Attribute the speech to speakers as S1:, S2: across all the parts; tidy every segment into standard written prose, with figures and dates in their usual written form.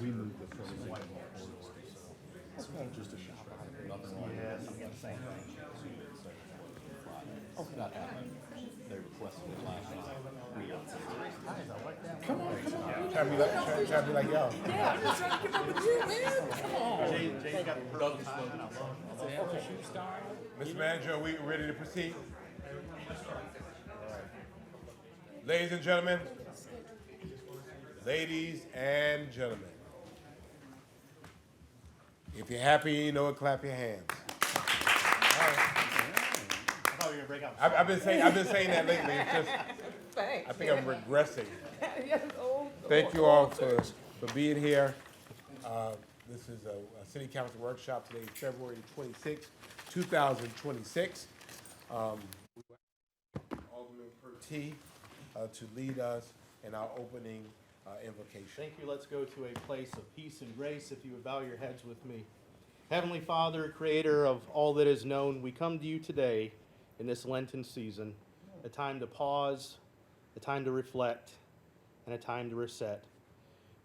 S1: We moved it from the white just a shop. Nothing wrong with it. Same thing. Okay. That happened. They requested it last night.
S2: Come on. Try to be like y'all.
S3: Yeah, I'm just trying to keep up with you, man. Come on.
S1: Jay's got the perfect slogan. I love it.
S3: Okay.
S2: Mr. Manager, are we ready to proceed? Ladies and gentlemen, if you're happy, you know it, clap your hands.
S1: I thought we were gonna break out.
S2: I've been saying that lately. It's just,
S3: Thanks.
S2: I think I'm regressing.
S3: Yes, oh,
S2: Thank you all for being here. This is a city council workshop today, February 26, 2026. Alderman Pertee to lead us in our opening invocation.
S1: Thank you. Let's go to a place of peace and grace. If you would bow your heads with me. Heavenly Father, creator of all that is known, we come to you today in this Lenten season, a time to pause, a time to reflect, and a time to reset.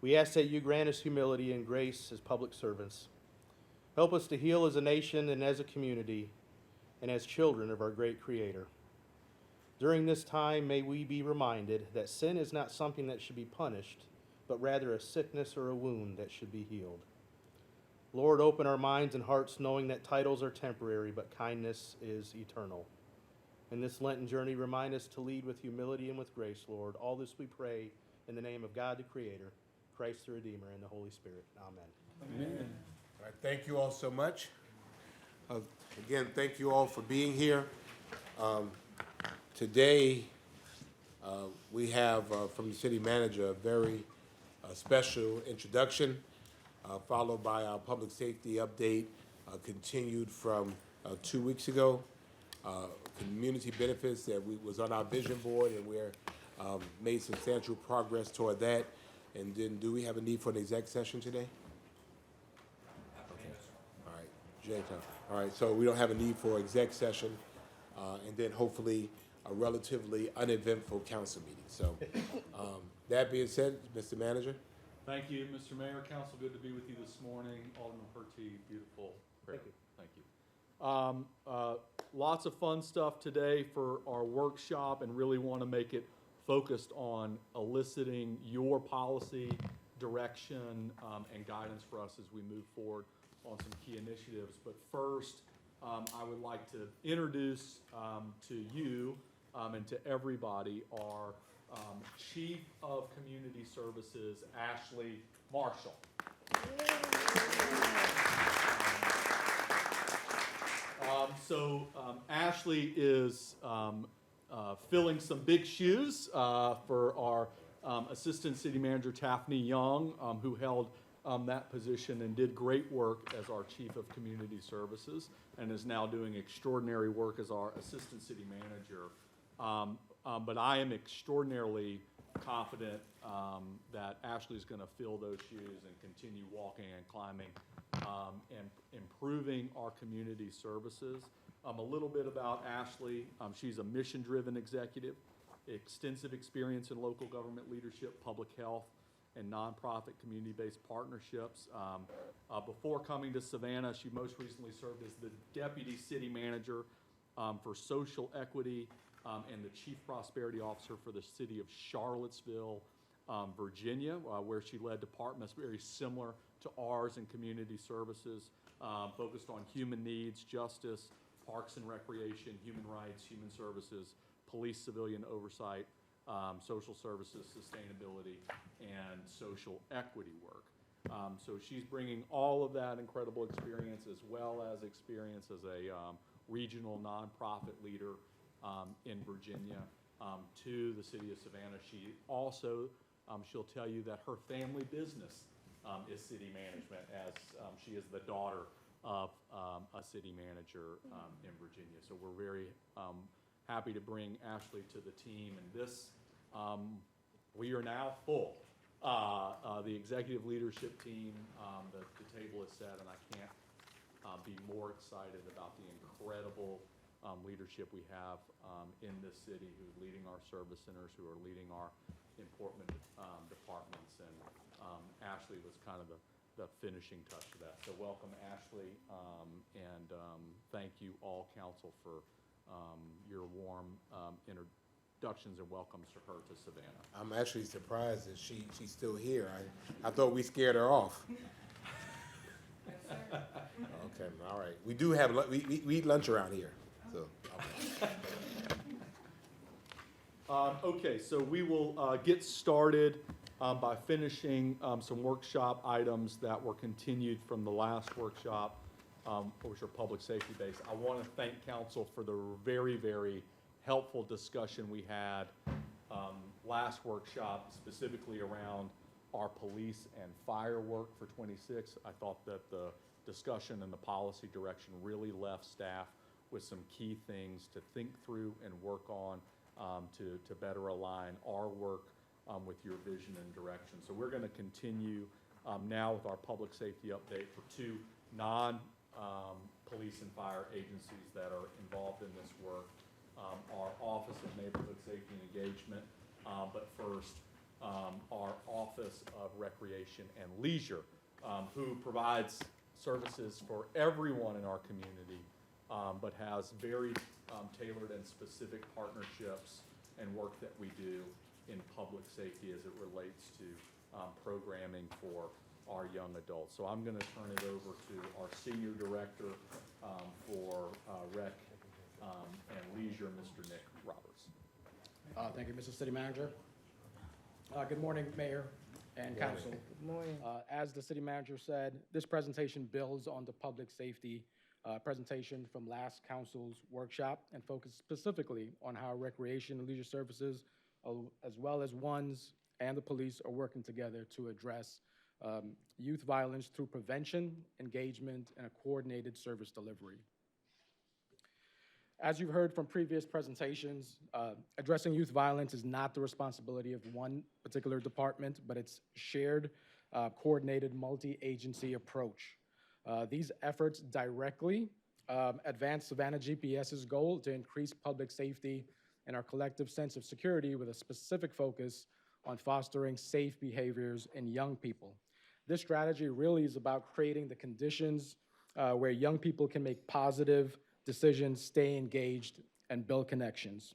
S1: We ask that you grant us humility and grace as public servants. Help us to heal as a nation and as a community and as children of our great Creator. During this time, may we be reminded that sin is not something that should be punished, but rather a sickness or a wound that should be healed. Lord, open our minds and hearts knowing that titles are temporary, but kindness is eternal. In this Lenten journey, remind us to lead with humility and with grace, Lord. All this we pray in the name of God the Creator, Christ the Redeemer, and the Holy Spirit. Amen.
S2: All right, thank you all so much. Again, thank you all for being here. Today, we have from the city manager a very special introduction, followed by our public safety update, continued from 2 weeks ago. Community benefits that was on our vision board, and we're made substantial progress toward that. And then, do we have a need for an exec session today? Okay. All right, Jay. All right, so we don't have a need for exec session, and then hopefully a relatively uneventful council meeting. So, that being said, Mr. Manager.
S4: Thank you, Mr. Mayor, council, good to be with you this morning. Alderman Pertee, beautiful prayer. Thank you. Lots of fun stuff today for our workshop, and really want to make it focused on eliciting your policy direction and guidance for us as we move forward on some key initiatives. But first, I would like to introduce to you and to everybody our Chief of Community Services, Ashley Marshall. Ashley is filling some big shoes for our Assistant City Manager, Taffany Young, who held that position and did great work as our Chief of Community Services, and is now doing extraordinary work as our Assistant City Manager. But I am extraordinarily confident that Ashley's going to fill those shoes and continue walking and climbing and improving our community services. A little bit about Ashley. She's a mission-driven executive, extensive experience in local government leadership, public health, and nonprofit community-based partnerships. Before coming to Savannah, she most recently served as the Deputy City Manager for Social Equity and the Chief Prosperity Officer for the city of Charlottesville, Virginia, where she led departments very similar to ours in community services, focused on human needs, justice, parks and recreation, human rights, human services, police civilian oversight, social services, sustainability, and social equity work. So she's bringing all of that incredible experience, as well as experience as a regional nonprofit leader in Virginia, to the city of Savannah. She also, she'll tell you that her family business is city management, as she is the daughter of a city manager in Virginia. So we're very happy to bring Ashley to the team, and this, we are now full. The executive leadership team, the table is set, and I can't be more excited about the incredible leadership we have in this city, who's leading our service centers, who are leading our important departments, and Ashley was kind of the finishing touch to that. So welcome, Ashley, and thank you all council for your warm introductions and welcomes to her to Savannah.
S2: I'm actually surprised that she's still here. I thought we scared her off. Okay, all right. We do have, we eat lunch around here, so.
S4: Okay, so we will get started by finishing some workshop items that were continued from the last workshop, which are public safety based. I want to thank council for the very, very helpful discussion we had last workshop, specifically around our police and fire work for 26. I thought that the discussion and the policy direction really left staff with some key things to think through and work on to better align our work with your vision and direction. So we're going to continue now with our public safety update for two non-police and fire agencies that are involved in this work. Our Office of Neighborhood Safety and Engagement, but first, our Office of Recreation and Leisure, who provides services for everyone in our community, but has very tailored and specific partnerships and work that we do in public safety as it relates to programming for our young adults. So I'm going to turn it over to our Senior Director for Rec and Leisure, Mr. Nick Roberts.
S5: Thank you, Mr. City Manager. Good morning, Mayor and Council.
S3: Good morning.
S5: As the City Manager said, this presentation builds on the public safety presentation from last Council's workshop and focuses specifically on how recreation and leisure services, as well as ones and the police, are working together to address youth violence through prevention, engagement, and a coordinated service delivery. As you've heard from previous presentations, addressing youth violence is not the responsibility of one particular department, but it's shared, coordinated, multi-agency approach. These efforts directly advance Savannah GPS's goal to increase public safety and our collective sense of security with a specific focus on fostering safe behaviors in young people. This strategy really is about creating the conditions where young people can make positive decisions, stay engaged, and build connections.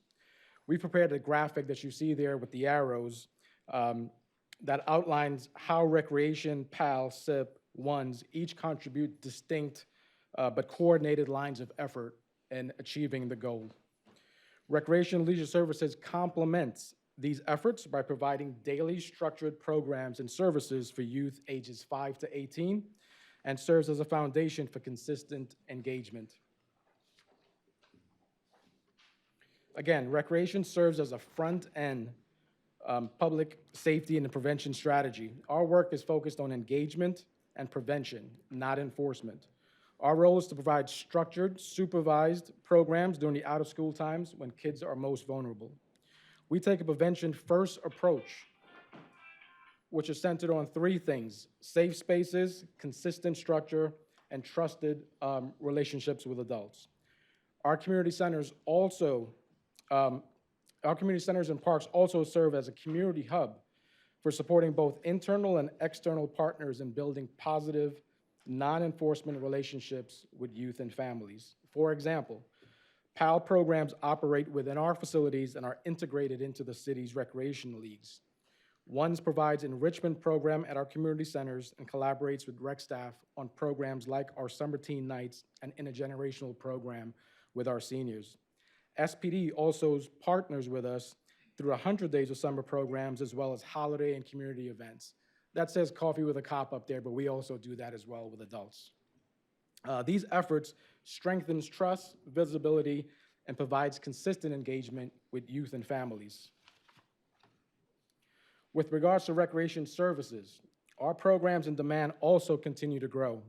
S5: We prepared a graphic that you see there with the arrows that outlines how recreation, PAL, SIP, ones each contribute distinct but coordinated lines of effort in achieving the goal. Recreation and Leisure Services complements these efforts by providing daily structured programs and services for youth ages 5 to 18 and serves as a foundation for consistent engagement. Again, recreation serves as a front-end public safety and prevention strategy. Our work is focused on engagement and prevention, not enforcement. Our role is to provide structured, supervised programs during the out-of-school times when kids are most vulnerable. We take a prevention-first approach, which is centered on three things: safe spaces, consistent structure, and trusted relationships with adults. Our community centers and parks also serve as a community hub for supporting both internal and external partners in building positive, non-enforcement relationships with youth and families. For example, PAL programs operate within our facilities and are integrated into the city's recreation leagues. ONES provides enrichment program at our community centers and collaborates with rec staff on programs like our Summer Teen Nights and intergenerational program with our seniors. SPD also partners with us through 100 Days of Summer programs, as well as holiday and community events. That says Coffee with a Cop up there, but we also do that as well with adults. These efforts strengthens trust, visibility, and provides consistent engagement with youth and families. With regards to recreation services, our programs and demand also continue to grow.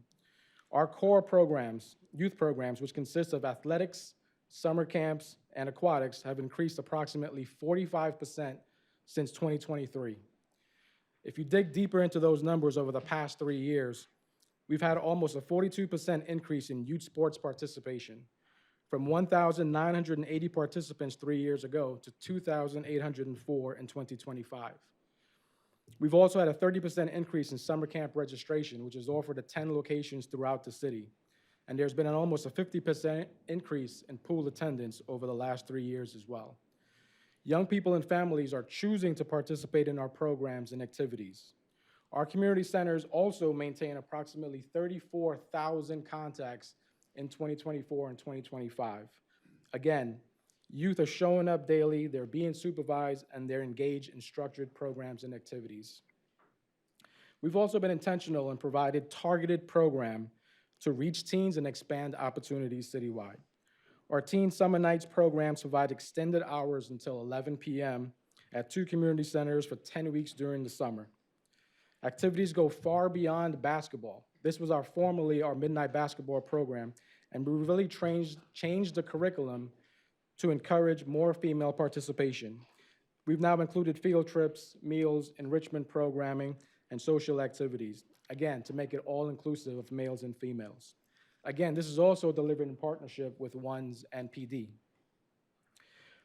S5: Our core programs, youth programs, which consist of athletics, summer camps, and aquatics, have increased approximately 45% since 2023. If you dig deeper into those numbers over the past 3 years, we've had almost a 42% increase in youth sports participation, from 1,980 participants 3 years ago to 2,804 in 2025. We've also had a 30% increase in summer camp registration, which is offered at 10 locations throughout the city. And there's been an almost a 50% increase in pool attendance over the last 3 years as well. Young people and families are choosing to participate in our programs and activities. Our community centers also maintain approximately 34,000 contacts in 2024 and 2025. Again, youth are showing up daily, they're being supervised, and they're engaged in structured programs and activities. We've also been intentional and provided targeted program to reach teens and expand opportunities citywide. Our Teen Summer Nights programs provide extended hours until 11 p.m. at 2 community centers for 10 weeks during the summer. Activities go far beyond basketball. This was formerly our midnight basketball program, and we really changed the curriculum to encourage more female participation. We've now included field trips, meals, enrichment programming, and social activities, again, to make it all inclusive of males and females. Again, this is also delivered in partnership with WUNS and PD.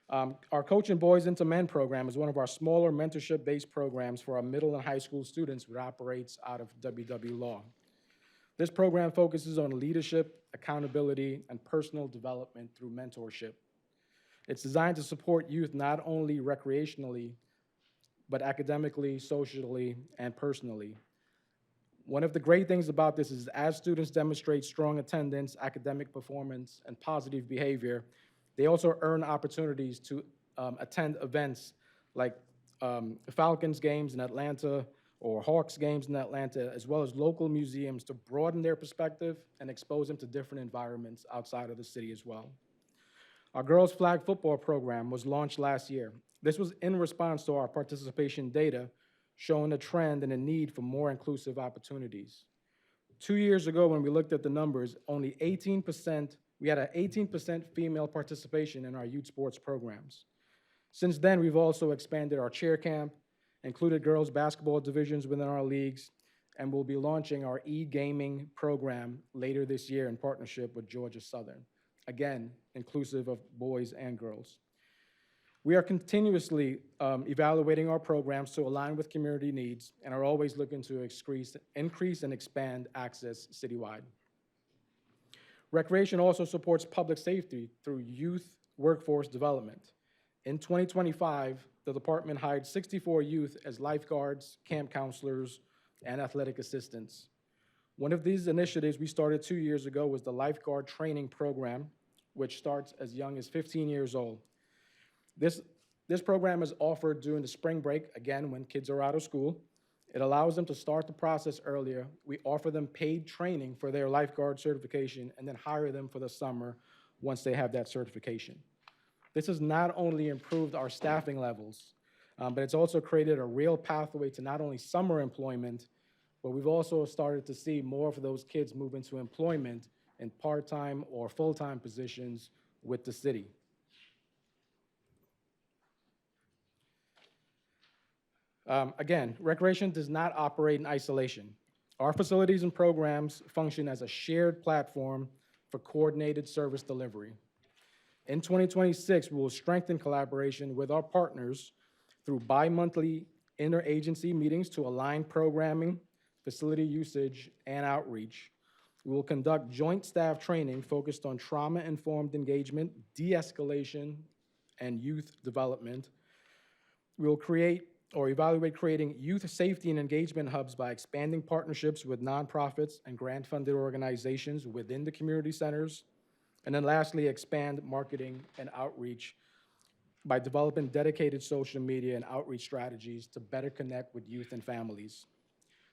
S5: Our Coaching Boys into Men program is one of our smaller mentorship-based programs for our middle and high school students, which operates out of WW Law. This program focuses on leadership, accountability, and personal development through mentorship. It's designed to support youth not only recreationally, but academically, socially, and personally. One of the great things about this is as students demonstrate strong attendance, academic performance, and positive behavior, they also earn opportunities to attend events like Falcons games in Atlanta or Hawks games in Atlanta, as well as local museums to broaden their perspective and expose them to different environments outside of the city as well. Our girls flag football program was launched last year. This was in response to our participation data showing a trend and a need for more inclusive opportunities. 2 years ago, when we looked at the numbers, we had an 18% female participation in our youth sports programs. Since then, we've also expanded our cheer camp, included girls basketball divisions within our leagues, and we'll be launching our e-gaming program later this year in partnership with Georgia Southern. Again, inclusive of boys and girls. We are continuously evaluating our programs to align with community needs and are always looking to increase and expand access citywide. Recreation also supports public safety through youth workforce development. In 2025, the department hired 64 youth as lifeguards, camp counselors, and athletic assistants. One of these initiatives we started 2 years ago was the lifeguard training program, which starts as young as 15 years old. This program is offered during the spring break, again, when kids are out of school. It allows them to start the process earlier. We offer them paid training for their lifeguard certification and then hire them for the summer once they have that certification. This has not only improved our staffing levels, but it's also created a real pathway to not only summer employment, but we've also started to see more of those kids move into employment in part-time or full-time positions with the city. Again, recreation does not operate in isolation. Our facilities and programs function as a shared platform for coordinated service delivery. In 2026, we will strengthen collaboration with our partners through bi-monthly interagency meetings to align programming, facility usage, and outreach. We will conduct joint staff training focused on trauma-informed engagement, de-escalation, and youth development. We will create or evaluate creating youth safety and engagement hubs by expanding partnerships with nonprofits and grant-funded organizations within the community centers. And then lastly, expand marketing and outreach by developing dedicated social media and outreach strategies to better connect with youth and families.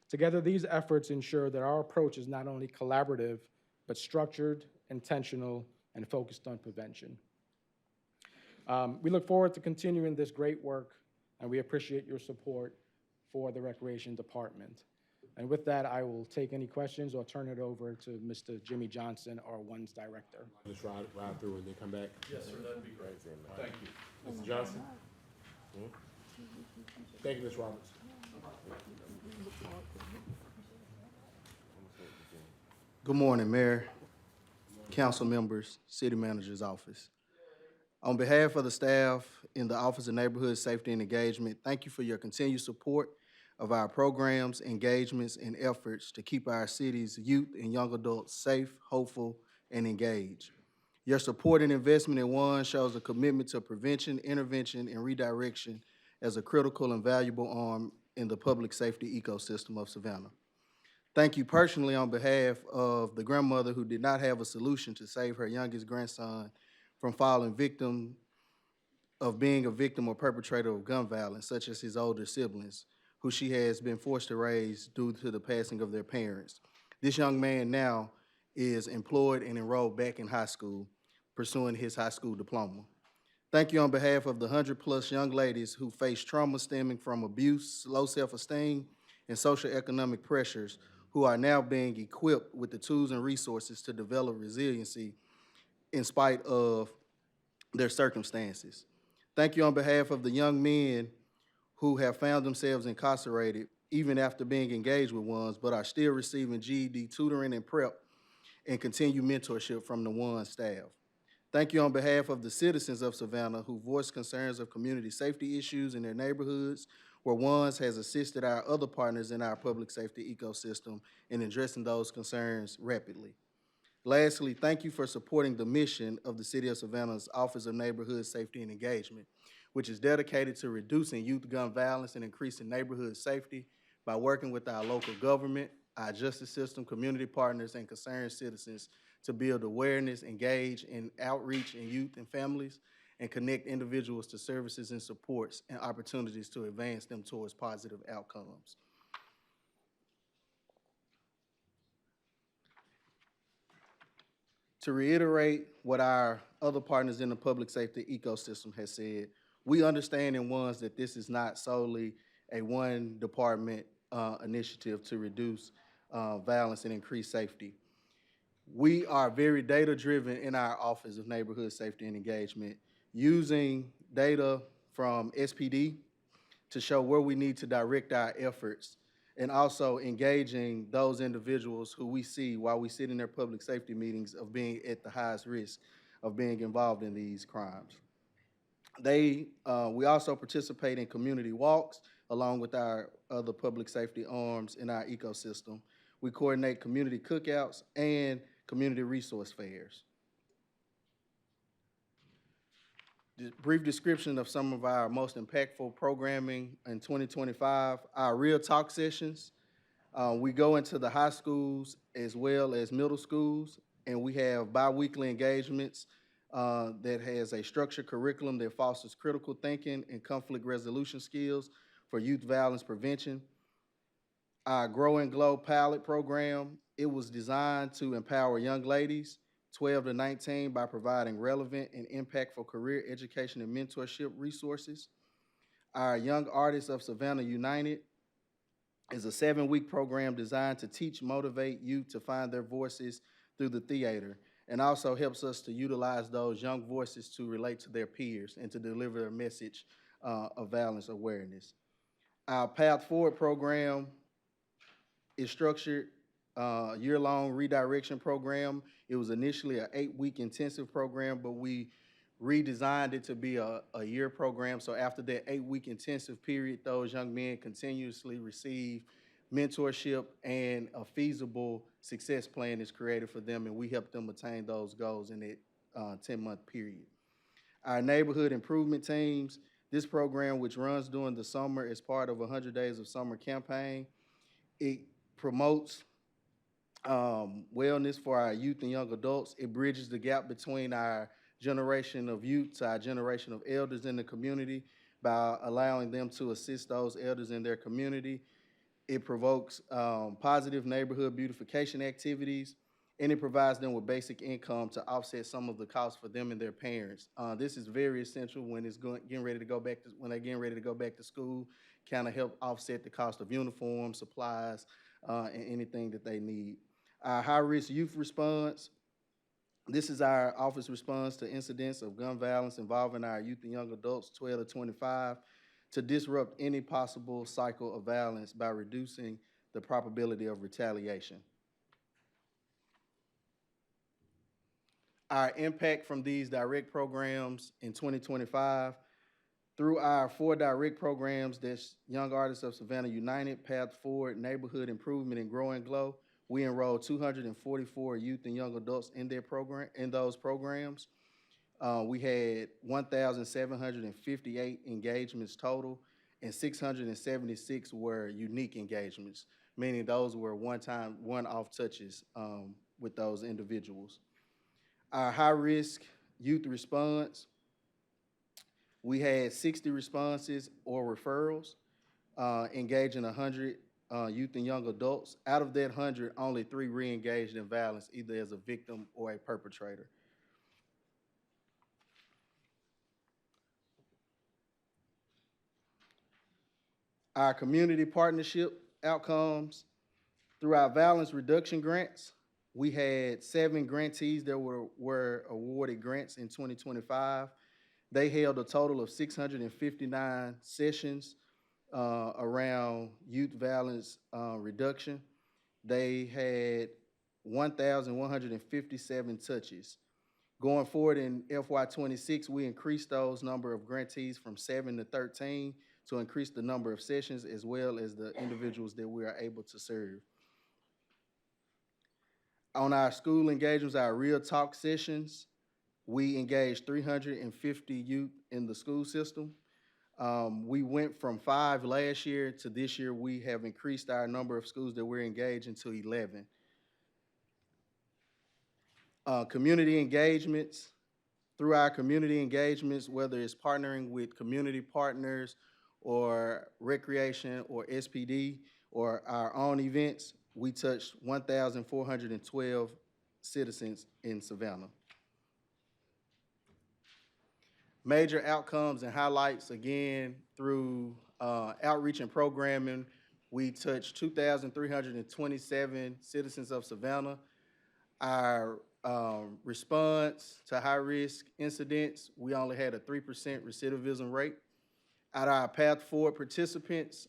S5: Together, these efforts ensure that our approach is not only collaborative, but structured, intentional, and focused on prevention. We look forward to continuing this great work, and we appreciate your support for the Recreation Department. And with that, I will take any questions or turn it over to Mr. Jimmy Johnson, our WUNS director.
S2: Just ride through and then come back.
S4: Yes, sir, that'd be great. Thank you.
S2: Mr. Johnson? Thank you, Ms. Roberts.
S6: Good morning, Mayor, council members, city manager's office. On behalf of the staff in the Office of Neighborhood Safety and Engagement, thank you for your continued support of our programs, engagements, and efforts to keep our city's youth and young adults safe, hopeful, and engaged. Your support and investment in WAN shows a commitment to prevention, intervention, and redirection as a critical and valuable arm in the public safety ecosystem of Savannah. Thank you personally on behalf of the grandmother who did not have a solution to save her youngest grandson from falling victim of being a victim or perpetrator of gun violence, such as his older siblings, who she has been forced to raise due to the passing of their parents. This young man now is employed and enrolled back in high school, pursuing his high school diploma. Thank you on behalf of the 100+ young ladies who face trauma stemming from abuse, low self-esteem, and socioeconomic pressures, who are now being equipped with the tools and resources to develop resiliency in spite of their circumstances. Thank you on behalf of the young men who have found themselves incarcerated even after being engaged with WANs, but are still receiving GED tutoring and prep and continued mentorship from the WAN staff. Thank you on behalf of the citizens of Savannah who voiced concerns of community safety issues in their neighborhoods, where WANs has assisted our other partners in our public safety ecosystem in addressing those concerns rapidly. Lastly, thank you for supporting the mission of the City of Savannah's Office of Neighborhood Safety and Engagement, which is dedicated to reducing youth gun violence and increasing neighborhood safety by working with our local government, our justice system, community partners, and concerned citizens to build awareness, engage in outreach in youth and families, and connect individuals to services and supports and opportunities to advance them towards positive outcomes. To reiterate what our other partners in the public safety ecosystem has said, we understand in WANs that this is not solely a one department initiative to reduce violence and increase safety. We are very data-driven in our Office of Neighborhood Safety and Engagement, using data from SPD to show where we need to direct our efforts, and also engaging those individuals who we see while we sit in their public safety meetings of being at the highest risk of being involved in these crimes. We also participate in community walks along with our other public safety arms in our ecosystem. We coordinate community cookouts and community resource fairs. Brief description of some of our most impactful programming in 2025, our Real Talk sessions. We go into the high schools as well as middle schools, and we have bi-weekly engagements that has a structured curriculum that fosters critical thinking and conflict resolution skills for youth violence prevention. Our Grow and Glow pilot program, it was designed to empower young ladies 12 to 19 by providing relevant and impactful career education and mentorship resources. Our Young Artists of Savannah United is a 7-week program designed to teach, motivate youth to find their voices through the theater, and also helps us to utilize those young voices to relate to their peers and to deliver a message of violence awareness. Our Path Forward program is structured year-long redirection program. It was initially an 8-week intensive program, but we redesigned it to be a year program. So after that 8-week intensive period, those young men continuously receive mentorship, and a feasible success plan is created for them, and we help them attain those goals in that 10-month period. Our neighborhood improvement teams, this program, which runs during the summer as part of 100 Days of Summer campaign, it promotes wellness for our youth and young adults. It bridges the gap between our generation of youth to our generation of elders in the community by allowing them to assist those elders in their community. It provokes positive neighborhood beautification activities, and it provides them with basic income to offset some of the costs for them and their parents. This is very essential when it's getting ready to go back to, when they're getting ready to go back to school, kind of help offset the cost of uniforms, supplies, and anything that they need. Our high-risk youth response, this is our office response to incidents of gun violence involving our youth and young adults 12 to 25 to disrupt any possible cycle of violence by reducing the probability of retaliation. Our impact from these direct programs in 2025, through our 4 direct programs, that's Young Artists of Savannah United, Path Forward, Neighborhood Improvement, and Grow and Glow, we enrolled 244 youth and young adults in those programs. We had 1,758 engagements total, and 676 were unique engagements, meaning those were one-off touches with those individuals. Our high-risk youth response, we had 60 responses or referrals, engaging 100 youth and young adults. Out of that 100, only 3 re-engaged in violence, either as a victim or a perpetrator. Our community partnership outcomes, through our violence reduction grants, we had 7 grantees that were awarded grants in 2025. They held a total of 659 sessions around youth violence reduction. They had 1,157 touches. Going forward in FY26, we increased those number of grantees from 7 to 13 to increase the number of sessions as well as the individuals that we are able to serve. On our school engagements, our Real Talk sessions, we engaged 350 youth in the school system. We went from 5 last year to this year. We have increased our number of schools that we're engaging to 11. Community engagements, through our community engagements, whether it's partnering with community partners or recreation or SPD or our own events, we touched 1,412 citizens in Savannah. Major outcomes and highlights, again, through outreach and programming, we touched 2,327 citizens of Savannah. Our response to high-risk incidents, we only had a 3% recidivism rate. Out of our Path Forward participants,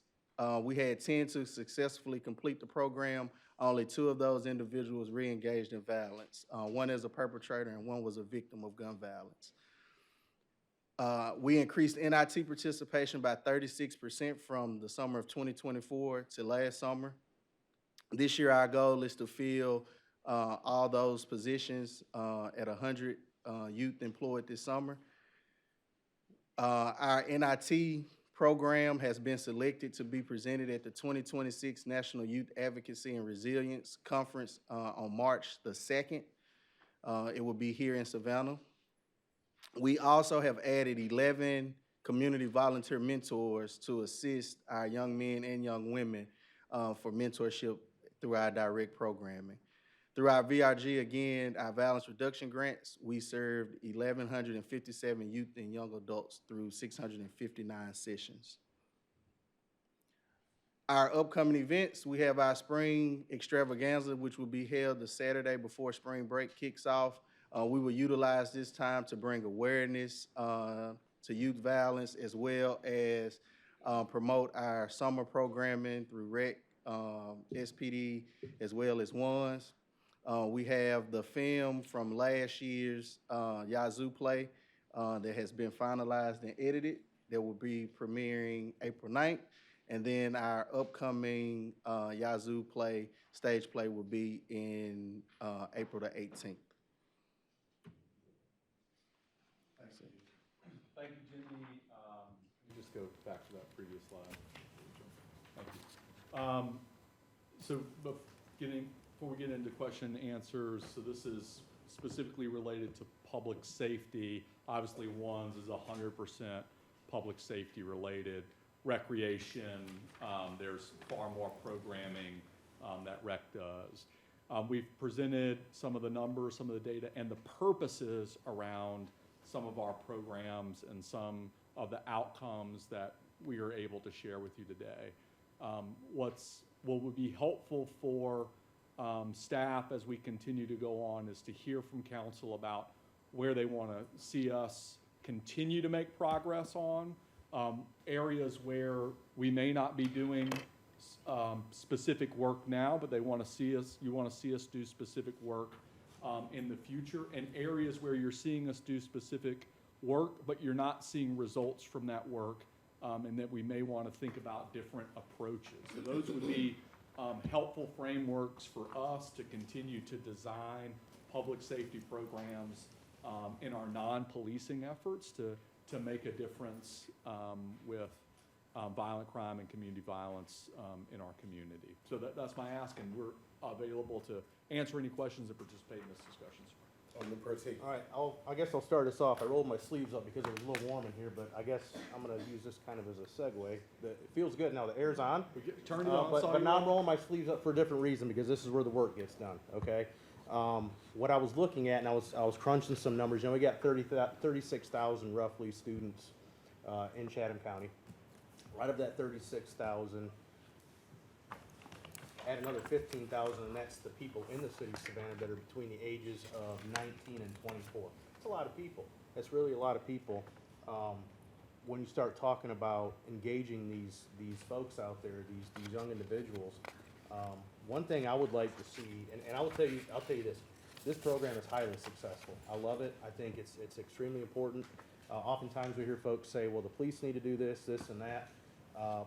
S6: we had 10 to successfully complete the program. Only 2 of those individuals re-engaged in violence. One as a perpetrator and one was a victim of gun violence. We increased NIT participation by 36% from the summer of 2024 to last summer. This year, our goal is to fill all those positions at 100 youth employed this summer. Our NIT program has been selected to be presented at the 2026 National Youth Advocacy and Resilience Conference on March the 2nd. It will be here in Savannah. We also have added 11 community volunteer mentors to assist our young men and young women for mentorship through our direct programming. Through our VRG, again, our violence reduction grants, we served 1,157 youth and young adults through 659 sessions. Our upcoming events, we have our spring extravaganza, which will be held the Saturday before spring break kicks off. We will utilize this time to bring awareness to youth violence, as well as promote our summer programming through REC, SPD, as well as WANS. We have the film from last year's Yazoo play that has been finalized and edited that will be premiering April 9th. And then our upcoming Yazoo play, stage play, will be in April the 18th.
S4: Thank you, Jimmy. Let me just go back to that previous slide. Thank you. So before we get into question and answers, so this is specifically related to public safety. Obviously, WANS is 100% public safety related. Recreation, there's far more programming that REC does. We've presented some of the numbers, some of the data, and the purposes around some of our programs and some of the outcomes that we are able to share with you today. What would be helpful for staff as we continue to go on is to hear from council about where they want to see us continue to make progress on, areas where we may not be doing specific work now, but you want to see us do specific work in the future, and areas where you're seeing us do specific work, but you're not seeing results from that work, and that we may want to think about different approaches. So those would be helpful frameworks for us to continue to design public safety programs in our non-policing efforts to make a difference with violent crime and community violence in our community. So that's my ask, and we're available to answer any questions and participate in this discussion.
S2: Alderman Percy.
S1: All right, I guess I'll start us off. I rolled my sleeves up because it was a little warm in here, but I guess I'm gonna use this kind of as a segue. It feels good now, the air's on.
S4: Turn it on,
S1: But now I'm rolling my sleeves up for a different reason, because this is where the work gets done, okay? What I was looking at, and I was crunching some numbers, we got 36,000 roughly students in Chatham County. Right of that 36,000, add another 15,000, and that's the people in the city of Savannah that are between the ages of 19 and 24. It's a lot of people. It's really a lot of people. When you start talking about engaging these folks out there, these young individuals, one thing I would like to see, and I'll tell you this program is highly successful. I love it. I think it's extremely important. Oftentimes we hear folks say, well, the police need to do this, and that.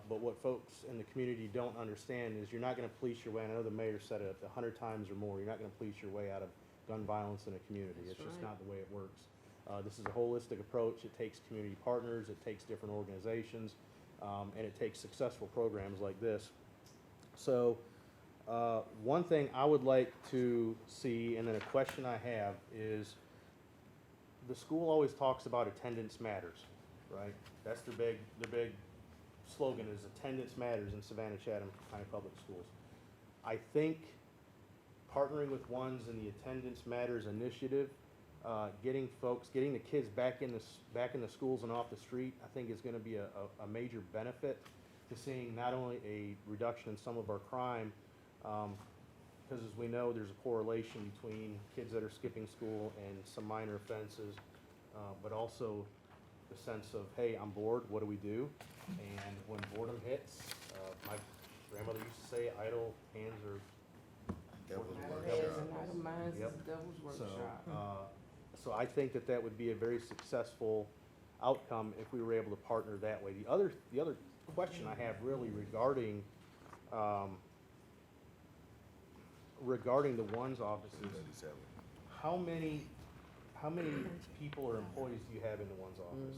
S1: But what folks in the community don't understand is you're not going to police your way, and I know the mayor said it 100 times or more, you're not going to police your way out of gun violence in a community. It's just not the way it works. This is a holistic approach. It takes community partners, it takes different organizations, and it takes successful programs like this. So one thing I would like to see, and then a question I have, is the school always talks about attendance matters, right? That's their big slogan is attendance matters in Savannah Chatham County Public Schools. I think partnering with ones in the Attendance Matters initiative, getting the kids back in the schools and off the street, I think is going to be a major benefit to seeing not only a reduction in some of our crime, because as we know, there's a correlation between kids that are skipping school and some minor offenses, but also the sense of, hey, I'm bored, what do we do? And when boredom hits, my grandmother used to say, idle hands are
S3: Idle heads and idle minds is
S1: Yep.
S3: the devil's workshop.
S1: So I think that would be a very successful outcome if we were able to partner that way. The other question I have really regarding the ones offices, how many people or employees do you have in the ones office?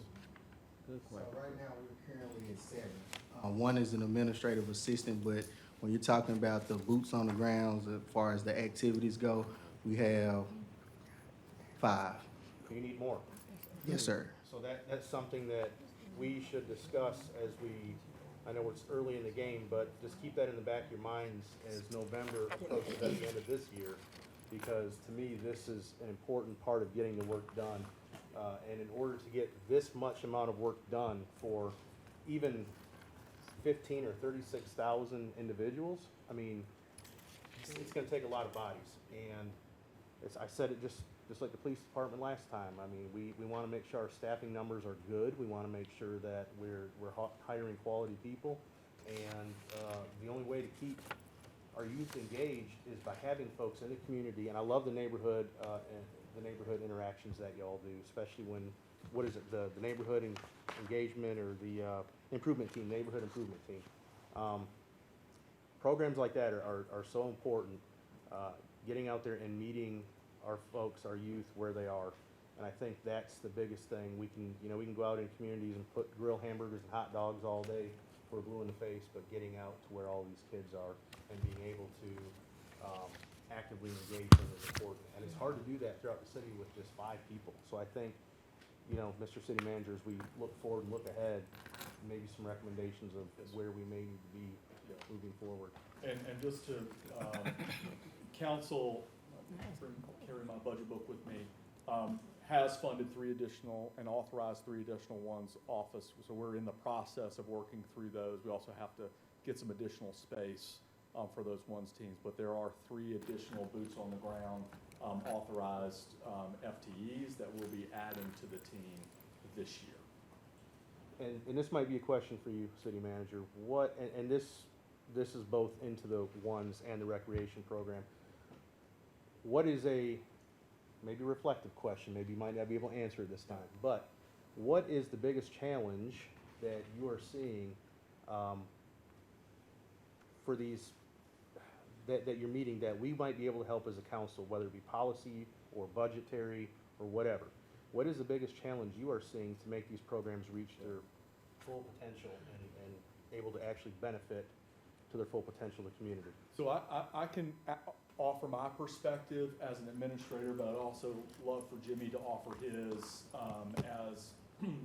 S6: So right now, we're currently at 7. One is an administrative assistant, but when you're talking about the boots on the grounds, as far as the activities go, we have 5.
S1: You need more.
S6: Yes, sir.
S1: So that's something that we should discuss as I know it's early in the game, but just keep that in the back of your minds as November approaches at the end of this year, because to me, this is an important part of getting the work done. And in order to get this much amount of work done for even 15 or 36,000 individuals, I mean, it's gonna take a lot of bodies. And I said it just like the police department last time. I mean, we wanna make sure our staffing numbers are good. We wanna make sure that we're hiring quality people. And the only way to keep our youth engaged is by having folks in the community. And I love the neighborhood interactions that y'all do, especially when, the neighborhood engagement or the improvement team, neighborhood improvement team. Programs like that are so important, getting out there and meeting our folks, our youth, where they are. And I think that's the biggest thing. We can go out in communities and grill hamburgers and hot dogs all day for blue in the face, but getting out to where all these kids are and being able to actively engage them is important. And it's hard to do that throughout the city with just 5 people. So I think, Mr. City Manager, as we look forward and look ahead, maybe some recommendations of where we may need to be moving forward.
S4: And just to, council, carry my budget book with me, has funded 3 additional and authorized 3 additional ones office. So we're in the process of working through those. We also have to get some additional space for those ones teams, but there are 3 additional boots on the ground authorized FTEs that will be adding to the team this year.
S1: And this might be a question for you, City Manager. And this is both into the ones and the recreation program. What is a maybe reflective question, maybe you might not be able to answer it this time, but what is the biggest challenge that you are seeing for these, that you're meeting, that we might be able to help as a council, whether it be policy or budgetary or whatever? What is the biggest challenge you are seeing to make these programs reach their full potential and able to actually benefit to their full potential the community?
S4: So I can offer my perspective as an administrator, but I'd also love for Jimmy to offer his as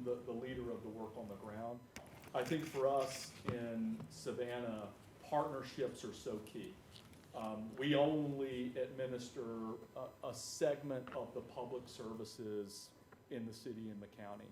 S4: the leader of the work on the ground. I think for us in Savannah, partnerships are so key. We only administer a segment of the public services in the city and the county.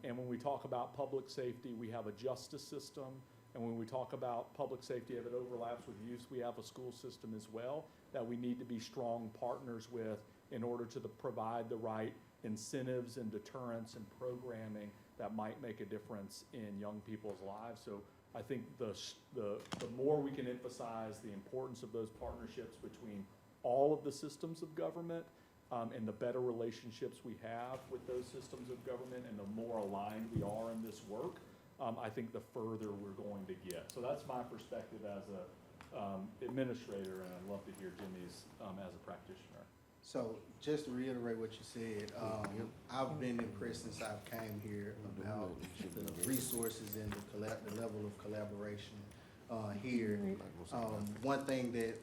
S4: And when we talk about public safety, we have a justice system. And when we talk about public safety, if it overlaps with youth, we have a school system as well that we need to be strong partners with in order to provide the right incentives and deterrence and programming that might make a difference in young people's lives. So I think the more we can emphasize the importance of those partnerships between all of the systems of government and the better relationships we have with those systems of government and the more aligned we are in this work, I think the further we're going to get. So that's my perspective as a administrator, and I'd love to hear Jimmy's as a practitioner.
S6: So just to reiterate what you said, I've been impressed since I came here about the resources and the level of collaboration here. One thing that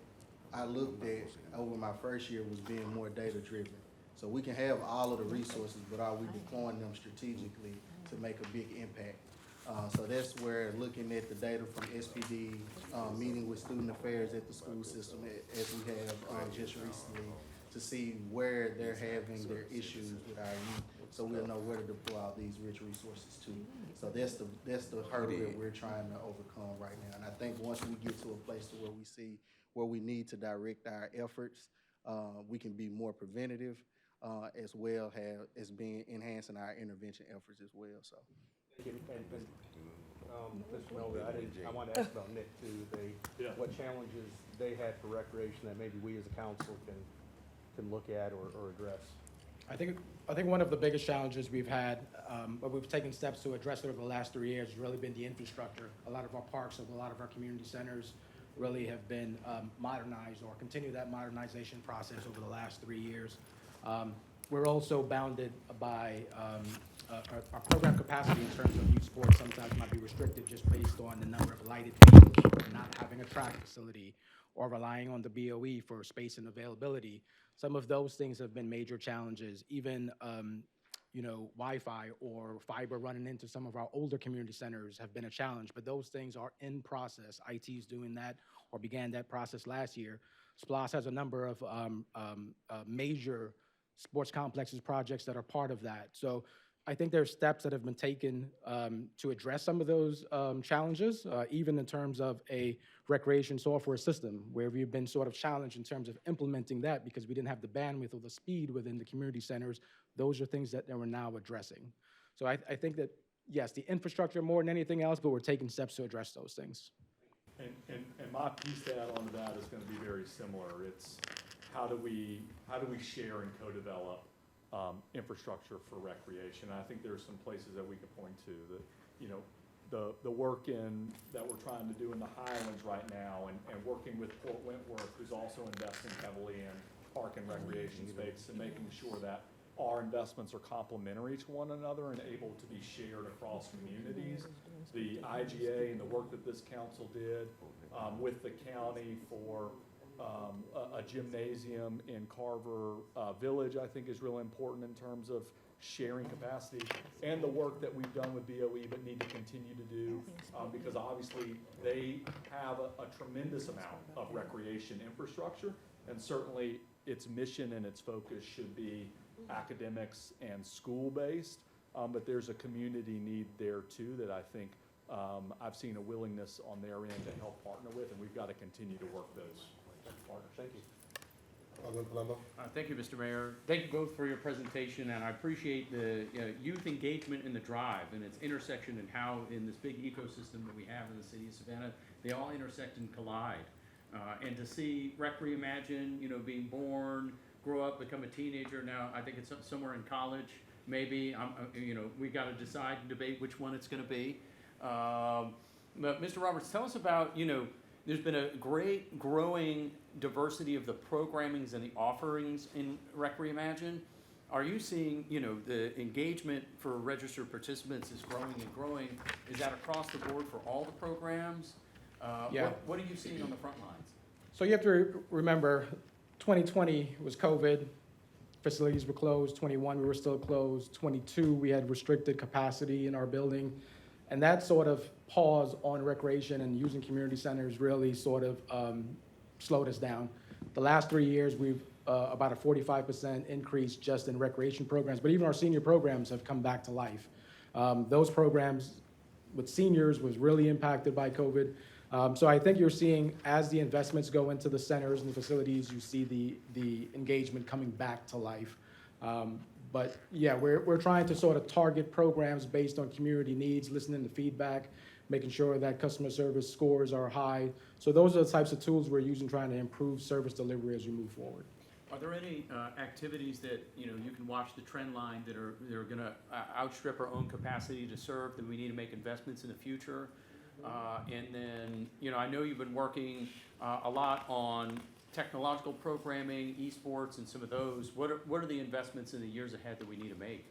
S6: I looked at over my first year was being more data driven. So we can have all of the resources, but are we deploying them strategically to make a big impact? So that's where looking at the data from SPD, meeting with student affairs at the school system as we have just recently, to see where they're having their issues with our youth, so we'll know where to deploy all these rich resources to. So that's the hurdle that we're trying to overcome right now. And I think once we get to a place to where we see where we need to direct our efforts, we can be more preventative, as well as being enhancing our intervention efforts as well. So.
S1: Mr. Melvin, I wanted to ask about Nick too. What challenges they had for recreation that maybe we as a council can look at or address?
S5: I think one of the biggest challenges we've had, but we've taken steps to address it over the last 3 years, has really been the infrastructure. A lot of our parks and a lot of our community centers really have been modernized or continue that modernization process over the last 3 years. We're also bounded by our program capacity in terms of youth sports sometimes might be restricted just based on the number of lighted fields, or not having a track facility, or relying on the BOE for space and availability. Some of those things have been major challenges. Even Wi-Fi or fiber running into some of our older community centers have been a challenge, but those things are in process. IT is doing that or began that process last year. SPLOS has a number of major sports complexes projects that are part of that. So I think there are steps that have been taken to address some of those challenges, even in terms of a recreation software system, where we've been sort of challenged in terms of implementing that because we didn't have the bandwidth or the speed within the community centers. Those are things that we're now addressing. So I think that, yes, the infrastructure more than anything else, but we're taking steps to address those things.
S4: And my piece to add on to that is going to be very similar. It's how do we share and co-develop infrastructure for recreation. And I think there are some places that we could point to that, the work that we're trying to do in the Highlands right now, and working with Port Wentworth, who's also investing heavily in park and recreation space, and making sure that our investments are complementary to one another and able to be shared across communities. The IGA and the work that this council did with the county for a gymnasium in Carver Village, I think, is really important in terms of sharing capacity, and the work that we've done with BOE but need to continue to do, because obviously they have a tremendous amount of recreation infrastructure, and certainly its mission and its focus should be academics and school-based, but there's a community need there too that I think I've seen a willingness on their end to help partner with, and we've got to continue to work those partners. Thank you.
S2: Alderman Palumbo?
S3: Thank you, Mr. Mayor. Thank you both for your presentation, and I appreciate the youth engagement in the drive and its intersection, and how in this big ecosystem that we have in the city of Savannah, they all intersect and collide. And to see Rec Reimagine, being born, grow up, become a teenager. Now, I think it's somewhere in college, maybe. We got to decide and debate which one it's going to be. But Mr. Roberts, tell us about, there's been a great growing diversity of the programmings and the offerings in Rec Reimagine. Are you seeing, the engagement for registered participants is growing and growing? Is that across the board for all the programs?
S5: Yeah.
S3: What are you seeing on the front lines?
S5: So you have to remember, 2020 was COVID, facilities were closed, 21 we were still closed, 22 we had restricted capacity in our building. And that sort of pause on recreation and using community centers really sort of slowed us down. The last 3 years, we've about a 45% increase just in recreation programs, but even our senior programs have come back to life. Those programs with seniors was really impacted by COVID. So I think you're seeing, as the investments go into the centers and the facilities, you see the engagement coming back to life. But yeah, we're trying to sort of target programs based on community needs, listening to feedback, making sure that customer service scores are high. So those are the types of tools we're using, trying to improve service delivery as we move forward.
S3: Are there any activities that, you can watch the trend line that are going to outstrip our own capacity to serve, that we need to make investments in the future? And then, I know you've been working a lot on technological programming, esports, and some of those. What are the investments in the years ahead that we need to make?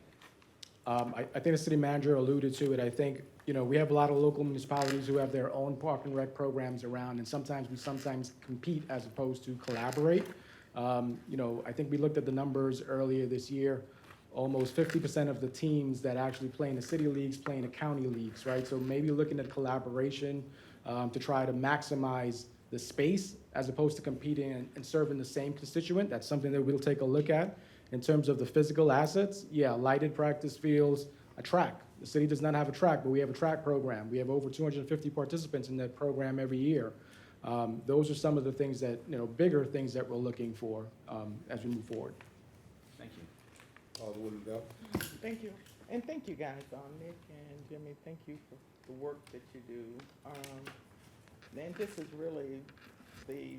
S5: I think the city manager alluded to it. I think, we have a lot of local municipalities who have their own park and rec programs around, and sometimes we compete as opposed to collaborate. I think we looked at the numbers earlier this year. Almost 50% of the teams that actually play in the city leagues play in the county leagues, right? So maybe looking at collaboration to try to maximize the space as opposed to competing and serving the same constituent. That's something that we'll take a look at. In terms of the physical assets, yeah, lighted practice fields, a track. The city does not have a track, but we have a track program. We have over 250 participants in that program every year. Those are some of the things that, bigger things that we're looking for as we move forward.
S3: Thank you.
S2: Alderwoman Bell.
S7: Thank you. And thank you guys, Nick and Jimmy, thank you for the work that you do. And this is really the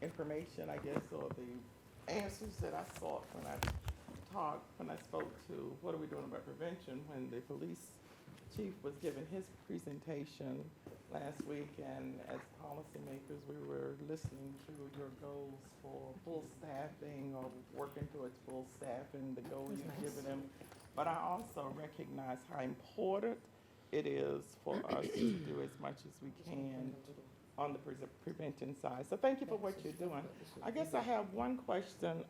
S7: information, I guess, or the answers that I sought when I spoke to, what are we doing about prevention, when the police chief was giving his presentation last week, and as policymakers, we were listening to your goals for full staffing or working towards full staffing, the goal you've given them. But I also recognize how important it is for us to do as much as we can on the prevention side. So thank you for what you're doing. I guess I have one question.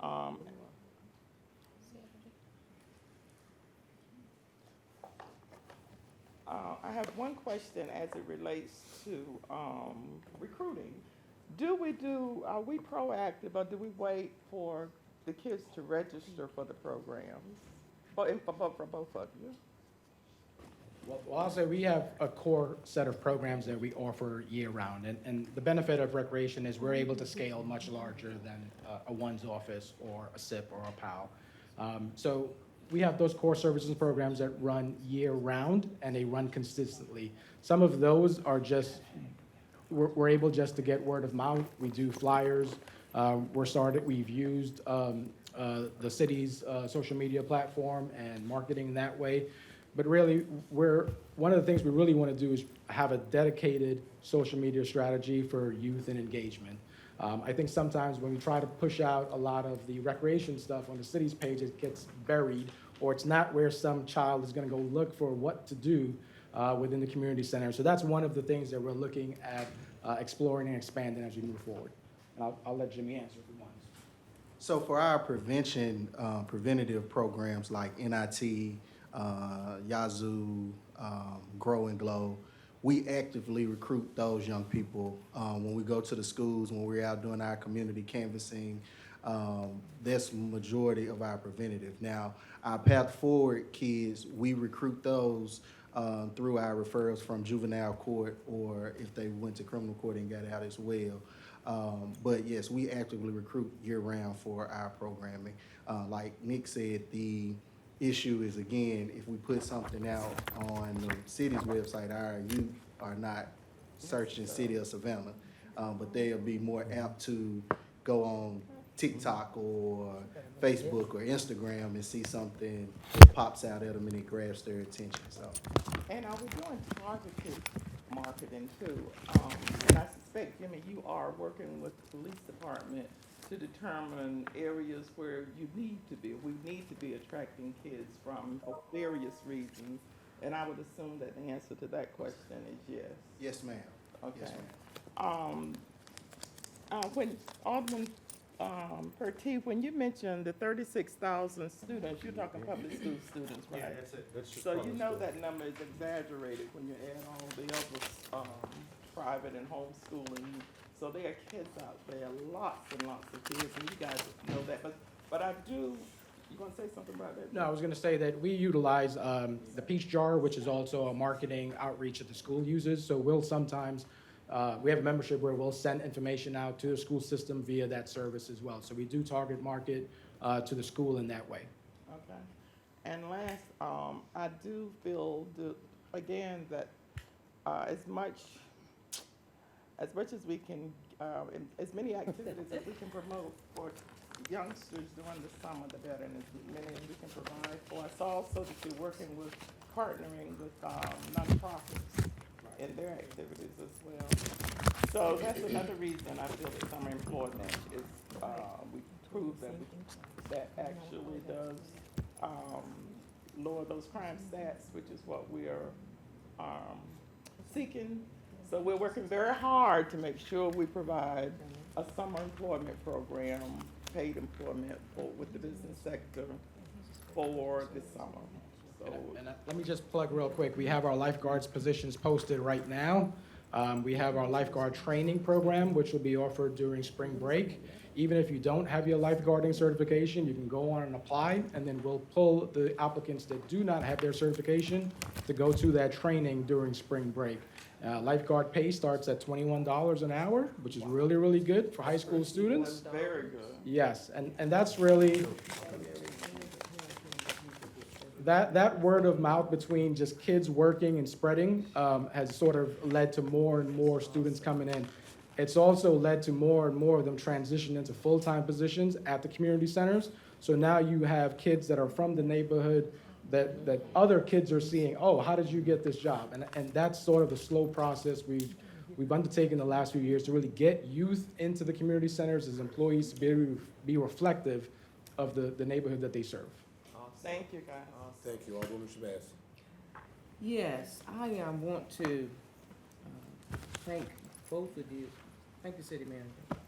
S7: I have one question as it relates to recruiting. Are we proactive, or do we wait for the kids to register for the programs? For both of you?
S5: Well, I'll say we have a core set of programs that we offer year-round, and the benefit of recreation is we're able to scale much larger than a one's office or a SIP or a PAL. So we have those core services and programs that run year-round, and they run consistently. Some of those are just, we're able just to get word of mouth. We do flyers. We've used the city's social media platform and marketing that way. But really, one of the things we really want to do is have a dedicated social media strategy for youth and engagement. I think sometimes when we try to push out a lot of the recreation stuff on the city's page, it gets buried, or it's not where some child is going to go look for what to do within the community center. So that's one of the things that we're looking at exploring and expanding as we move forward. And I'll let Jimmy answer if he wants.
S6: So for our preventative programs like NIT, Yazoo, Grow and Glow, we actively recruit those young people when we go to the schools, when we're out doing our community canvassing. That's majority of our preventative. Now, our Path Forward kids, we recruit those through our referrals from juvenile court, or if they went to criminal court and got out as well. But yes, we actively recruit year-round for our programming. Like Nick said, the issue is, again, if we put something out on the city's website, our youth are not searching City of Savannah, but they'll be more apt to go on TikTok or Facebook or Instagram and see something that pops out at them and it grabs their attention, so.
S7: And are we doing targeted marketing too? And I suspect, Jimmy, you are working with the police department to determine areas where you need to be, we need to be attracting kids from for various reasons. And I would assume that the answer to that question is yes.
S6: Yes, ma'am.
S7: Okay.
S6: Yes, ma'am.
S7: When Alderman Pertee, when you mentioned the 36,000 students, you're talking public school students, right?
S1: That's
S7: So you know that number is exaggerated when you add all the other private and homeschooling. So there are kids out there, lots and lots of kids, and you guys know that. But I do. You gonna say something about that?
S5: No, I was gonna say that we utilize the Peach Jar, which is also a marketing outreach that the school uses. So we'll sometimes, we have a membership where we'll send information out to the school system via that service as well. So we do target market to the school in that way.
S7: Okay. And last, I do feel, again, that as much as we can, as many activities as we can promote for youngsters during the summer, the better, and as many as we can provide for us. Also, that you're working with, partnering with nonprofits in their activities as well. So that's another reason I feel that summer employment is, we prove that actually does lower those crime stats, which is what we are seeking. So we're working very hard to make sure we provide a summer employment program, paid employment with the business sector for this summer. So,
S5: And let me just plug real quick. We have our lifeguards positions posted right now. We have our lifeguard training program, which will be offered during spring break. Even if you don't have your lifeguarding certification, you can go on and apply, and then we'll pull the applicants that do not have their certification to go to that training during spring break. Lifeguard pay starts at $21 an hour, which is really, really good for high school students.
S7: very good.
S5: Yes, and that's really, that word of mouth between just kids working and spreading has sort of led to more and more students coming in. It's also led to more and more of them transition into full-time positions at the community centers. So now you have kids that are from the neighborhood that other kids are seeing, oh, how did you get this job? And that's sort of the slow process we've undertaken the last few years to really get youth into the community centers as employees to be reflective of the neighborhood that they serve.
S7: Thank you, guys.
S2: Thank you, Alderwoman Shabazz.
S8: Yes, I want to thank both of you, thank the city manager,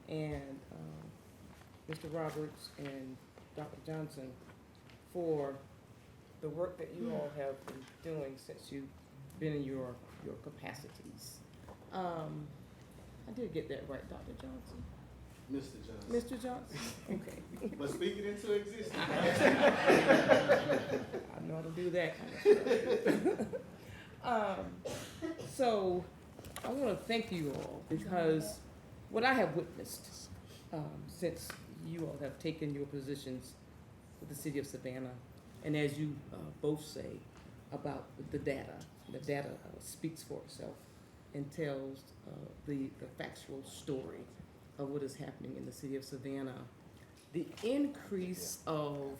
S8: and Mr. Roberts and Dr. Johnson for the work that you all have been doing since you've been in your capacities. I did get that right, Dr. Johnson.
S6: Mr. Johnson.
S8: Mr. Johnson? Okay.
S6: But speak it into existence.
S8: I know how to do that kind of stuff. So I want to thank you all because what I have witnessed since you all have taken your positions with the city of Savannah, and as you both say about the data speaks for itself and tells the factual story of what is happening in the city of Savannah. The increase of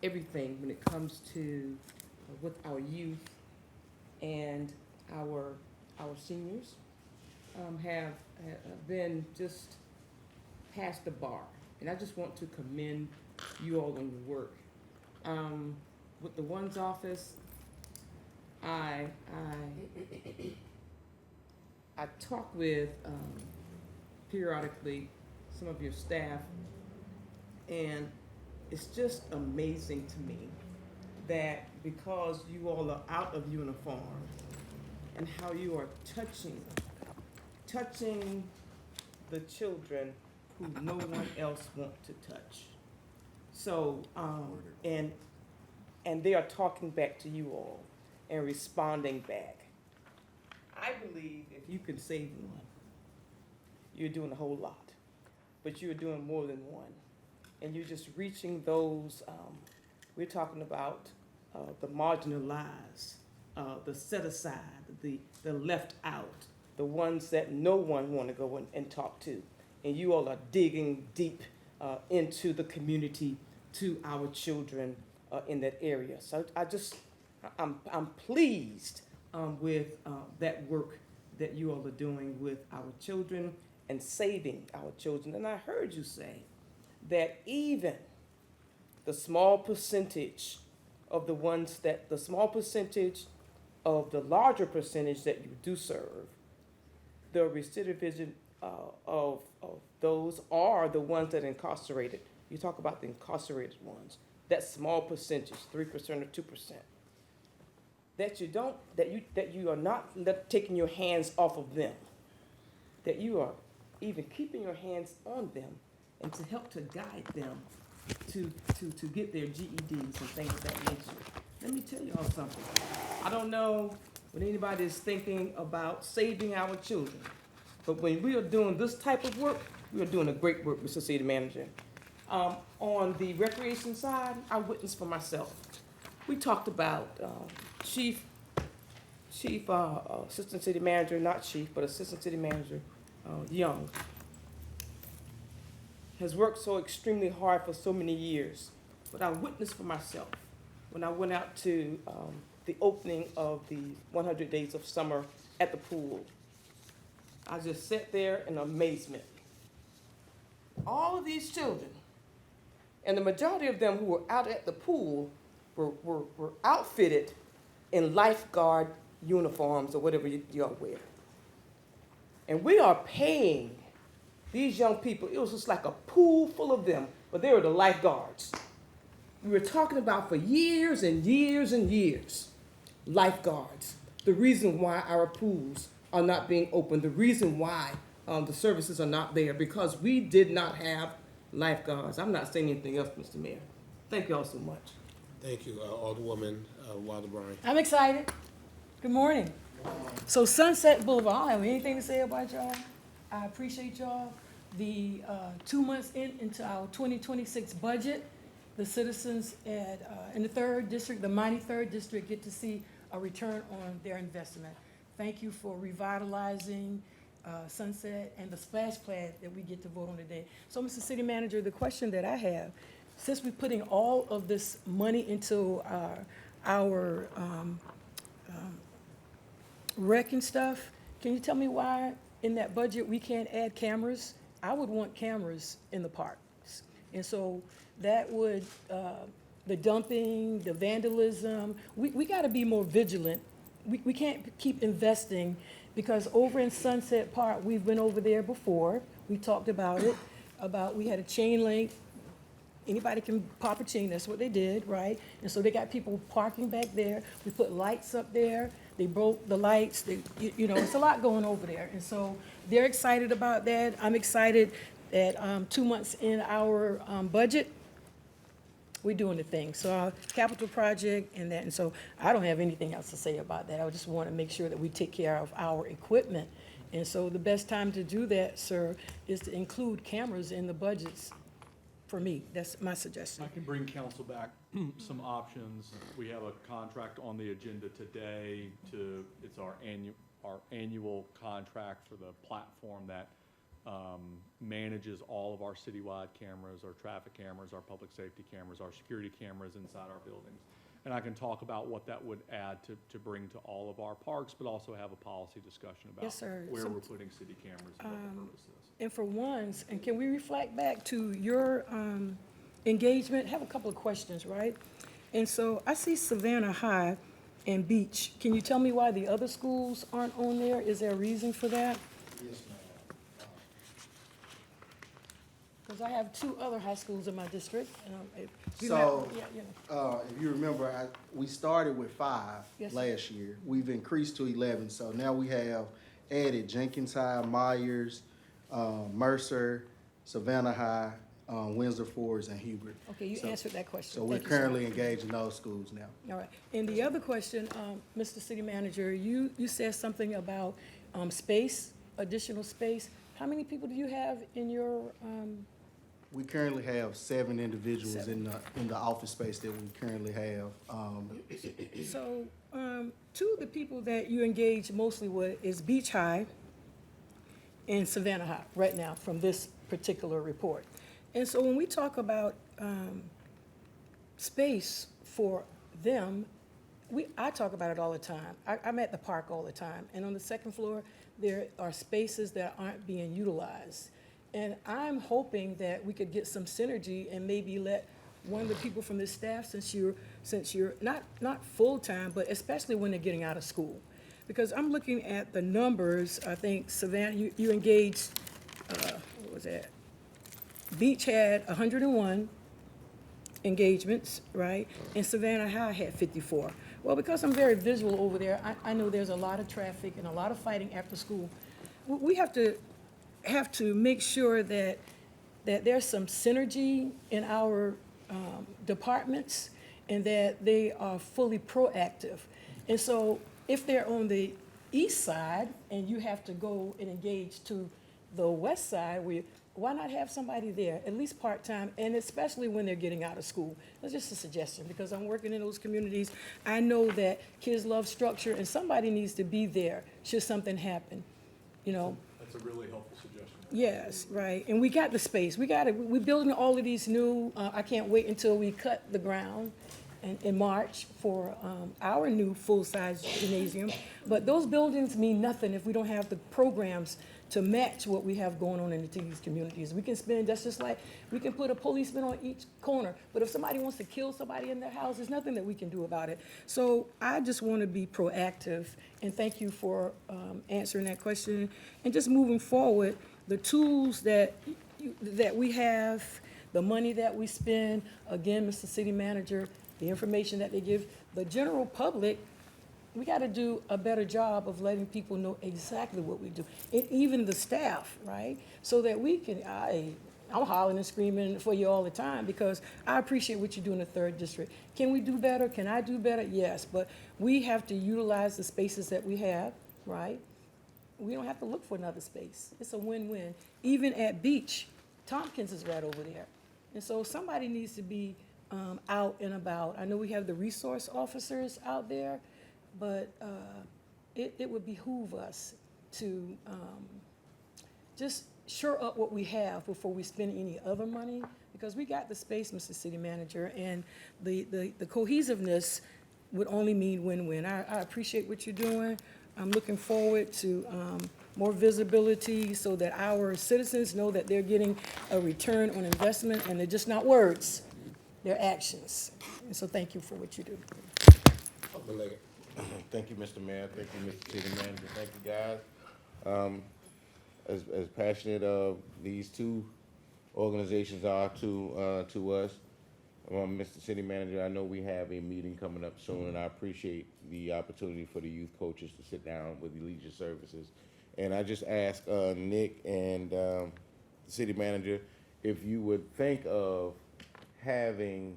S8: everything when it comes to with our youth and our seniors have been just past the bar. And I just want to commend you all on your work. With the One's office, I talk with periodically some of your staff, and it's just amazing to me that because you all are out of uniform and how you are touching the children who no one else wants to touch. So, and they are talking back to you all and responding back. I believe if you can save one, you're doing a whole lot, but you're doing more than one. And you're just reaching those, we're talking about the marginalized, the set aside, the left out, the ones that no one want to go and talk to. and you all are digging deep into the community to our children in that area. So I'm pleased with that work that you all are doing with our children and saving our children. And I heard you say that even the small percentage of the larger percentage that you do serve, the recidivism of those are the ones that are incarcerated. You talk about the incarcerated ones, that small percentage, 3% or 2%, that you are not taking your hands off of them, that you are even keeping your hands on them and to help to guide them to get their GEDs and things of that nature. Let me tell y'all something. I don't know when anybody is thinking about saving our children, but when we are doing this type of work, we are doing a great work, Mr. City Manager. On the recreation side, I witnessed for myself. We talked about Assistant City Manager, not Chief, but Assistant City Manager Young has worked so extremely hard for so many years. But I witnessed for myself when I went out to the opening of the 100 Days of Summer at the pool. I just sat there in amazement. All of these children, and the majority of them who were out at the pool were outfitted in lifeguard uniforms or whatever y'all wear. And we are paying these young people. It was just like a pool full of them, but they were the lifeguards. We were talking about for years and years and years, lifeguards. The reason why our pools are not being opened, the reason why the services are not there, because we did not have lifeguards. I'm not saying anything else, Mr. Mayor. Thank you all so much.
S2: Thank you, Alderwoman Wilder Bryan.
S9: I'm excited. Good morning. So Sunset Boulevard, I don't have anything to say about y'all. I appreciate y'all. The 2 months into our 2026 budget, the citizens in the 3rd district, the mighty 3rd district, get to see a return on their investment. Thank you for revitalizing Sunset and the splash pad that we get to vote on today. So, Mr. City Manager, the question that I have, since we're putting all of this money into our rec and stuff, can you tell me why in that budget we can't add cameras? I would want cameras in the parks. And so that would, the dumping, the vandalism, we gotta be more vigilant. We can't keep investing, because over in Sunset Park, we've been over there before. We talked about it, we had a chain link. Anybody can pop a chain, that's what they did, right? And so they got people parking back there. We put lights up there. They broke the lights. It's a lot going over there. And so they're excited about that. I'm excited that 2 months in our budget, we're doing the thing. So our capital project and that, and so I don't have anything else to say about that. I just want to make sure that we take care of our equipment. And so the best time to do that, sir, is to include cameras in the budgets. For me, that's my suggestion.
S4: I can bring council back some options. We have a contract on the agenda today it's our annual contract for the platform that manages all of our citywide cameras, our traffic cameras, our public safety cameras, our security cameras inside our buildings. And I can talk about what that would add to bring to all of our parks, but also have a policy discussion about
S9: Yes, sir.
S4: where
S9: So,
S4: we're putting city cameras and what the purpose is.
S9: And for once, and can we reflect back to your engagement? Have a couple of questions, right? And so I see Savannah High and Beach. Can you tell me why the other schools aren't on there? Is there a reason for that?
S6: Yes, ma'am.
S9: Because I have 2 other high schools in my district. If you
S6: So,
S9: have- yeah.
S6: If you remember, we started with 5
S9: Yes, sir.
S6: last year. We've increased to 11, so now we have added Jenkins High, Myers, Mercer, Savannah High, Windsor Forest, and Hubert.
S9: Okay, you
S6: So-
S9: answered that question.
S6: So we're
S9: Thank you, sir.
S6: currently engaged in those schools now.
S9: All right. And the other question, Mr. City Manager, you said something about space, additional space. How many people do you have in your,
S6: We currently have 7 individuals in the office space that we currently have.
S9: so, 2 of the people that you engage mostly with is Beach High in Savannah High right now from this particular report. And so when we talk about space for them, I talk about it all the time. I'm at the park all the time, and on the second floor, there are spaces that aren't being utilized. And I'm hoping that we could get some synergy and maybe let one of the people from the staff, since you're not full-time, but especially when they're getting out of school. Because I'm looking at the numbers, I think Savannah, you engaged, what was that? Beach had 101 engagements, right? And Savannah High had 54. Well, because I'm very visual over there, I know there's a lot of traffic and a lot of fighting after school. We have to make sure that there's some synergy in our departments and that they are fully proactive. And so if they're on the east side and you have to go and engage to the west side, why not have somebody there, at least part-time, and especially when they're getting out of school? That's just a suggestion, because I'm working in those communities. I know that kids love structure, and somebody needs to be there should something happen, you know?
S4: That's a really helpful suggestion.
S9: Yes, right, and we got the space, we're building all of these new, I can't wait until we cut the ground in March for our new full-size gymnasium. But those buildings mean nothing if we don't have the programs to match what we have going on in these communities. We can spend, that's just like, we can put a policeman on each corner, but if somebody wants to kill somebody in their house, there's nothing that we can do about it. So I just want to be proactive, and thank you for answering that question. And just moving forward, the tools that we have, the money that we spend, again, Mr. City Manager, the information that they give, the general public, we got to do a better job of letting people know exactly what we do, and even the staff, right? So that we can, I'm hollering and screaming for you all the time because I appreciate what you do in the 3rd District. Can we do better? Can I do better? Yes, but we have to utilize the spaces that we have, right? We don't have to look for another space. It's a win-win. Even at Beach, Tompkins is right over there. And so somebody needs to be out and about. I know we have the resource officers out there, but it would behoove us to just shore up what we have before we spend any other money, because we got the space, Mr. City Manager, and the cohesiveness would only mean win-win. I appreciate what you're doing. I'm looking forward to more visibility so that our citizens know that they're getting a return on investment, and they're just not words, they're actions. And so thank you for what you do.
S10: Thank you, Mr. Mayor. Thank you, Mr. City Manager. Thank you, guys. As passionate these two organizations are to us, Mr. City Manager, I know we have a meeting coming up soon, and I appreciate the opportunity for the youth coaches to sit down with the Leisure Services. And I just ask Nick and the City Manager if you would think of having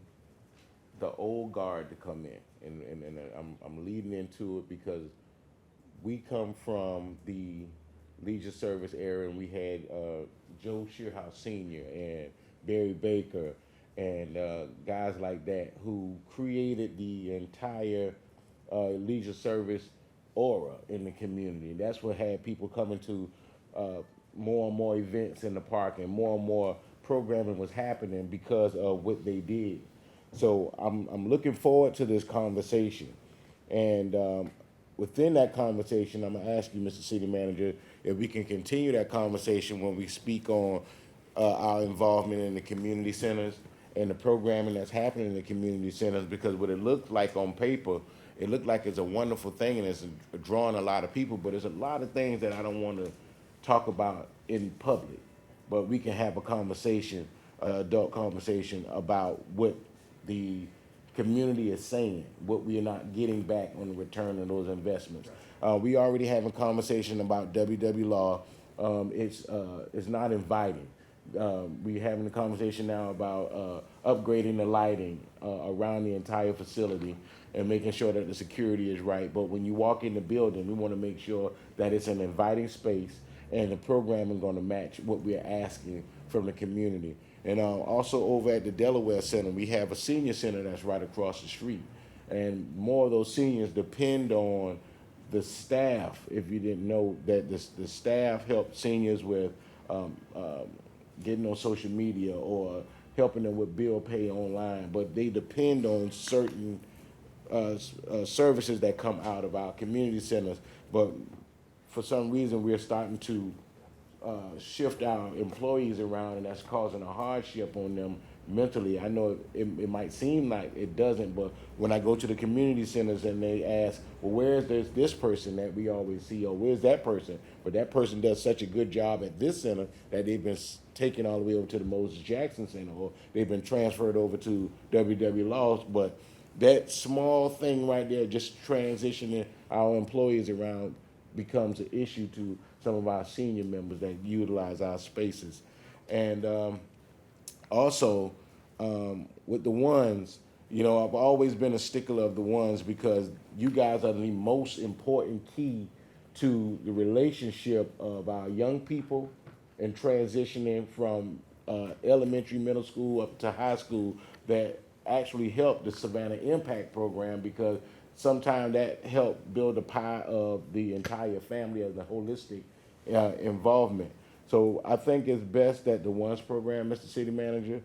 S10: the old guard to come in. And I'm leading into it because we come from the Leisure Service era, and we had Joe Shearhouse Sr. and Barry Baker and guys like that who created the entire Leisure Service aura in the community. That's what had people coming to more and more events in the park, and more programming was happening because of what they did. So I'm looking forward to this conversation. And within that conversation, I'm gonna ask you, Mr. City Manager, if we can continue that conversation when we speak on our involvement in the community centers and the programming that's happening in the community centers, because what it looked like on paper, it looked like it's a wonderful thing and it's drawing a lot of people, but there's a lot of things that I don't want to talk about in public. But we can have a conversation, adult conversation about what the community is saying, what we are not getting back on the return of those investments. We already have a conversation about WW Law. It's not inviting. We're having a conversation now about upgrading the lighting around the entire facility and making sure that the security is right. But when you walk in the building, we want to make sure that it's an inviting space and the programming going to match what we're asking from the community. And also over at the Delaware Center, we have a senior center that's right across the street. And more of those seniors depend on the staff, if you didn't know, that the staff help seniors with getting on social media or helping them with bill pay online, but they depend on certain services that come out of our community centers. But for some reason, we're starting to shift our employees around, and that's causing a hardship on them mentally. I know it might seem like it doesn't, but when I go to the community centers and they ask, well, where's this person that we always see, or where's that person? But that person does such a good job at this center that they've been taken all the way over to the Moses Jackson Center, or they've been transferred over to WW Laws. But that small thing right there, just transitioning our employees around, becomes an issue to some of our senior members that utilize our spaces. And also, with the ones, you know, I've always been a stickler of the ones because you guys are the most important key to the relationship of our young people and transitioning from elementary, middle school up to high school, that actually help the Savannah Impact Program, because sometimes that helped build a pie of the entire family as a holistic involvement. So I think it's best that the ONCE program, Mr. City Manager,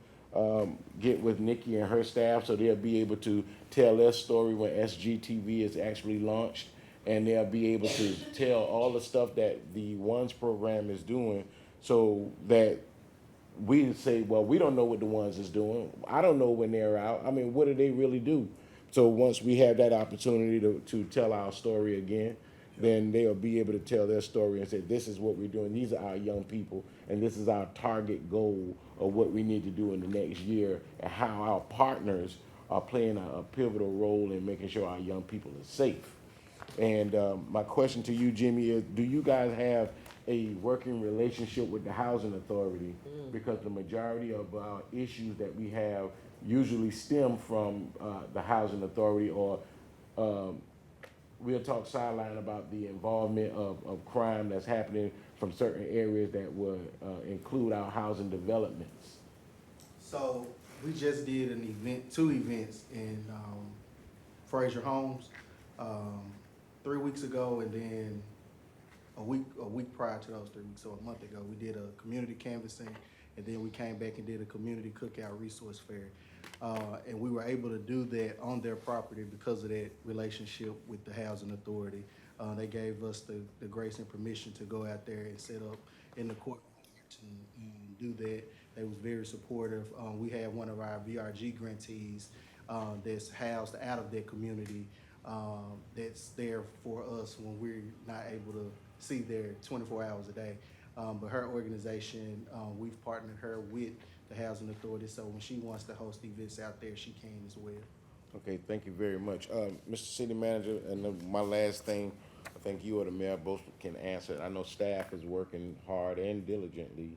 S10: get with Nikki and her staff so they'll be able to tell their story when SGTV is actually launched, and they'll be able to tell all the stuff that the ONCE program is doing, so that we say, well, we don't know what the ONCE is doing. I don't know when they're out. I mean, what do they really do? So once we have that opportunity to tell our story again, then they'll be able to tell their story and say, this is what we're doing. These are our young people, and this is our target goal of what we need to do in the next year, and how our partners are playing a pivotal role in making sure our young people are safe. And my question to you, Jimmy, is do you guys have a working relationship with the Housing Authority? Because the majority of our issues that we have usually stem from the Housing Authority, or we'll talk sideline about the involvement of crime that's happening from certain areas that would include our housing developments.
S6: So we just did an event, 2 events in Fraser Homes 3 weeks ago, and then a week prior to those 3 weeks, so a month ago, we did a community canvassing, and then we came back and did a community cookout resource fair. And we were able to do that on their property because of that relationship with the Housing Authority. They gave us the grace and permission to go out there and set up in the court to do that. They was very supportive. We had one of our VRG grantees that's housed out of that community, that's there for us when we're not able to see there 24 hours a day. But her organization, we've partnered her with the Housing Authority, so when she wants to host events out there, she can as well.
S10: Okay, thank you very much. Mr. City Manager, and then my last thing, I think you or the mayor both can answer. I know staff is working hard and diligently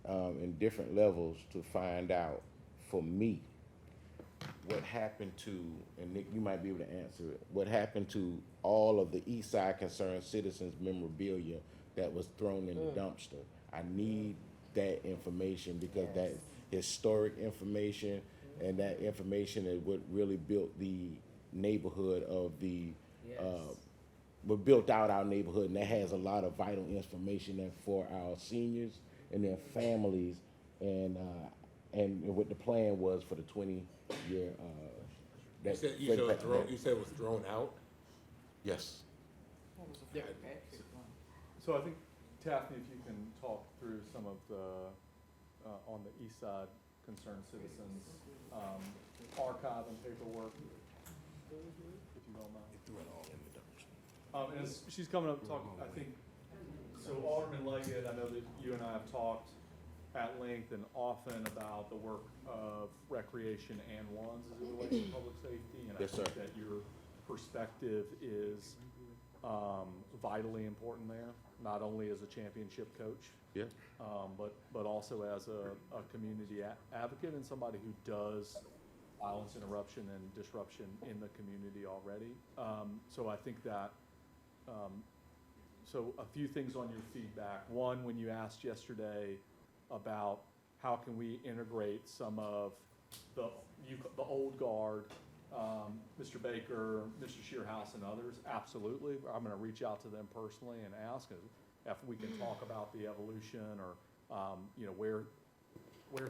S10: in different levels to find out, for me, what happened to, and Nick, you might be able to answer it, what happened to all of the East Side Concerned Citizens memorabilia that was thrown in the dumpster. I need that information, because that historic information and that information is what really built the neighborhood of the, what built out our neighborhood, and that has a lot of vital information there for our seniors and their families, and what the plan was for the 20-year.
S2: You said it was thrown out?
S10: Yes.
S4: So I think, Taffy, if you can talk through some of the, on the East Side Concerned Citizens, archive and paperwork, if you don't mind. And as she's coming up to talk, I think, so Alderman Leggett, I know that you and I have talked at length and often about the work of Recreation and ONCE as it relates to public safety. And
S10: Yes,
S4: I think
S10: sir.
S4: that your perspective is vitally important there, not only as a championship coach,
S10: Yeah.
S4: but also as a community advocate and somebody who does violence interruption and disruption in the community already. So I think that, so a few things on your feedback. One, when you asked yesterday about how can we integrate some of the old guard Mr. Baker, Mr. Shearhouse, and others, absolutely. I'm gonna reach out to them personally and ask if we can talk about the evolution or, you know, where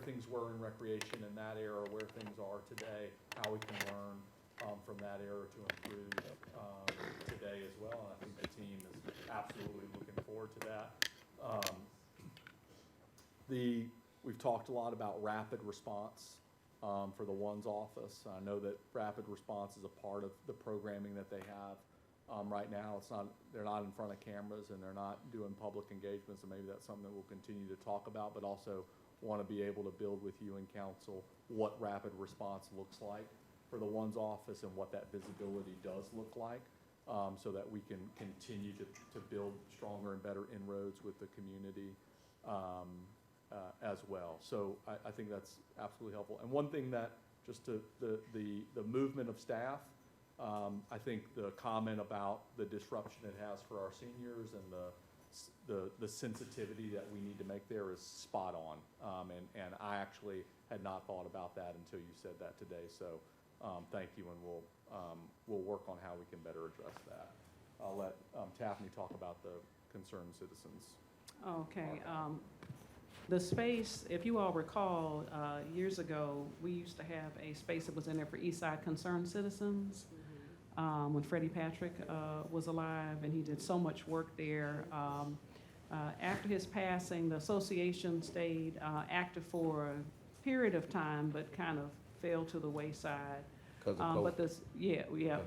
S4: things were in recreation in that era, where things are today, how we can learn from that era to improve today as well. And I think the team is absolutely looking forward to that. We've talked a lot about rapid response for the ones office. I know that rapid response is a part of the programming that they have right now. They're not in front of cameras and they're not doing public engagements, and maybe that's something that we'll continue to talk about, but also want to be able to build with you and council what rapid response looks like for the ones office and what that visibility does look like, so that we can continue to build stronger and better inroads with the community as well. So I think that's absolutely helpful. And one thing that, just to the movement of staff, I think the comment about the disruption it has for our seniors and the sensitivity that we need to make there is spot on. And I actually had not thought about that until you said that today. So thank you, and we'll work on how we can better address that. I'll let Taffany talk about the concerned citizens.
S11: Okay. The space, if you all recall, years ago, we used to have a space that was in there for Eastside Concerned Citizens. When Freddie Patrick was alive, and he did so much work there. After his passing, the association stayed active for a period of time, but kind of fell to the wayside. But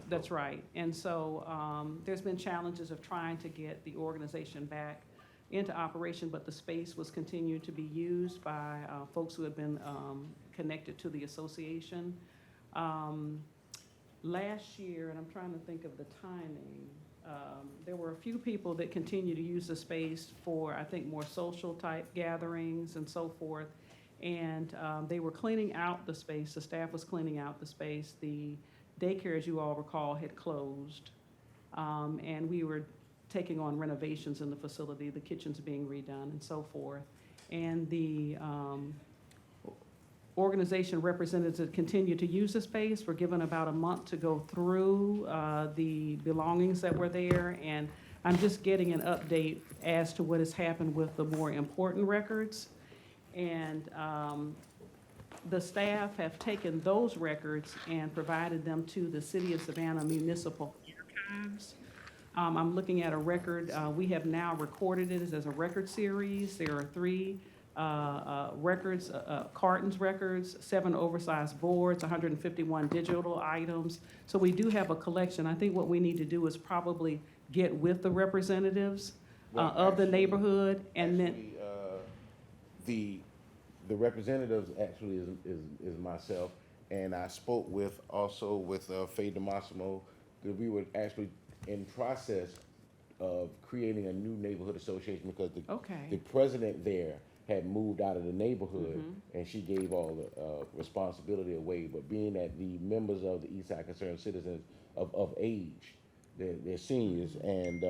S11: that's right. And so there's been challenges of trying to get the organization back into operation, but the space was continued to be used by folks who had been connected to the association. Last year, and I'm trying to think of the timing, there were a few people that continued to use the space for, I think, more social type gatherings and so forth. And they were cleaning out the space, the staff was cleaning out the space. The daycare, as you all recall, had closed. And we were taking on renovations in the facility, the kitchens being redone and so forth. And the organization representatives that continued to use the space were given about a month to go through the belongings that were there. And I'm just getting an update as to what has happened with the more important records. And the staff have taken those records and provided them to the City of Savannah Municipal Archives. I'm looking at a record, we have now recorded it as a record series. There are 3 records, cartons records, 7 oversized boards, 151 digital items. So we do have a collection. I think what we need to do is probably get with the representatives of the neighborhood, and then.
S10: The representatives actually is myself, and I spoke with Faye DeMassimo, that we were actually in process of creating a new neighborhood association because the president there had moved out of the neighborhood, and she gave all the responsibility away. But being that the members of the Eastside Concerned Citizens of age, they're seniors, and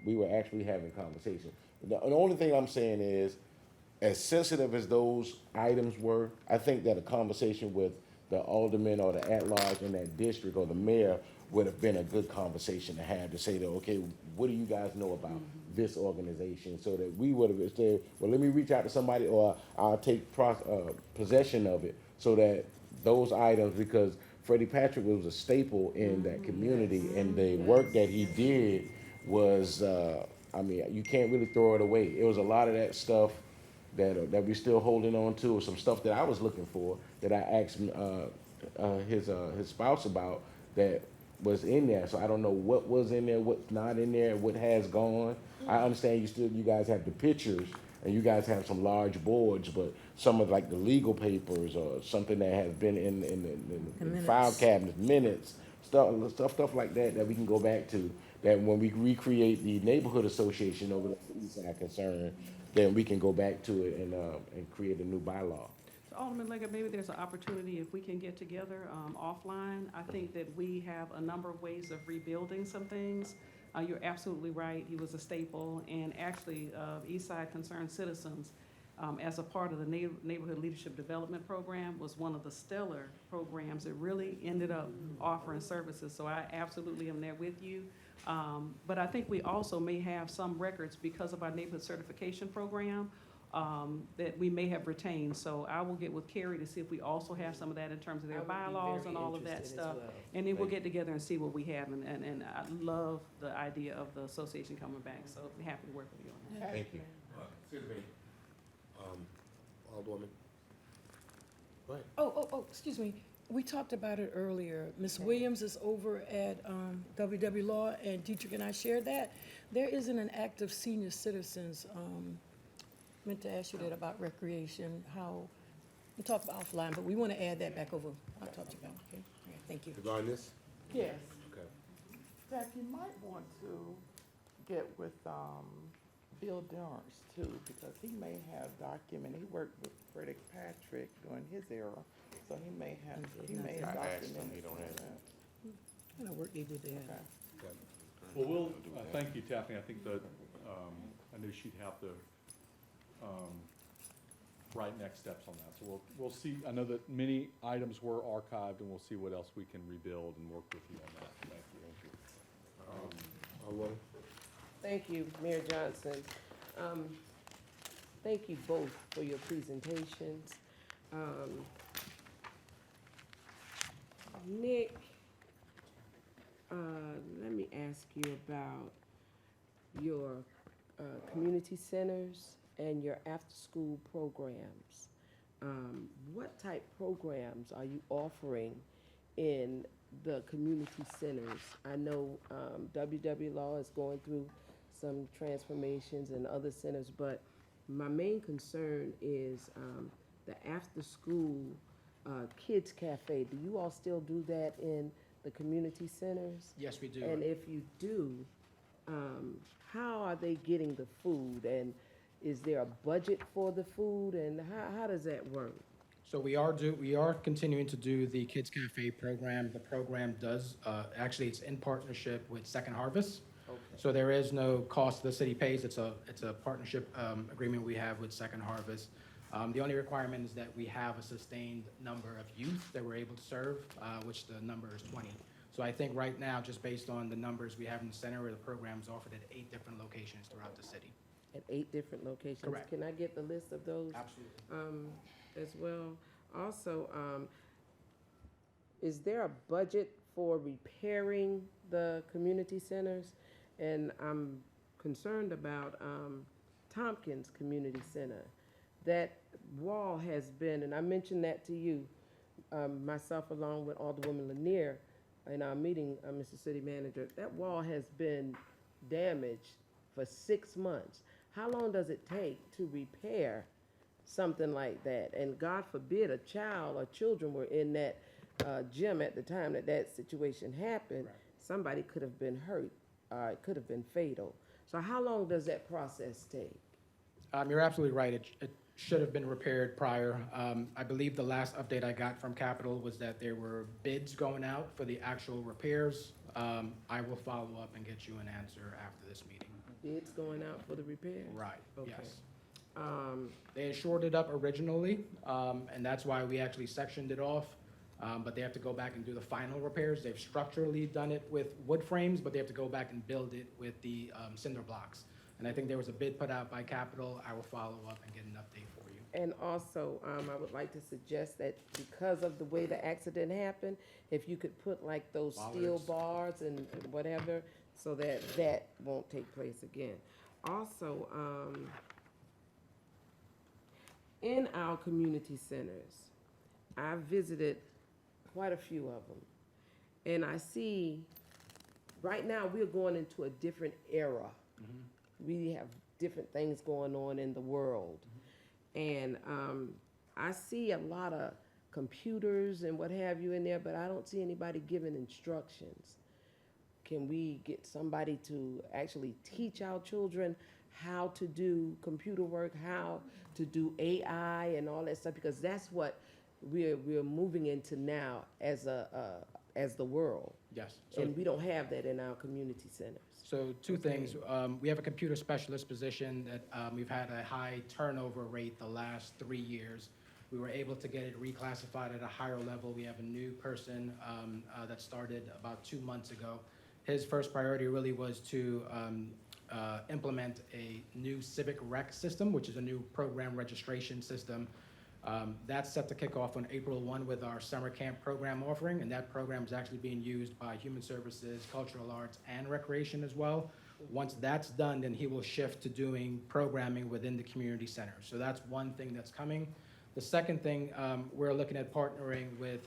S10: we were actually having conversations. The only thing I'm saying is, as sensitive as those items were, I think that a conversation with the alderman or the at-large in that district or the mayor would have been a good conversation to have, to say that, okay, what do you guys know about this organization? So that we would have said, well, let me reach out to somebody, or I'll take possession of it, so that those items, because Freddie Patrick was a staple in that community, and the work that he did was, I mean, you can't really throw it away. It was a lot of that stuff that we're still holding on to, some stuff that I was looking for, that I asked his spouse about, that was in there. So I don't know what was in there, what's not in there, what has gone. I understand you guys have the pictures, and you guys have some large boards, but some of like the legal papers or something that has been in the file cabinets, minutes, stuff like that we can go back to, that when we recreate the neighborhood association over the Eastside Concern, then we can go back to it and create a new bylaw.
S11: So Alderman Leggett, maybe there's an opportunity if we can get together offline. I think that we have a number of ways of rebuilding some things. You're absolutely right. He was a staple, and actually Eastside Concerned Citizens as a part of the Neighborhood Leadership Development Program, was one of the stellar programs that really ended up offering services. So I absolutely am there with you. But I think we also may have some records because of our neighborhood certification program that we may have retained. So I will get with Carrie to see if we also have some of that in terms of their bylaws and all of that stuff. And then we'll get together and see what we have. And I love the idea of the association coming back. So I'm happy to work with you on that.
S10: Thank you.
S2: Excuse me. Alderwoman. Go ahead.
S9: Oh, excuse me. We talked about it earlier. Ms. Williams is over at WW Law, and Dietrich and I shared that. There isn't an active senior citizens, meant to ask you that about recreation, how, we talked about offline, but we want to add that back over. I'll talk to you about, okay? All right, thank you.
S2: Regarding this?
S7: Yes.
S2: Okay.
S7: Zach, you might want to get with, Bill Durst too, because he may have he worked with Frederick Patrick during his era, so he may have documented.
S10: he don't have
S7: that.
S9: What kind of work they did there?
S7: Okay.
S4: Well, we'll, thank you, Taffy. I think that, I knew she'd have the, right next steps on that. So we'll see, I know that many items were archived, and we'll see what else we can rebuild and work with you on that. Thank you.
S2: Alderwoman?
S8: Thank you, Mayor Johnson. Thank you both for your presentations. Nick, let me ask you about your community centers and your after-school programs. What type programs are you offering in the community centers? I know WW Law is going through some transformations in other centers, but my main concern is the after-school kids cafe. Do you all still do that in the community centers?
S5: Yes, we do.
S8: And if you do, how are they getting the food? And is there a budget for the food? And how does that work?
S5: So we are continuing to do the Kids Cafe program. The program does, actually, it's in partnership with Second Harvest.
S8: Okay.
S5: So there is no cost the city pays. It's a partnership agreement we have with Second Harvest. The only requirement is that we have a sustained number of youth that we're able to serve, which the number is 20. So I think right now, just based on the numbers we have in the center, the program is offered at 8 different locations throughout the city.
S8: At 8 different locations?
S5: Correct.
S8: Can I get the list of those?
S5: Absolutely.
S8: As well? Also, is there a budget for repairing the community centers? And I'm concerned about Tompkins Community Center. That wall has been, and I mentioned that to you, myself along with Alderwoman Lanier in our meeting, Mr. City Manager, that wall has been damaged for 6 months. How long does it take to repair something like that? And God forbid a child or children were in that gym at the time that situation happened.
S5: Right.
S8: Somebody could have been hurt. It could have been fatal. So how long does that process take?
S5: You're absolutely right. It should have been repaired prior. I believe the last update I got from Capitol was that there were bids going out for the actual repairs. I will follow up and get you an answer after this meeting.
S8: Bids going out for the repairs?
S5: Right,
S8: Okay.
S5: yes.
S8: Um,
S5: They had shored it up originally, and that's why we actually sectioned it off. But they have to go back and do the final repairs. They've structurally done it with wood frames, but they have to go back and build it with the cinder blocks. And I think there was a bid put out by Capitol. I will follow up and get an update for you.
S8: And also, I would like to suggest that because of the way the accident happened, if you could put like those steel
S5: Bollards.
S8: bars and whatever, so that that won't take place again. Also, in our community centers, I visited quite a few of them. And I see, right now, we're going into a different era. We have different things going on in the world. And I see a lot of computers and what have you in there, but I don't see anybody giving instructions. Can we get somebody to actually teach our children how to do computer work, how to do AI and all that stuff? Because that's what we're moving into now as a
S12: as the world.
S5: Yes. So
S12: And we don't have that in our community centers.
S5: So two things, we have a computer specialist position that we've had a high turnover rate the last 3 years. We were able to get it reclassified at a higher level. We have a new person that started about 2 months ago. His first priority really was to implement a new civic rec system, which is a new program registration system. That's set to kick off on April 1 with our summer camp program offering, and that program is actually being used by Human Services, Cultural Arts, and Recreation as well. Once that's done, then he will shift to doing programming within the community center. So that's one thing that's coming. The second thing, we're looking at partnering with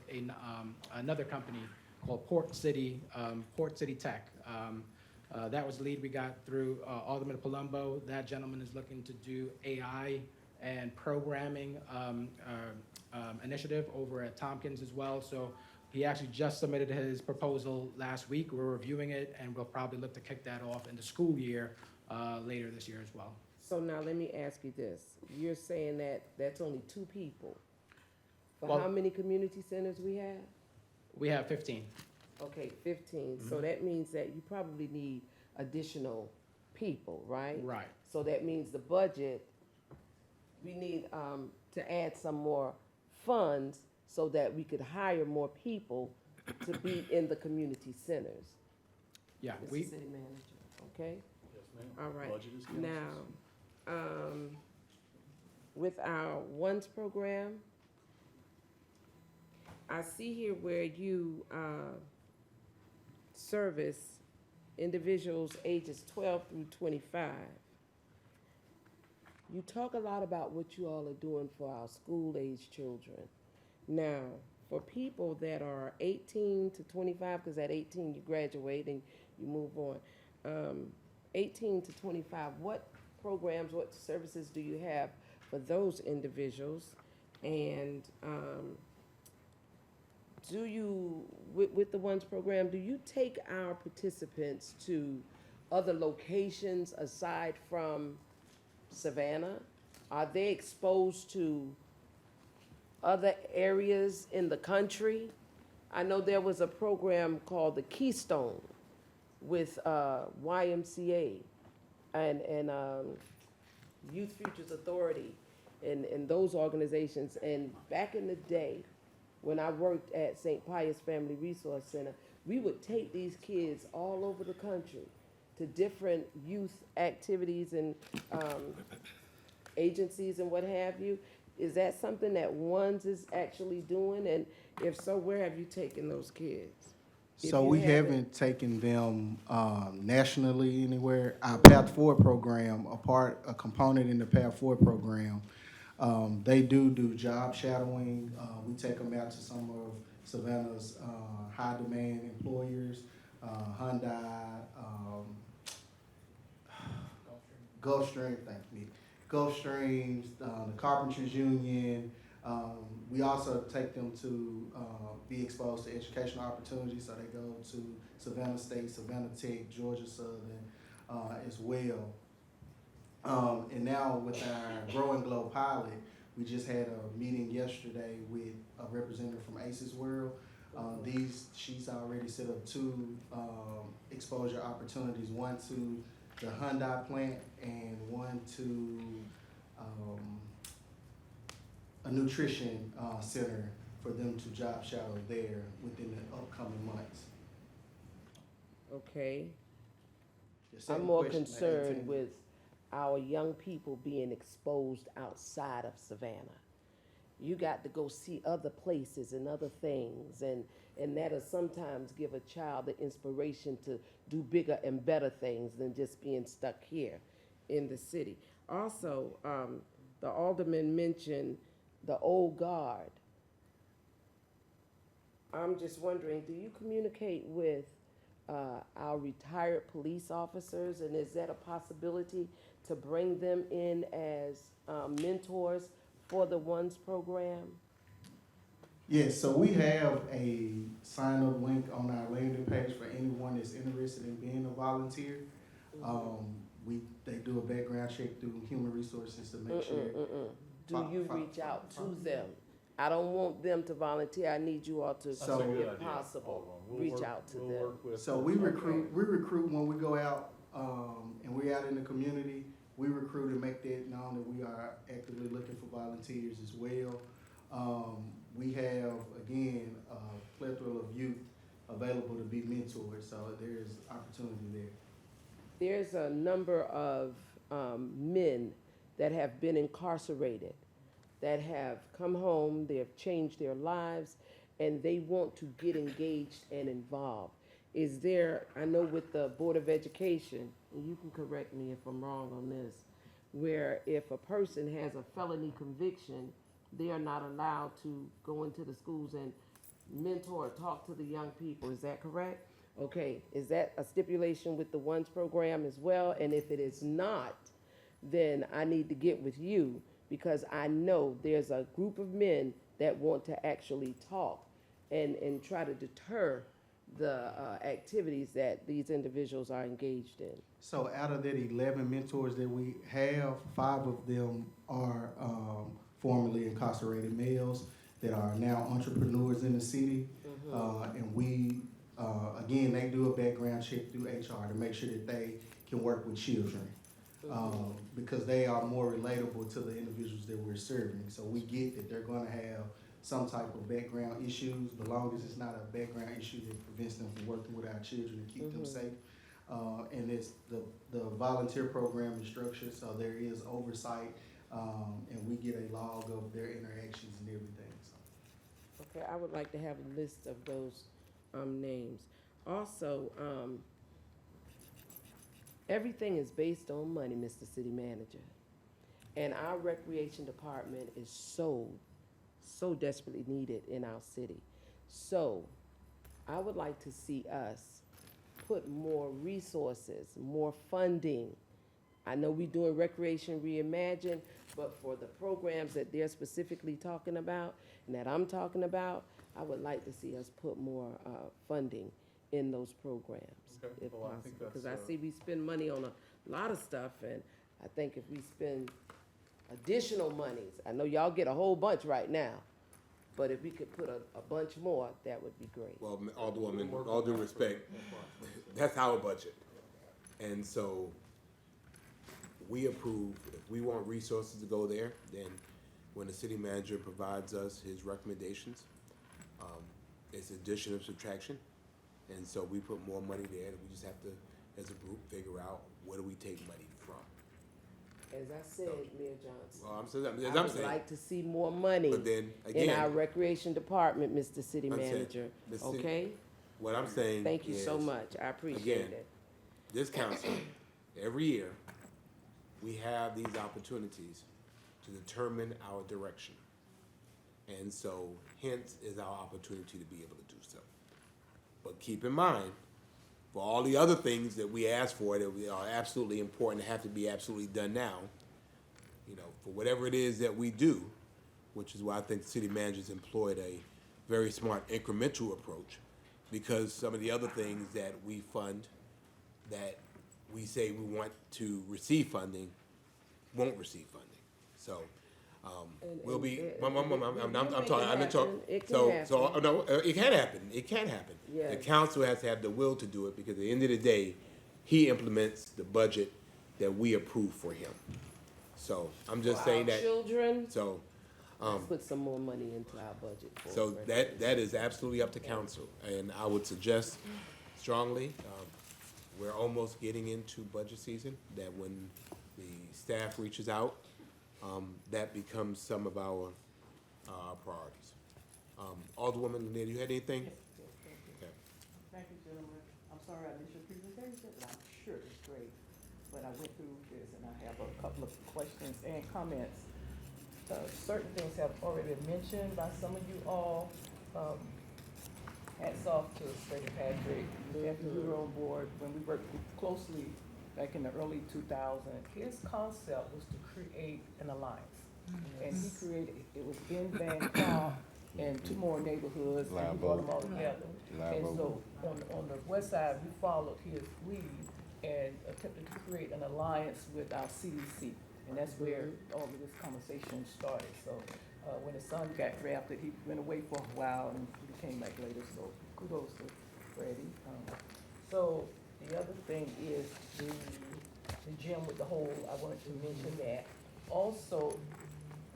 S5: another company called Port City Tech. That was the lead we got through Alderman Palumbo. That gentleman is looking to do AI and programming initiative over at Tompkins as well. So he actually just submitted his proposal last week. We're reviewing it, and we'll probably look to kick that off in the school year later this year as well.
S12: So now let me ask you this. You're saying that that's only 2 people. For
S5: Well-
S12: how many community centers we have?
S5: We have 15.
S12: Okay, 15. So that means that you probably need additional people, right?
S5: Right.
S12: So that means the budget, we need to add some more funds so that we could hire more people to be in the community centers.
S5: Yeah,
S12: Mr. City Manager, okay?
S4: Yes, ma'am.
S12: All right.
S4: Budget is council's.
S12: Now, with our ONES program, I see here where you service individuals ages 12 through 25. You talk a lot about what you all are doing for our school-age children. Now, for people that are 18 to 25, because at 18 you graduate and you move on, 18 to 25, what programs, what services do you have for those individuals? And do you, with the ONES program, do you take our participants to other locations aside from Savannah? Are they exposed to other areas in the country? I know there was a program called the Keystone with YMCA and Youth Futures Authority and those organizations. And back in the day, when I worked at St. Pius Family Resource Center, we would take these kids all over the country to different youth activities and agencies and what have you. Is that something that ONES is actually doing? And if so, where have you taken those kids? If
S6: So
S12: you
S6: we
S12: haven't.
S6: haven't taken them nationally anywhere. Our Path Forward program, a component in the Path Forward program, they do job shadowing. We take them out to some of Savannah's high demand employers, Hyundai, Gulfstream, thank you, Gulfstreams, the Carpenters Union. We also take them to be exposed to educational opportunities, so they go to Savannah State, Savannah Tech, Georgia Southern as well. And now with our Growing Glow pilot, we just had a meeting yesterday with a representative from ACES World. She's already set up 2 exposure opportunities, one to the Hyundai plant and one to a nutrition center for them to job shadow there within the upcoming months.
S12: Okay.
S6: Your second
S12: I'm more
S6: question,
S12: concerned
S6: 18.
S12: with our young people being exposed outside of Savannah. You got to go see other places and other things, and that'll sometimes give a child the inspiration to do bigger and better things than just being stuck here in the city. Also, the alderman mentioned the old guard. I'm just wondering, do you communicate with our retired police officers, and is that a possibility to bring them in as mentors for the ONES program?
S6: Yes, so we have a sign-up link on our landing page for anyone that's interested in being a volunteer. They do a background check through Human Resources to make sure.
S12: Do you reach out to them I don't want them to volunteer. I need you all to,
S6: So- That's a good
S12: if possible, reach out to
S4: We'll
S12: them.
S4: work with.
S6: So we recruit when we go out, and we're out in the community, we recruit and make that known that we are actively looking for volunteers as well. We have, again, a plethora of youth available to be mentored, so there's opportunity there.
S12: There's a number of men that have been incarcerated, that have come home, they have changed their lives, and they want to get engaged and involved. Is there, I know with the Board of Education, and you can correct me if I'm wrong on this, where if a person has a felony conviction, they are not allowed to go into the schools and mentor or talk to the young people. Is that correct? Okay, is that a stipulation with the ONES program as well? And if it is not, then I need to get with you, because I know there's a group of men that want to actually talk and try to deter the activities that these individuals are engaged in.
S6: So out of that 11 mentors that we have, 5 of them are formerly incarcerated males that are now entrepreneurs in the city. And we, again, they do a background check through HR to make sure that they can work with children. Because they are more relatable to the individuals that we're serving. So we get that they're gonna have some type of background issues, but long as it's not a background issue that prevents them from working with our children and keep them safe. And it's the volunteer program is structured, so there is oversight, and we get a log of their interactions and everything, so.
S12: Okay, I would like to have a list of those names. Also, everything is based on money, Mr. City Manager. And our recreation department is so desperately needed in our city. So I would like to see us put more resources, more funding. I know we're doing Recreation Reimagined, but for the programs that they're specifically talking about and that I'm talking about, I would like to see us put more funding in those programs,
S4: Okay,
S12: if
S4: well, I
S12: possible.
S4: think that's,
S12: Because I see we spend money on a lot of stuff, and I think if we spend additional monies, I know y'all get a whole bunch right now, but if we could put a bunch more, that would be great.
S2: Well, Alderwoman, all due respect, that's our budget. And so we approve, if we want resources to go there, then when the city manager provides us his recommendations, it's addition or subtraction. And so we put more money there, and we just have to, as a group, figure out where do we take money from.
S12: As I said, Mayor Johnson,
S2: Well, I'm saying,
S12: I would like to see more money
S2: but then,
S12: in our
S2: again,
S12: recreation department, Mr. City
S2: I'm saying,
S12: Manager,
S2: the city-
S12: okay?
S2: what I'm saying
S12: Thank you so
S2: is,
S12: much, I appreciate
S2: again,
S12: it.
S2: this council, every year, we have these opportunities to determine our direction. And so hence is our opportunity to be able to do so. But keep in mind, for all the other things that we ask for that we are absolutely important, have to be absolutely done now, you know, for whatever it is that we do, which is why I think the city manager's employed a very smart incremental approach, because some of the other things that we fund, that we say we want to receive funding, won't receive funding. So, we'll be, I'm talking, I'm talking,
S12: It can
S2: so,
S12: happen.
S2: no, it can happen, it can happen. The
S12: Yes.
S2: council has to have the will to do it, because at the end of the day, he implements the budget that we approve for him. So, I'm just
S12: For our
S2: saying that,
S12: children,
S2: so,
S12: let's put some more money into our budget for
S2: so
S12: recreation.
S2: that is absolutely up to council, and I would suggest strongly, we're almost getting into budget season, that when the staff reaches out, that becomes some of our priorities. Alderwoman Lanier, you had anything? Okay.
S7: Thank you, gentlemen. I'm sorry I missed your presentation, and I'm sure it's great. But I went through this, and I have a couple of questions and comments. Certain things have already been mentioned by some of you all. Hats off to Freddie Patrick, after we were on board, when we worked closely back in the early 2000s. His concept was to create an alliance. And he created, it was in Van Clark and 2 more neighborhoods, and we brought them all together. And so on the west side, we followed his lead and attempted to create an alliance with our CDC. And that's where all of this conversation started. So When his son got drafted, he went away for a while and he came back later, so kudos to Freddie. So the other thing is the gym with the hole, I wanted to mention that. Also,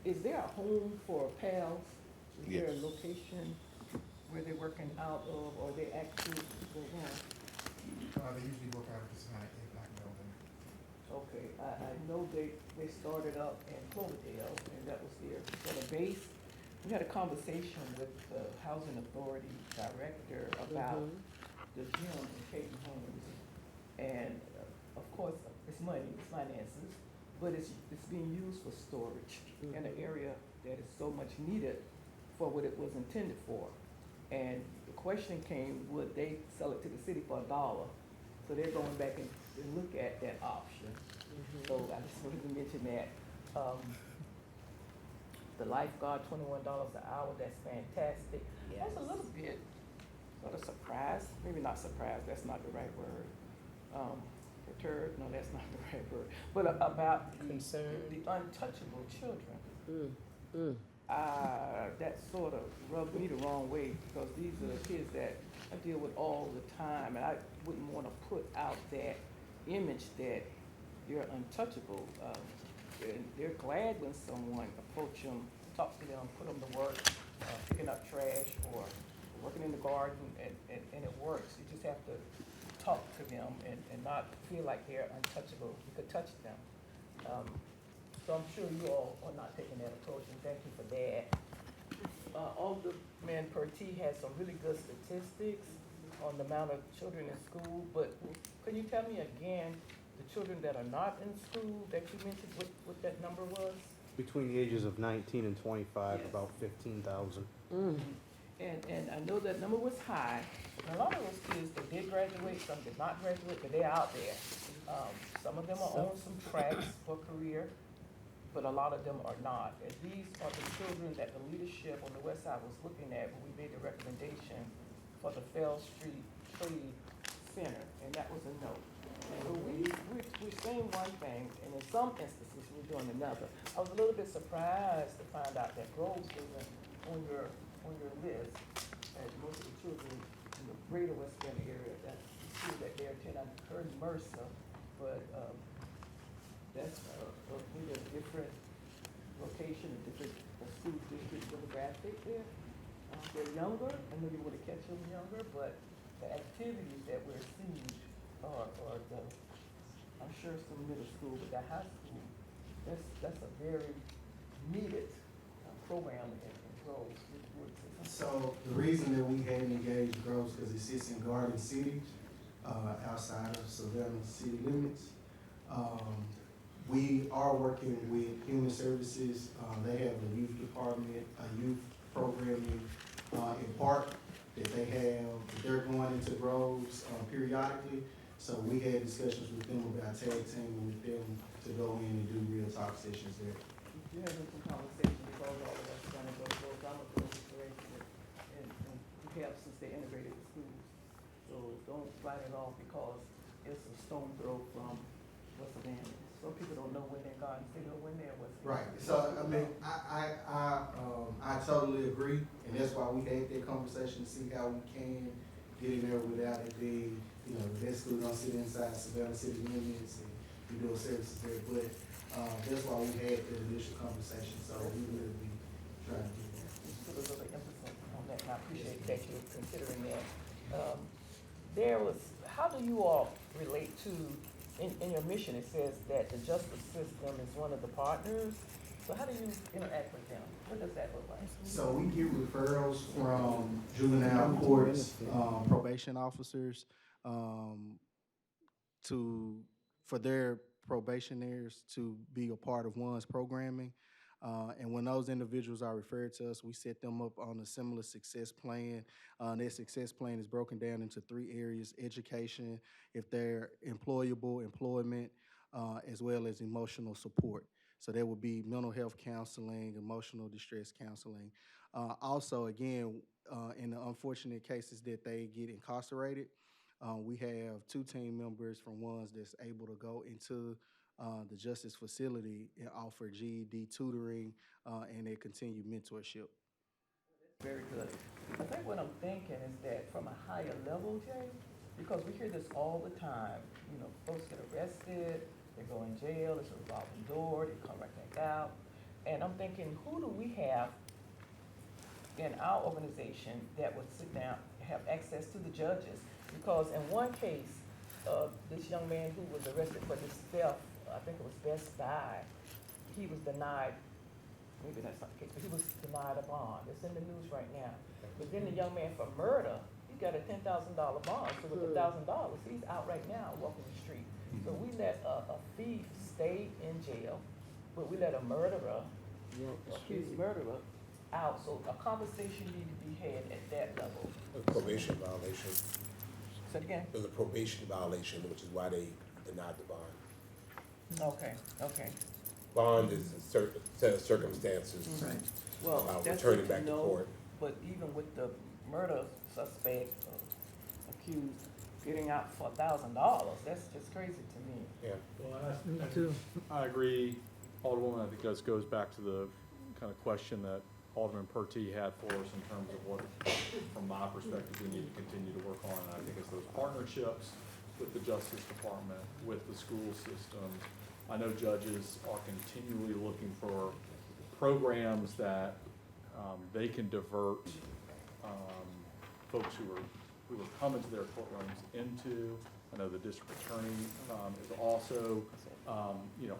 S7: is there a home for PALs? Is there a
S10: Yes.
S7: location where they're working out of, or they actually go home?
S13: They usually work out of this kind of impact building.
S7: Okay, I know they started up in Cloverdale, and that was their sort of base. We had a conversation with the Housing Authority Director about the gym in Caton Homes. And of course, it's money, it's finances, but it's being used for storage in an area that is so much needed for what it was intended for. And the question came, would they sell it to the city for $1? So they're going back and look at that option. So I just wanted to mention that. The lifeguard, $21 an hour, that's fantastic. I was a little bit sort of surprised, maybe not surprised, that's not the right word. Perturbed, no, that's not the right word. But about the untouchable children. That sort of rubbed me the wrong way, because these are the kids that I deal with all the time, and I wouldn't want to put out that image that they're untouchable. They're glad when someone approach them, talk to them, put them to work, picking up trash or working in the garden, and it works. You just have to talk to them and not feel like they're untouchable. You could touch them. So I'm sure you all are not taking that approach, and thank you for that. Alderman Pertee has some really good statistics on the amount of children in school, but can you tell me again, the children that are not in school that you mentioned, what that number was?
S1: Between the ages of 19 and 25,
S7: Yes.
S1: about 15,000.
S7: And I know that number was high, and a lot of those kids, they did graduate, some did not graduate, but they're out there. Some of them are on some tracks for career, but a lot of them are not. And these are the children that the leadership on the west side was looking at when we made the recommendation for the Fell Street Trade Center, and that was a no. So we're saying one thing, and in some instances, we're doing another. I was a little bit surprised to find out that Groves isn't on your list, as most of the children in the greater West Bend area, that you see that they attend. I heard Mercer, but that's maybe a different location, a different school district demographic there. They're younger, and maybe would have catch them younger, but the activities that we're seeing are the, I'm sure some middle school, but the high school, that's a very needed program in Groves.
S6: So the reason that we hadn't engaged Groves, because it sits in Garden City, outside of Savannah city limits. We are working with Human Services. They have a youth department, a youth programming in Park that they're going into Groves periodically. So we had discussions with them about tag teaming with them to go in and do real talk sessions there.
S7: You're having some conversation because all of us gonna go to those, I'm a girls graduate, and we have since they integrated the schools. So don't write it off because it's a stone throw from West Savannah. Some people don't know when they're Garden City or when they're West Savannah.
S6: Right, so, I mean, I totally agree, and that's why we had that conversation, to see how we can get in there without it being, that school don't sit inside Savannah city limits, and we do services there, but, that's why we had the initial conversation, so we will be trying to get there.
S7: Put a little emphasis on that, and I appreciate that you're considering that. How do you all relate to, in your mission, it says that the justice system is one of the partners. So how do you interact with them? What does that look like?
S6: So we get referrals from juvenile courts, probation officers, for their probationaries to be a part of one's programming. And when those individuals are referred to us, we set them up on a similar success plan. Their success plan is broken down into 3 areas: education, if they're employable, employment, as well as emotional support. So there would be mental health counseling, emotional distress counseling. Also, again, in the unfortunate cases that they get incarcerated, we have 2 team members from ones that's able to go into the Justice Facility, it offer GED tutoring, and a continued mentorship.
S7: Very good. I think what I'm thinking is that from a higher level, Jay, because we hear this all the time, you know, folks get arrested, they go in jail, it's a revolving door, they come right back out. And I'm thinking, who do we have in our organization that would sit down, have access to the judges? Because in one case, this young man who was arrested for this theft, I think it was Best Buy, he was denied, maybe that's not the case, but he was denied a bond. It's in the news right now. But then the young man for murder, he got a $10,000 bond. So with $1,000, he's out right now walking the street. So we let a thief stay in jail, but we let a murderer, accused murderer, out. So a conversation need to be had at that level.
S2: A probation violation.
S7: Say it again?
S2: There's a probation violation, which is why they denied the bond.
S7: Okay, okay.
S2: Bond is a certain set of circumstances.
S7: Right. Well,
S2: About
S7: that's
S2: returning
S7: good to
S2: back to
S7: know,
S2: court.
S7: but even with the murder suspect, accused, getting out for $1,000, that's just crazy to me.
S2: Yeah.
S4: Well, I agree, Alderwoman. I think that goes back to the kind of question that Alderman Pertee had for us in terms of what, from my perspective, we need to continue to work on. And I think it's those partnerships with the Justice Department, with the school systems. I know judges are continually looking for programs that they can divert folks who are coming to their courtrooms into. I know the district attorney is also,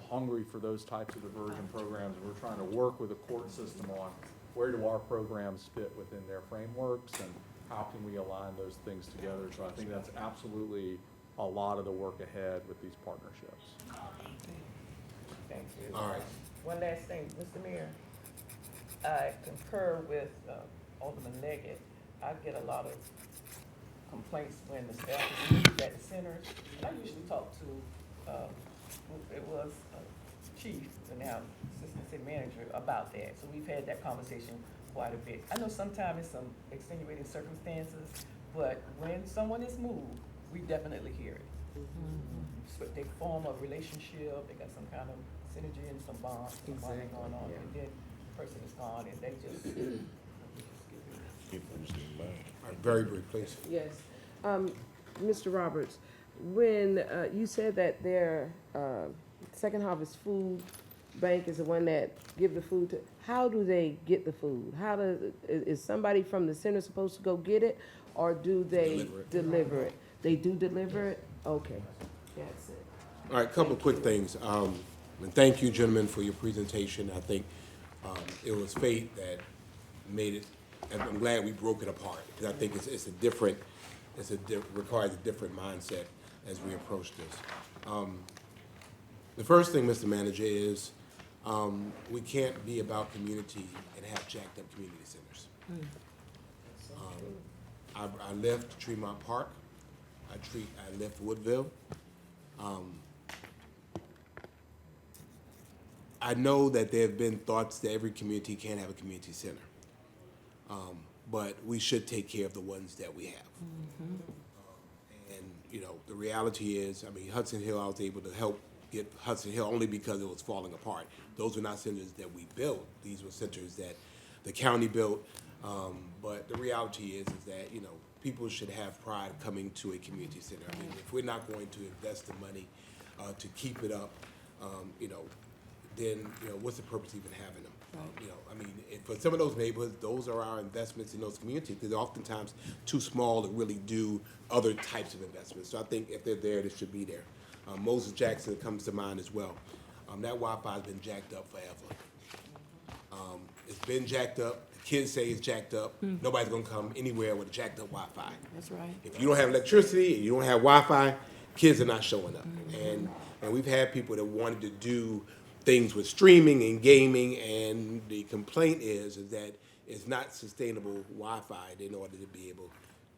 S4: hungry for those types of diversion programs. And we're trying to work with the court system on where do our programs fit within their frameworks and how can we align those things together. So I think that's absolutely a lot of the work ahead with these partnerships.
S7: Thank you.
S2: All right.
S7: One last thing, Mr. Mayor, I concur with Alderman Leggett. I get a lot of complaints when the staff is moved at the centers. And I usually talk to, it was chief, and now assistant city manager, about that. So we've had that conversation quite a bit. I know sometimes it's some extenuating circumstances, but when someone is moved, we definitely hear it. So they form a relationship, they got some kind of synergy and some bond, bonding going on, and then the person is gone, and they just.
S2: All right, very brief, please.
S12: Yes. Mr. Roberts, when you said that their Second Harvest Food Bank is the one that give the food to, how do they get the food? Is somebody from the center supposed to go get it, or do they deliver it? They do deliver it? Okay, that's it.
S2: All right, a couple of quick things. And thank you, gentlemen, for your presentation. I think it was fate that made it, and I'm glad we broke it apart, because I think requires a different mindset as we approach this. The first thing, Mr. Manager, is we can't be about community and have jacked up community centers. I left Tremont Park. I left Woodville. I know that there have been thoughts that every community can't have a community center. But we should take care of the ones that we have. And, the reality is, Hudson Hill, I was able to help get Hudson Hill only because it was falling apart. Those were not centers that we built. These were centers that the county built. But the reality is that, people should have pride coming to a community center. If we're not going to invest the money to keep it up, then, what's the purpose of even having them? For some of those neighborhoods, those are our investments in those communities, because they're oftentimes too small to really do other types of investments. So I think if they're there, they should be there. Moses Jackson comes to mind as well. That Wi-Fi has been jacked up forever. It's been jacked up. The kids say it's jacked up. Nobody's gonna come anywhere with a jacked up Wi-Fi.
S9: That's right.
S2: If you don't have electricity and you don't have Wi-Fi, kids are not showing up. And we've had people that wanted to do things with streaming and gaming, and the complaint is that it's not sustainable Wi-Fi in order to be able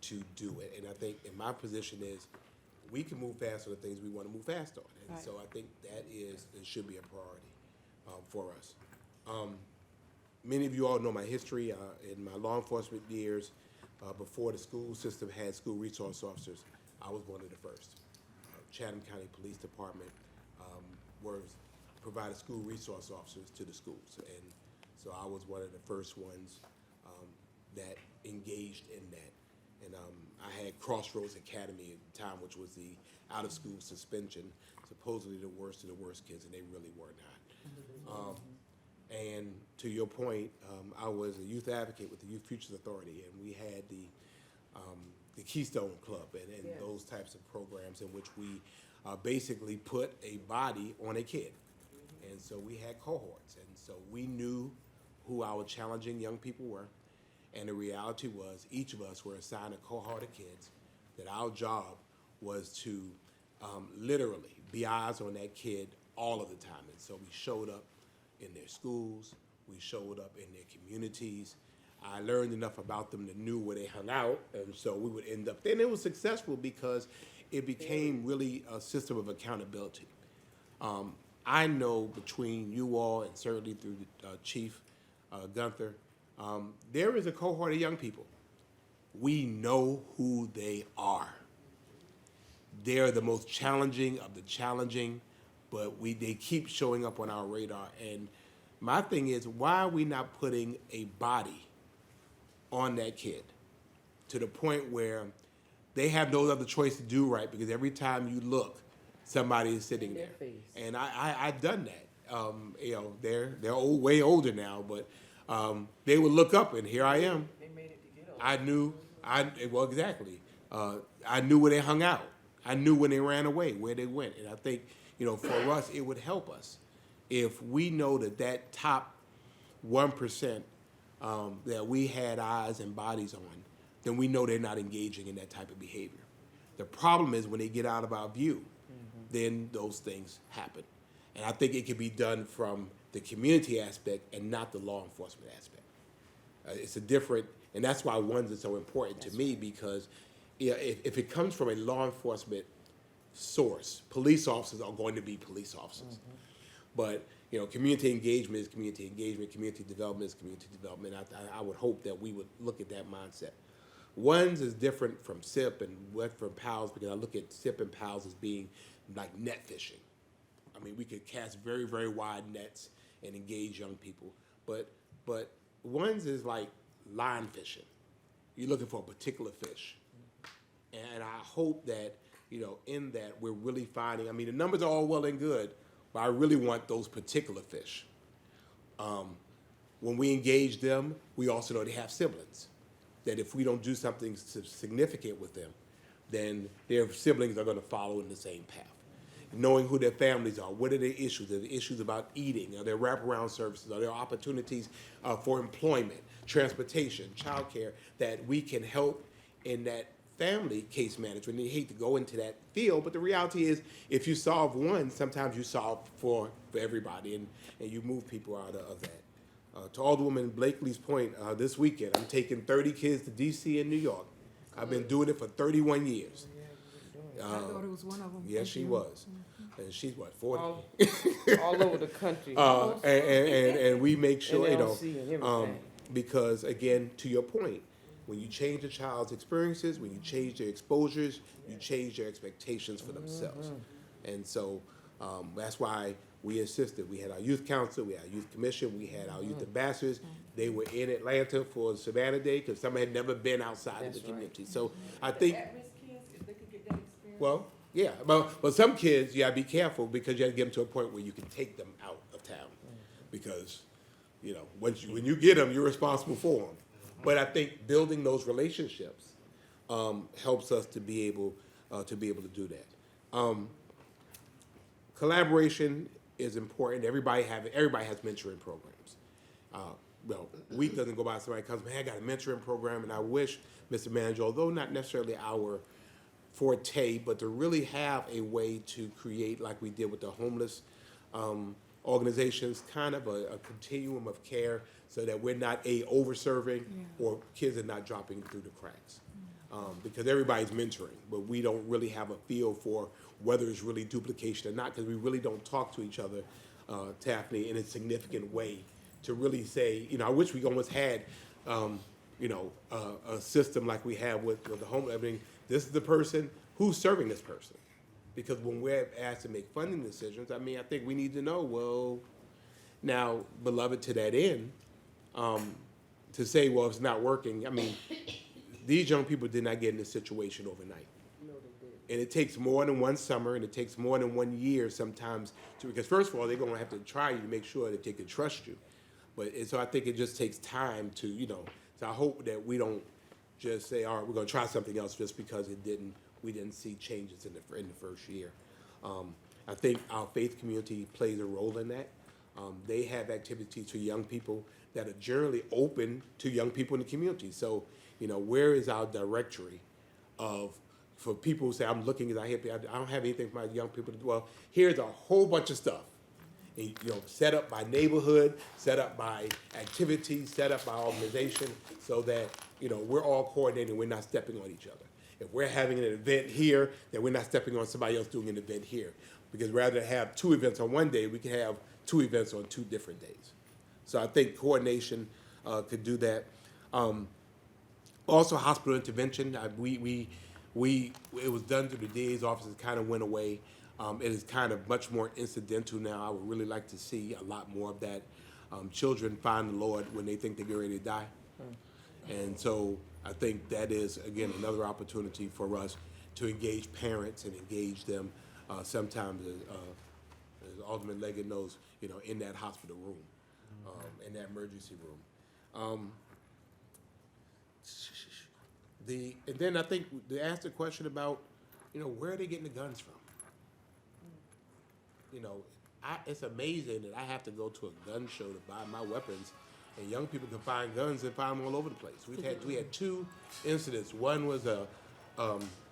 S2: to do it. And I think in my position is we can move fast on the things we want to move fast on. And so I think it should be a priority for us. Many of you all know my history in my law enforcement years. Before the school system had school resource officers, I was one of the first. Chatham County Police Department provided school resource officers to the schools. And so I was one of the first ones that engaged in that. And I had Crossroads Academy at the time, which was the out-of-school suspension, supposedly the worst of the worst kids, and they really were not. And to your point, I was a youth advocate with the Youth Futures Authority, and we had the Keystone Club and
S12: Yes.
S2: those types of programs in which we basically put a body on a kid. And so we had cohorts, and so we knew who our challenging young people were. And the reality was, each of us were assigned a cohort of kids, that our job was to literally be eyes on that kid all of the time. And so we showed up in their schools, we showed up in their communities. I learned enough about them to know where they hung out, and so we would end up there. And it was successful because it became really a system of accountability. I know between you all and certainly through the Chief Gunther, there is a cohort of young people. We know who they are. They're the most challenging of the challenging, but they keep showing up on our radar. And my thing is, why are we not putting a body on that kid to the point where they have no other choice to do right, because every time you look, somebody is sitting there. And I've done that. You know, they're old, way older now, but they would look up, and here I am.
S8: They made it to get over.
S2: Well, exactly. I knew where they hung out. I knew when they ran away, where they went. And I think, you know, for us, it would help us if we know that top 1% that we had eyes and bodies on, then we know they're not engaging in that type of behavior. The problem is when they get out of our view, then those things happen. And I think it can be done from the community aspect and not the law enforcement aspect. It's a different, and that's why ones are so important to me, because if it comes from a law enforcement source, police officers are going to be police officers. But you know, community engagement is community engagement, community development is community development. I would hope that we would look at that mindset. Ones is different from SIP and from PALS, because I look at SIP and PALS as being like net fishing. I mean, we could cast very, very wide nets and engage young people. But ones is like line fishing. You're looking for a particular fish. And I hope that, you know, in that we're really finding, I mean, the numbers are all well and good, but I really want those particular fish. When we engage them, we also know they have siblings. That if we don't do something significant with them, then their siblings are going to follow in the same path. Knowing who their families are, what are their issues? Are there issues about eating? Are there wraparound services? Are there opportunities for employment, transportation, childcare that we can help in that family case management? And you hate to go into that field, but the reality is, if you solve one, sometimes you solve for everybody, and you move people out of that. To Alderwoman Blakely's point, this weekend, I'm taking 30 kids to D.C. and New York. I've been doing it for 31 years.
S9: My daughter was one of them.
S2: Yes, she was. And she's what, 40?
S12: All over the country.
S2: And we make sure, you know,
S12: NLC and everything.
S2: because again, to your point, when you change a child's experiences, when you change their exposures, you change their expectations for themselves. And so that's why we insisted. We had our youth council, we had our youth commission, we had our youth ambassadors. They were in Atlanta for Savannah Day because some had never been outside of the community. So I think,
S8: At-risk kids, if they could get that experience.
S2: well, yeah, but some kids, you gotta be careful because you have to get them to a point where you can take them out of town. Because, you know, when you get them, you're responsible for them. But I think building those relationships helps us to be able to do that. Collaboration is important. Everybody has mentoring programs. Well, a week doesn't go by somebody comes, man, I got a mentoring program, and I wish, Mr. Manager, although not necessarily our forte, but to really have a way to create, like we did with the homeless organizations, kind of a continuum of care so that we're not over-serving or kids are not dropping through the cracks. Because everybody's mentoring, but we don't really have a feel for whether it's really duplication or not, because we really don't talk to each other, Taffney, in a significant way to really say, you know, I wish we almost had, you know, a system like we have with the homeless. I mean, this is the person, who's serving this person? Because when we're asked to make funding decisions, I mean, I think we need to know, well, now, beloved, to that end, to say, well, it's not working, I mean, these young people did not get in this situation overnight. And it takes more than one summer, and it takes more than 1 year sometimes to, because first of all, they're gonna have to try you to make sure that they can trust you. But, and so I think it just takes time to, you know, so I hope that we don't just say, all right, we're gonna try something else just because we didn't see changes in the first year. I think our faith community plays a role in that. They have activities for young people that are generally open to young people in the community. So, you know, where is our directory of, for people who say, I'm looking, I don't have anything for my young people to do. Well, here's a whole bunch of stuff. And, you know, set up by neighborhood, set up by activity, set up by organization, so that, you know, we're all coordinating, we're not stepping on each other. If we're having an event here, then we're not stepping on somebody else doing an event here. Because rather than have 2 events on one day, we can have 2 events on 2 different days. So I think coordination could do that. Also, hospital intervention. It was done through the DA's office. It kind of went away. It is kind of much more incidental now. I would really like to see a lot more of that. Children find the Lord when they think they're getting ready to die. And so I think that is, again, another opportunity for us to engage parents and engage them sometimes, as Alderman Leggett knows, you know, in that hospital room, in that emergency room. And then I think they asked a question about, you know, where are they getting the guns from? You know, it's amazing that I have to go to a gun show to buy my weapons, and young people can find guns and find them all over the place. We had 2 incidents. One was a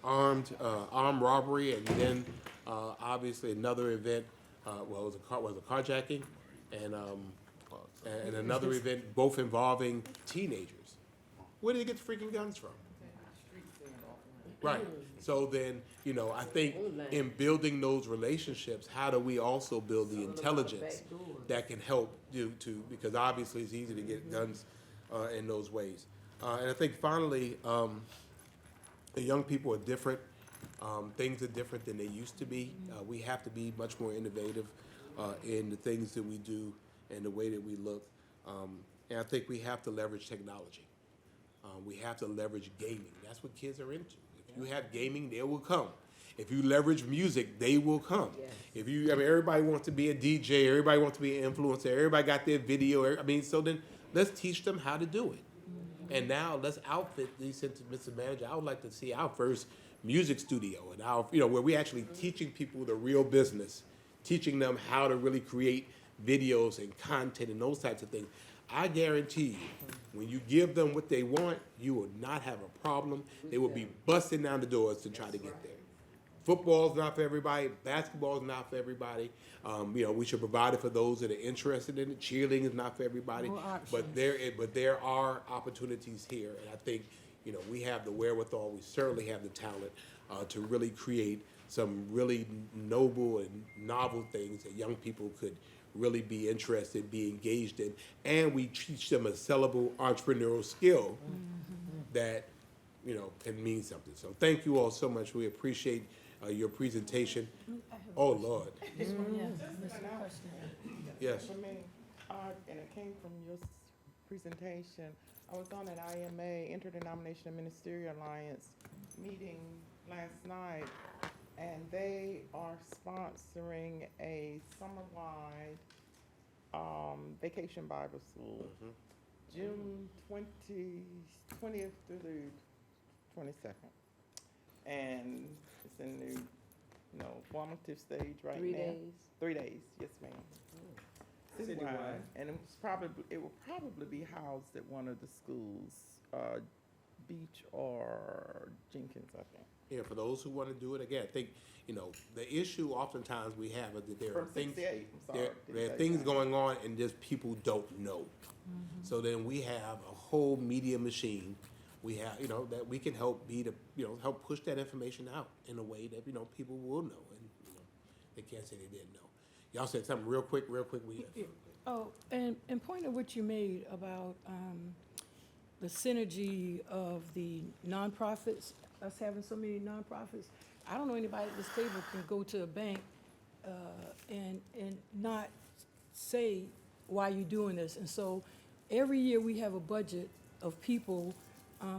S2: armed robbery, and then obviously another event. It was a carjacking, and another event, both involving teenagers. Where did they get the freaking guns from? Right. So then, you know, I think in building those relationships, how do we also build the intelligence that can help you to, because obviously it's easy to get guns in those ways. And I think finally, the young people are different. Things are different than they used to be. We have to be much more innovative in the things that we do and the way that we look. And I think we have to leverage technology. We have to leverage gaming. That's what kids are into. If you have gaming, they will come. If you leverage music, they will come.
S12: Yes.
S2: If you, I mean, everybody wants to be a DJ, everybody wants to be an influencer, everybody got their video. I mean, so then let's teach them how to do it. And now let's outfit these, Mr. Manager, I would like to see our first music studio and our, you know, where we actually teaching people the real business, teaching them how to really create videos and content and those types of things. I guarantee you, when you give them what they want, you will not have a problem. They will be busting down the doors to try to get there. Football's not for everybody. Basketball's not for everybody. You know, we should provide it for those that are interested in it. Cheerleading is not for everybody. But there are opportunities here, and I think, you know, we have the wherewithal. We certainly have the talent to really create some really noble and novel things that young people could really be interested, be engaged in, and we teach them a sellable entrepreneurial skill that, you know, can mean something. So thank you all so much. We appreciate your presentation. Oh, Lord. Yes.
S7: For me, and it came from your presentation, I was on an IMA, Interdenominational Ministerial Alliance, meeting last night, and they are sponsoring a summer-wide vacation Bible school, June 20th through the 22nd. And it's in the, you know, formative stage right
S12: 3
S7: now.
S12: days?
S7: 3 days, yes, ma'am. Citywide. And it will probably be housed at one of the schools, Beach or Jenkins, I think.
S2: Yeah, for those who want to do it, again, I think, you know, the issue oftentimes we have is that there are
S7: From
S2: things,
S7: 68, I'm sorry,
S2: there are
S7: didn't
S2: things
S7: say
S2: going on and just people don't know. So then we have a whole media machine. We have, you know, that we can help help push that information out in a way that, you know, people will know, and, you know, they can't say they didn't know. Y'all said something real quick.
S9: Oh, and point of what you made about the synergy of the nonprofits, us having so many nonprofits, I don't know anybody at this table can go to a bank and not say why you're doing this. And so every year we have a budget of people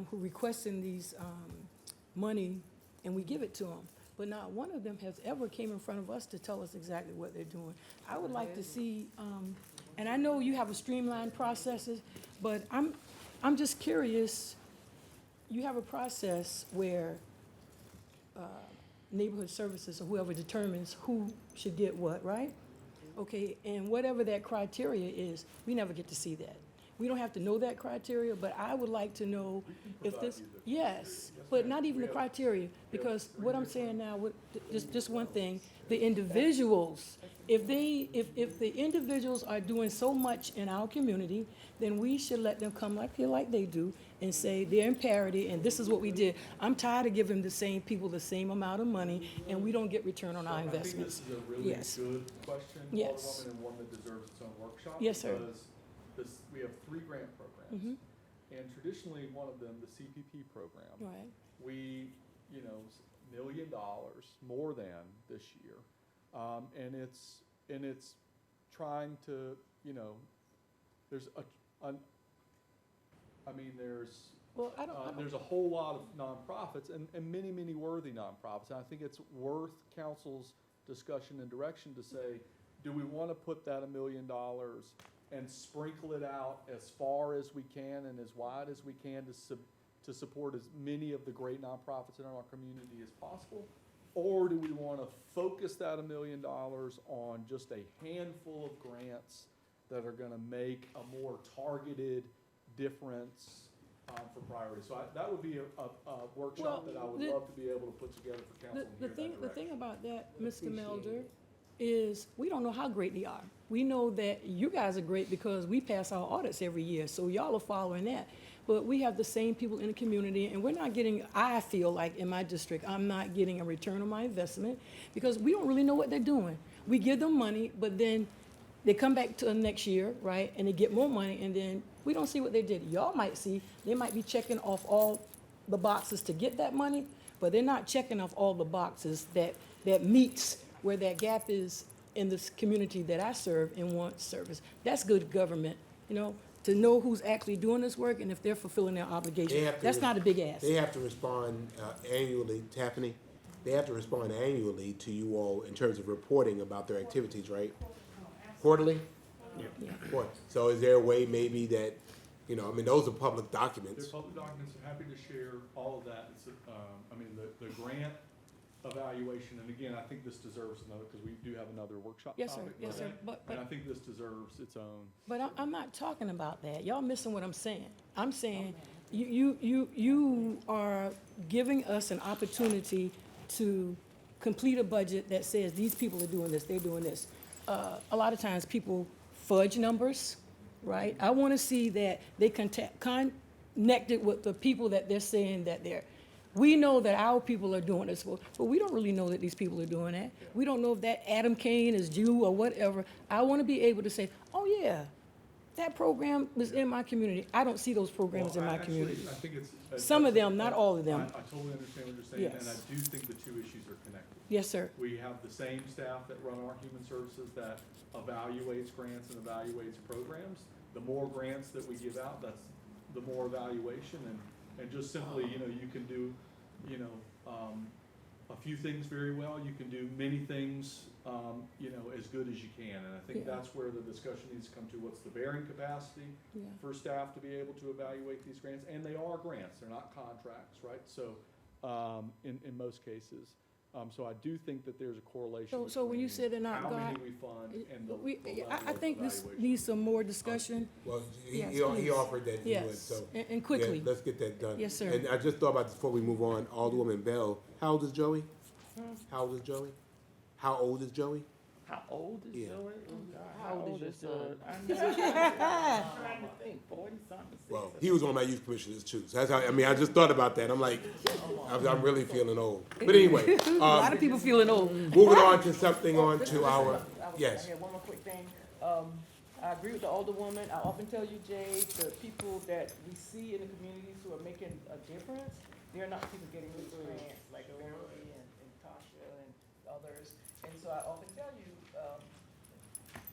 S9: who requesting these money, and we give it to them. But not one of them has ever came in front of us to tell us exactly what they're doing. I would like to see, and I know you have a streamlined processes, but I'm just curious, you have a process where neighborhood services or whoever determines who should get what, right? Okay, and whatever that criteria is, we never get to see that. We don't have to know that criteria, but I would like to know if this, yes, but not even the criteria, because what I'm saying now, just one thing, the individuals, if the individuals are doing so much in our community, then we should let them come like they do and say they're in parity and this is what we did. I'm tired of giving the same people the same amount of money and we don't get return on our investments.
S4: I think this is a really
S9: Yes.
S4: good question,
S9: Yes.
S4: Alderwoman, and one that deserves its own workshop.
S9: Yes, sir.
S4: Because we have 3 grant programs.
S9: Mhm.
S4: And traditionally, one of them, the CPP program,
S9: Right.
S4: we, $1 million more than this year. And it's trying to, there's
S9: Well, I don't,
S4: there's a whole lot of nonprofits and many, many worthy nonprofits. And I think it's worth council's discussion and direction to say, do we want to put that $1 million and sprinkle it out as far as we can and as wide as we can to support as many of the great nonprofits in our community as possible? Or do we want to focus that $1 million on just a handful of grants that are going to make a more targeted difference for priority? So that would be a workshop that I would love to be able to put together for council and hear that direction.
S9: The thing about that, Mr. Melder, is we don't know how great they are. We know that you guys are great because we pass our audits every year, so y'all are following that. But we have the same people in the community, and we're not getting, I feel like in my district, I'm not getting a return on my investment because we don't really know what they're doing. We give them money, but then they come back to the next year, right, and they get more money, and then we don't see what they did. Y'all might see, they might be checking off all the boxes to get that money, but they're not checking off all the boxes that meets where that gap is in this community that I serve and want service. That's good government, to know who's actually doing this work and if they're fulfilling their obligation. That's not a big ask.
S2: They have to respond annually, Tiffany. They have to respond annually to you all in terms of reporting about their activities, right? Quarterly?
S9: Yeah.
S2: Quarterly. So is there a way maybe that, those are public
S4: They're
S2: documents.
S4: public documents, I'm happy to share all of that. It's, the grant evaluation, and again, I think this deserves another, because we do have another workshop
S9: Yes, sir.
S4: topic
S9: Yes, sir.
S4: today,
S9: But
S4: and I think this deserves its own.
S9: But I'm not talking about that. Y'all missing what I'm saying. I'm saying you are giving us an opportunity to complete a budget that says these people are doing this, they're doing this. A lot of times people fudge numbers, right? I want to see that they connected with the people that they're saying that they're. We know that our people are doing this, but we don't really know that these people are doing that. We don't know if that Adam Kane is Jew or whatever. I want to be able to say, oh yeah, that program was in my community. I don't see those programs in my community.
S4: I think it's.
S9: Some of them, not all of them.
S4: I totally understand what you're saying, and
S9: Yes.
S4: I do think the two issues are connected.
S9: Yes, sir.
S4: We have the same staff that run our human services that evaluates grants and evaluates programs. The more grants that we give out, that's the more evaluation, and just simply, you can do, a few things very well, you can do many things, as good as you can, and I think
S9: Yeah.
S4: that's where the discussion needs to come to, what's the bearing capacity
S9: Yeah.
S4: for staff to be able to evaluate these grants, and they are grants, they're not contracts, right? So, in most cases, so I do think that there's a correlation.
S9: So when you
S4: between
S9: say they're not
S4: how many
S9: God-
S4: we fund and the
S9: I
S4: level of
S9: think this
S4: evaluation.
S9: needs some more discussion.
S2: Well,
S9: Yes,
S2: he
S9: please.
S2: offered that he would,
S9: Yes,
S2: so.
S9: and quickly.
S2: Yeah, let's get that done.
S9: Yes, sir.
S2: And I just thought about this before we move on, Alderwoman Bell, how old is Joey? How old is Joey? How old is Joey?
S7: How old is
S2: Yeah.
S7: Joey? Oh, God,
S12: How old is your son?
S7: I know. I'm trying to think, 40-something, 60.
S2: Well, he was on my youth commissioners too. So that's how, I just thought about that. I'm like, I'm really feeling old. But anyway,
S9: A lot of people feeling old.
S2: moving on to something on to our,
S7: I
S2: yes.
S7: had one more quick thing. I agree with the older woman. I often tell you, Jay, the people that we see in the communities who are making a difference, they're not people getting these grants like Beverly and And so I often tell you,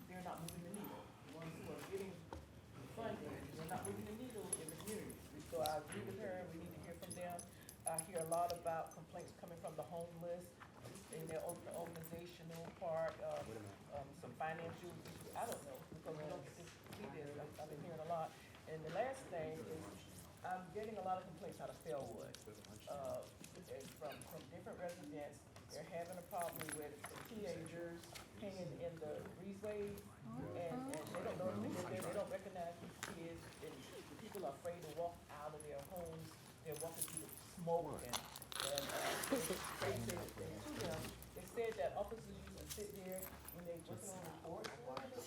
S7: they're not moving the needle. The ones who are getting funding, they're not moving the needle in the community. So I agree with her, we need to hear from them. I hear a lot about complaints coming from the homeless in their organizational part, some financial issues, I don't know, because we don't get to see this, I've been hearing a lot. And the last thing is, I'm getting a lot of complaints out of Fairwood, from different residents. They're having a problem with teenagers hanging in the breezeway, and they don't know who live there, they don't recognize these kids, and the people are afraid to walk out of their homes, they're walking through the smoke, and they said that officers used to sit there when they working on reports,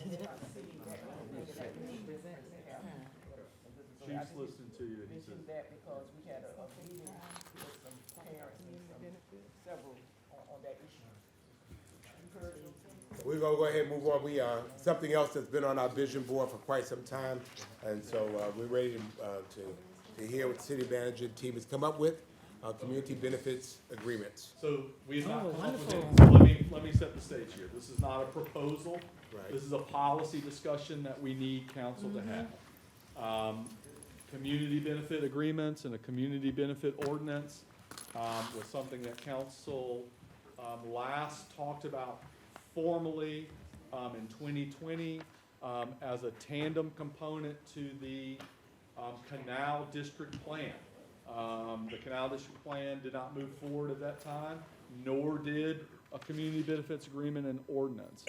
S7: and they're not sitting there.
S4: Chief's listening to you, he says.
S7: Mentioned that because we had a meeting with some parents and several on that issue. You heard it?
S2: We're gonna go ahead and move on. We, something else that's been on our vision board for quite some time, and so, we're ready to hear what the city manager team has come up with, community benefits agreements.
S4: So we have not
S9: Oh,
S4: come up with
S9: wonderful.
S4: it. So let me set the stage here. This is not a proposal.
S2: Right.
S4: This is a policy discussion that we need council to have. Community benefit agreements and a community benefit ordinance was something that council last talked about formally in 2020 as a tandem component to the Canal District Plan. The Canal District Plan did not move forward at that time, nor did a community benefits agreement and ordinance.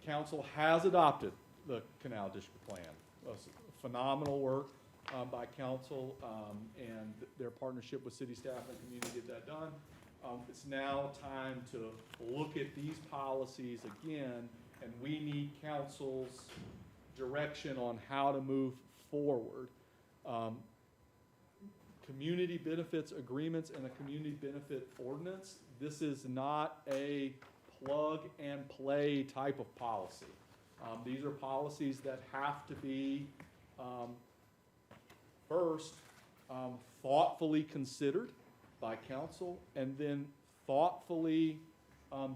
S4: Council has adopted the Canal District Plan. Phenomenal work by council and their partnership with city staff and community to get that done. It's now time to look at these policies again, and we need council's direction on how to move forward. Community benefits agreements and a community benefit ordinance, this is not a plug and play type of policy. These are policies that have to be first, thoughtfully considered by council, and then thoughtfully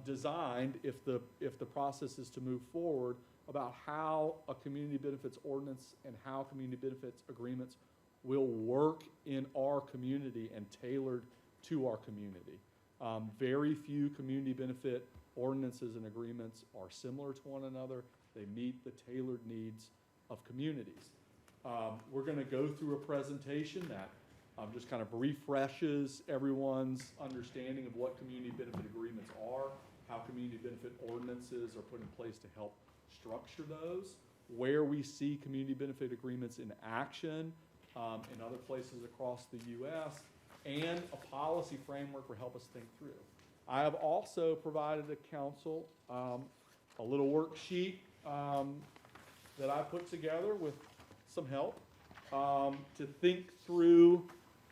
S4: designed, if the process is to move forward, about how a community benefits ordinance and how community benefits agreements will work in our community and tailored to our community. Very few community benefit ordinances and agreements are similar to one another. They meet the tailored needs of communities. We're gonna go through a presentation that just kind of refreshes everyone's understanding of what community benefit agreements are, how community benefit ordinances are put in place to help structure those, where we see community benefit agreements in action in other places across the U.S., and a policy framework for help us think through. I have also provided the council a little worksheet that I put together with some help to think through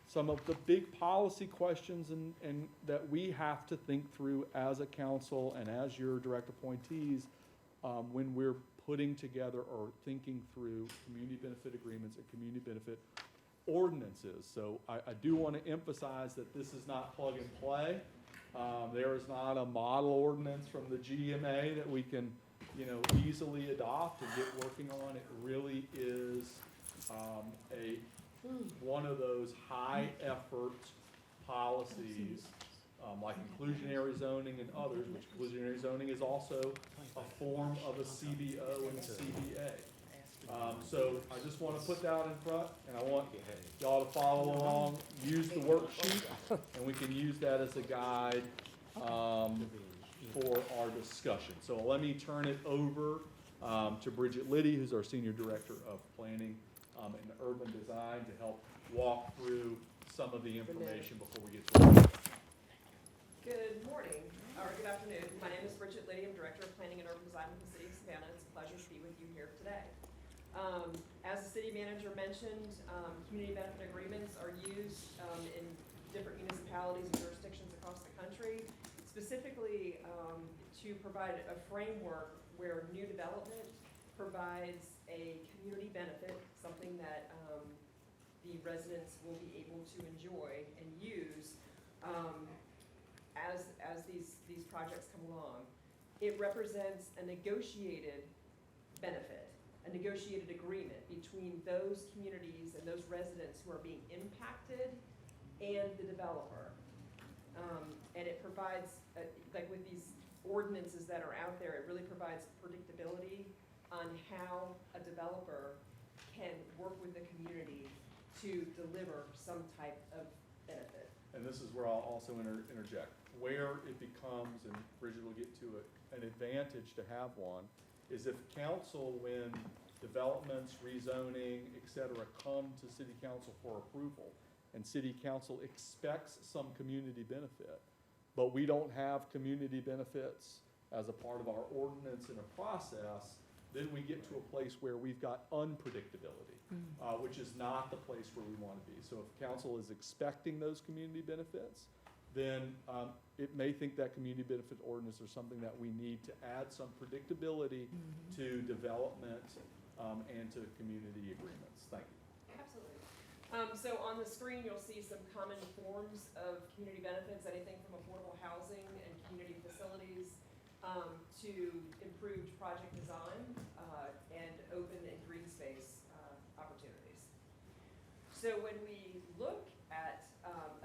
S4: some of the big policy questions and that we have to think through as a council and as your direct appointees when we're putting together or thinking through community benefit agreements and community benefit ordinances. So I do want to emphasize that this is not plug and play. There is not a model ordinance from the GMA that we can, easily adopt and get working on. It really is one of those high effort policies, like inclusionary zoning and others, which inclusionary zoning is also a form of a CBO and a CBA. So I just want to put that in front, and I want y'all to follow along, use the worksheet, and we can use that as a guide for our discussion. So let me turn it over to Bridget Liddy, who's our Senior Director of Planning and Urban Design, to help walk through some of the information before we get to it.
S14: Good morning, or good afternoon. My name is Bridget Liddy. I'm Director of Planning and Urban Design with the City of Savannah. It's a pleasure to be with you here today. As the city manager mentioned, community benefit agreements are used in different municipalities and jurisdictions across the country, specifically to provide a framework where new development provides a community benefit, something that the residents will be able to enjoy and use as these projects come along, it represents a negotiated benefit, a negotiated agreement between those communities and those residents who are being impacted and the developer. And it provides, like with these ordinances that are out there, it really provides predictability on how a developer can work with the community to deliver some type of benefit.
S4: And this is where I'll also interject. Where it becomes, and Bridget will get to it, an advantage to have one, is if council, when developments, rezoning, et cetera, come to city council for approval, and city council expects some community benefit, but we don't have community benefits as a part of our ordinance and a process, then we get to a place where we've got unpredictability, which is not the place where we want to be. So if council is expecting those community benefits, then it may think that community benefit ordinance is something that we need to add some predictability to development and to community agreements. Thank you.
S14: Absolutely. So on the screen, you'll see some common forms of community benefits, anything from affordable housing and community facilities to improved project design and open and green space opportunities. So when we look at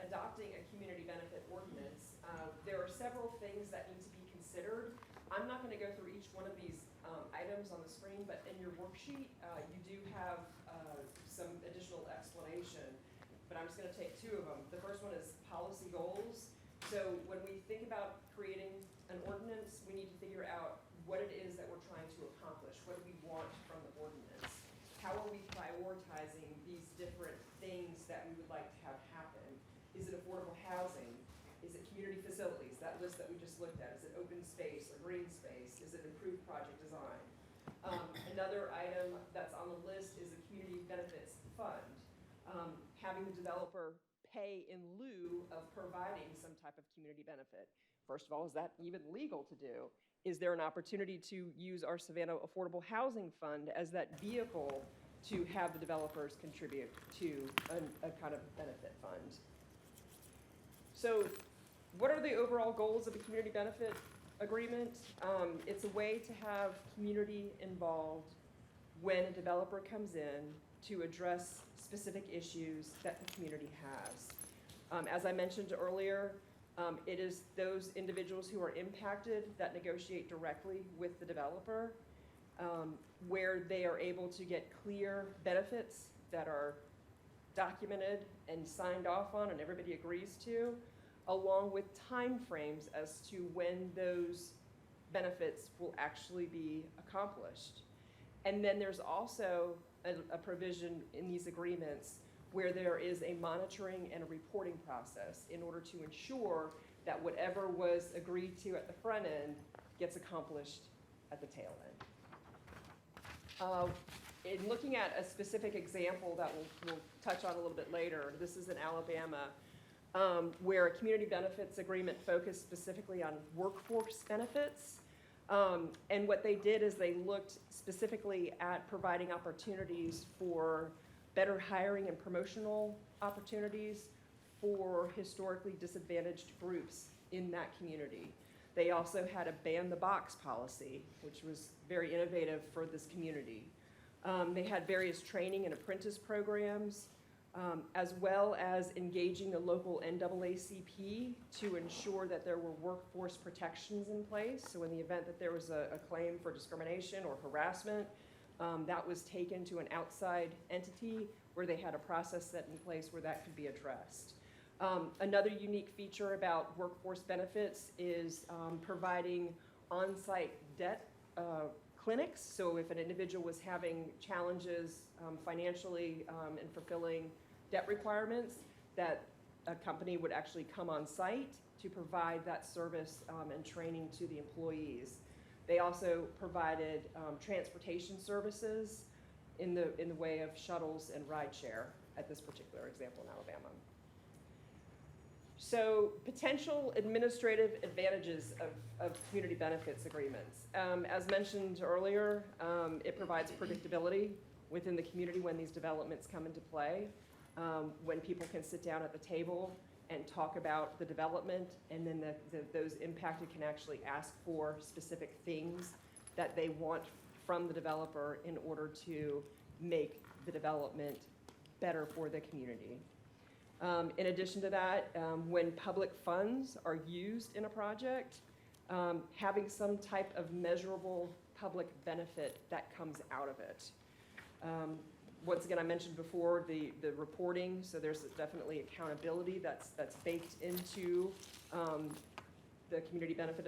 S14: adopting a community benefit ordinance, there are several things that need to be considered. I'm not going to go through each one of these items on the screen, but in your worksheet, you do have some additional explanation, but I'm just going to take two of them. The first one is policy goals. So when we think about creating an ordinance, we need to figure out what it is that we're trying to accomplish. What do we want from the ordinance? How are we prioritizing these different things that we would like to have happen? Is it affordable housing? Is it community facilities, that list that we just looked at? Is it open space or green space? Is it improved project design? Another item that's on the list is a community benefits fund. Having the developer pay in lieu of providing some type of community benefit. First of all, is that even legal to do? Is there an opportunity to use our Savannah Affordable Housing Fund as that vehicle to have the developers contribute to a kind of benefit fund? So what are the overall goals of a community benefit agreement? It's a way to have community involved when a developer comes in to address specific issues that the community has. As I mentioned earlier, it is those individuals who are impacted that negotiate directly with the developer, where they are able to get clear benefits that are documented and signed off on and everybody agrees to, along with timeframes as to when those benefits will actually be accomplished. And then there's also a provision in these agreements where there is a monitoring and a reporting process in order to ensure that whatever was agreed to at the front end gets accomplished at the tail end. In looking at a specific example that we'll touch on a little bit later, this is in Alabama, where a community benefits agreement focused specifically on workforce benefits. And what they did is they looked specifically at providing opportunities for better hiring and promotional opportunities for historically disadvantaged groups in that community. They also had a ban the box policy, which was very innovative for this community. They had various training and apprentice programs, as well as engaging the local NAACP to ensure that there were workforce protections in place. So in the event that there was a claim for discrimination or harassment, that was taken to an outside entity where they had a process set in place where that could be addressed. Another unique feature about workforce benefits is providing on-site debt clinics. So if an individual was having challenges financially in fulfilling debt requirements, that a company would actually come on site to provide that service and training to the employees. They also provided transportation services in the way of shuttles and rideshare at this particular example in Alabama. So potential administrative advantages of community benefits agreements. As mentioned earlier, it provides predictability within the community when these developments come into play, when people can sit down at the table and talk about the development, and then those impacted can actually ask for specific things that they want from the developer in order to make the development better for the community. In addition to that, when public funds are used in a project, having some type of measurable public benefit that comes out of it. Once again, I mentioned before the reporting, so there's definitely accountability that's baked into the community benefit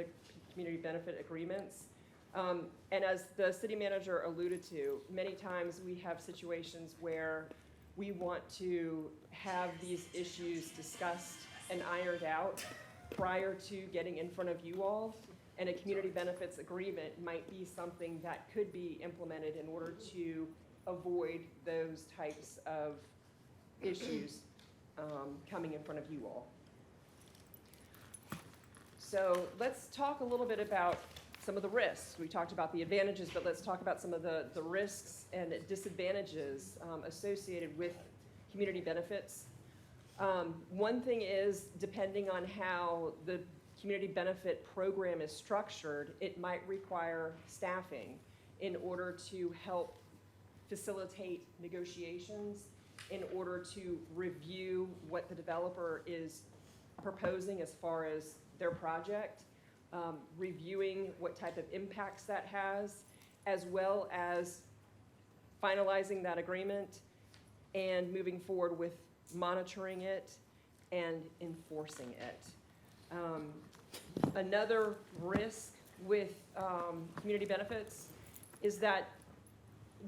S14: agreements. And as the city manager alluded to, many times we have situations where we want to have these issues discussed and ironed out prior to getting in front of you all. And a community benefits agreement might be something that could be implemented in order to avoid those types of issues coming in front of you all. So let's talk a little bit about some of the risks. We talked about the advantages, but let's talk about some of the risks and disadvantages associated with community benefits. One thing is, depending on how the community benefit program is structured, it might require staffing in order to help facilitate negotiations, in order to review what the developer is proposing as far as their project, reviewing what type of impacts that has, as well as finalizing that agreement and moving forward with monitoring it and enforcing it. Another risk with community benefits is that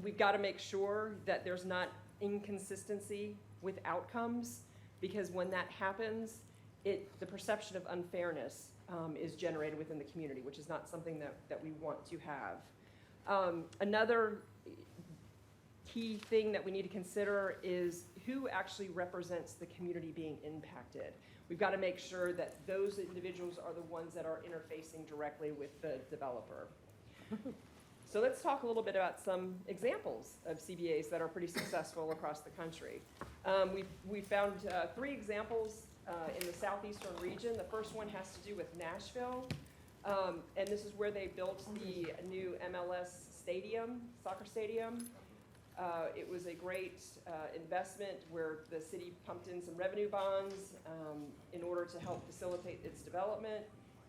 S14: we've got to make sure that there's not inconsistency with outcomes, because when that happens, the perception of unfairness is generated within the community, which is not something that we want to have. Another key thing that we need to consider is who actually represents the community being impacted. We've got to make sure that those individuals are the ones that are interfacing directly with the developer. So let's talk a little bit about some examples of CBAs that are pretty successful across the country. We found 3 examples in the southeastern region. The first one has to do with Nashville, and this is where they built the new MLS stadium, soccer stadium. It was a great investment where the city pumped in some revenue bonds in order to help facilitate its development.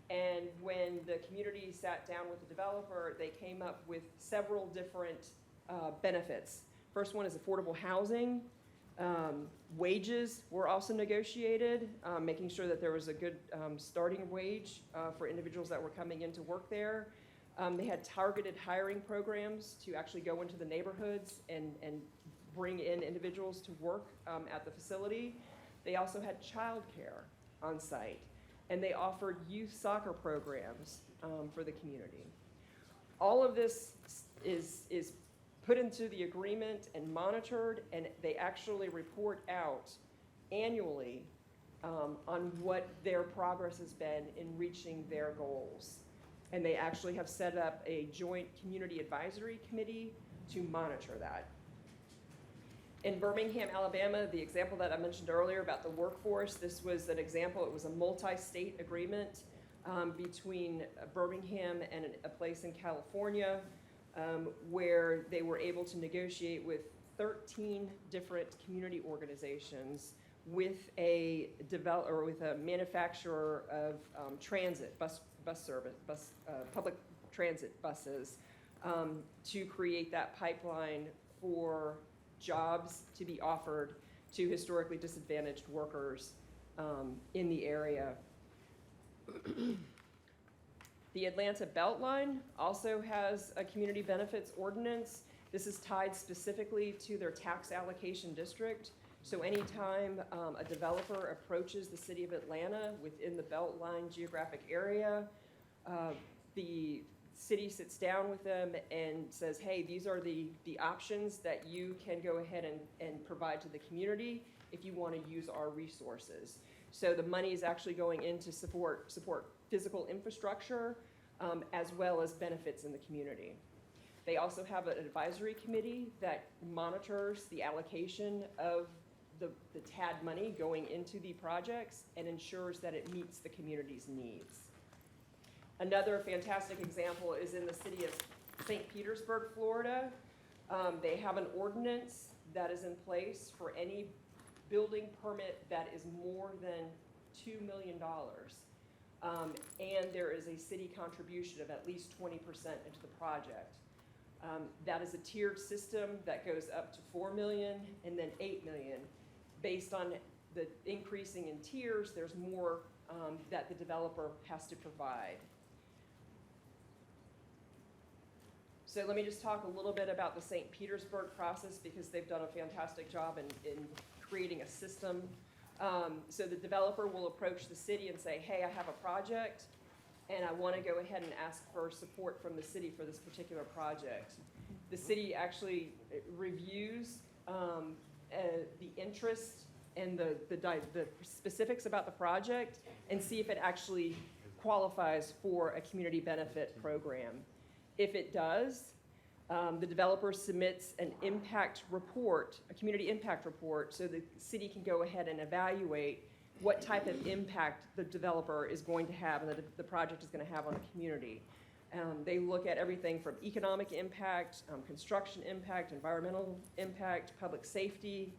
S14: And when the community sat down with the developer, they came up with several different benefits. First one is affordable housing. Wages were also negotiated, making sure that there was a good starting wage for individuals that were coming in to work there. They had targeted hiring programs to actually go into the neighborhoods and bring in individuals to work at the facility. They also had childcare on site, and they offered youth soccer programs for the community. All of this is put into the agreement and monitored, and they actually report out annually on what their progress has been in reaching their goals. And they actually have set up a joint community advisory committee to monitor that. In Birmingham, Alabama, the example that I mentioned earlier about the workforce, this was an example. It was a multi-state agreement between Birmingham and a place in California, where they were able to negotiate with 13 different community organizations with a manufacturer of transit, bus service, public transit buses, to create that pipeline for jobs to be offered to historically disadvantaged workers in the area. The Atlanta Beltline also has a community benefits ordinance. This is tied specifically to their tax allocation district. So anytime a developer approaches the city of Atlanta within the Beltline geographic area, the city sits down with them and says, hey, these are the options that you can go ahead and provide to the community if you want to use our resources. So the money is actually going in to support physical infrastructure as well as benefits in the community. They also have an advisory committee that monitors the allocation of the TAD money going into the projects and ensures that it meets the community's needs. Another fantastic example is in the city of St. Petersburg, Florida. They have an ordinance that is in place for any building permit that is more than $2 million. And there is a city contribution of at least 20% into the project. That is a tiered system that goes up to 4 million and then 8 million. Based on the increasing in tiers, there's more that the developer has to provide. So let me just talk a little bit about the St. Petersburg process because they've done a fantastic job in creating a system. So the developer will approach the city and say, hey, I have a project and I want to go ahead and ask for support from the city for this particular project. The city actually reviews the interest and the specifics about the project and see if it actually qualifies for a community benefit program. If it does, the developer submits an impact report, a community impact report, so the city can go ahead and evaluate what type of impact the developer is going to have and the project is going to have on the community. They look at everything from economic impact, construction impact, environmental impact, public safety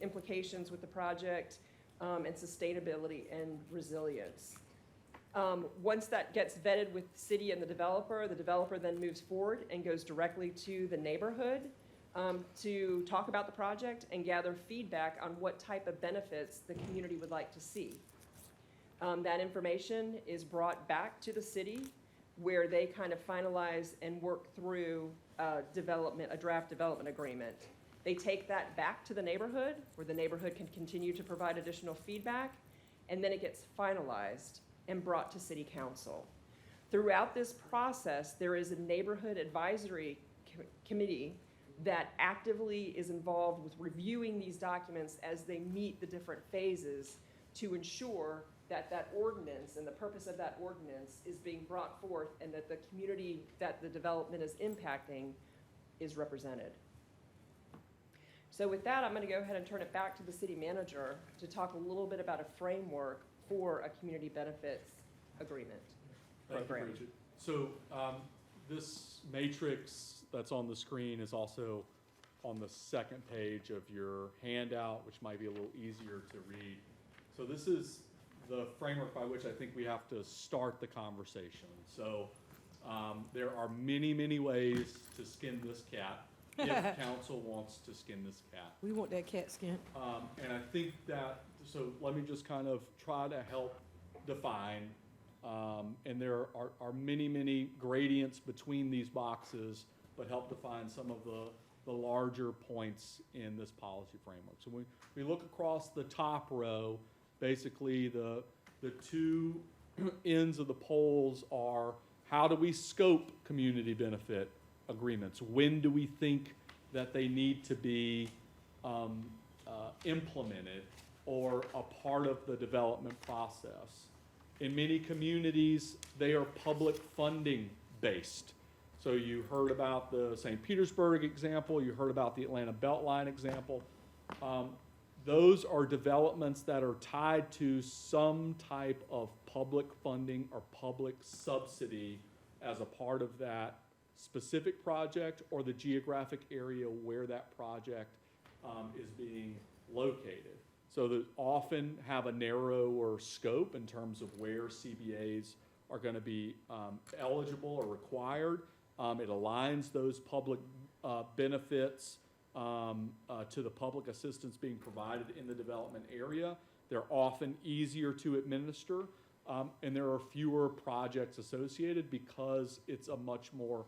S14: implications with the project, and sustainability and resilience. Once that gets vetted with the city and the developer then moves forward and goes directly to the neighborhood to talk about the project and gather feedback on what type of benefits the community would like to see. That information is brought back to the city where they kind of finalize and work through a draft development agreement. They take that back to the neighborhood where the neighborhood can continue to provide additional feedback, and then it gets finalized and brought to city council. Throughout this process, there is a neighborhood advisory committee that actively is involved with reviewing these documents as they meet the different phases to ensure that that ordinance and the purpose of that ordinance is being brought forth and that the community that the development is impacting is represented. So with that, I'm going to go ahead and turn it back to the city manager to talk a little bit about a framework for a community benefits agreement program.
S4: Thank you, Bridget. So this matrix that's on the screen is also on the second page of your handout, which might be a little easier to read. So this is the framework by which I think we have to start the conversation. So there are many, many ways to skin this cat if council wants to skin this cat.
S9: We want that cat skin.
S4: And I think that, so let me just kind of try to help define, and there are many, many gradients between these boxes, but help define some of the larger points in this policy framework. So when we look across the top row, basically the two ends of the poles are how do we scope community benefit agreements? When do we think that they need to be implemented or a part of the development process? In many communities, they are public funding based. So you heard about the St. Petersburg example, you heard about the Atlanta Beltline example. Those are developments that are tied to some type of public funding or public subsidy as a part of that specific project or the geographic area where that project is being located. So they often have a narrower scope in terms of where CBAs are going to be eligible or required. It aligns those public benefits to the public assistance being provided in the development area. They're often easier to administer, and there are fewer projects associated because it's a much more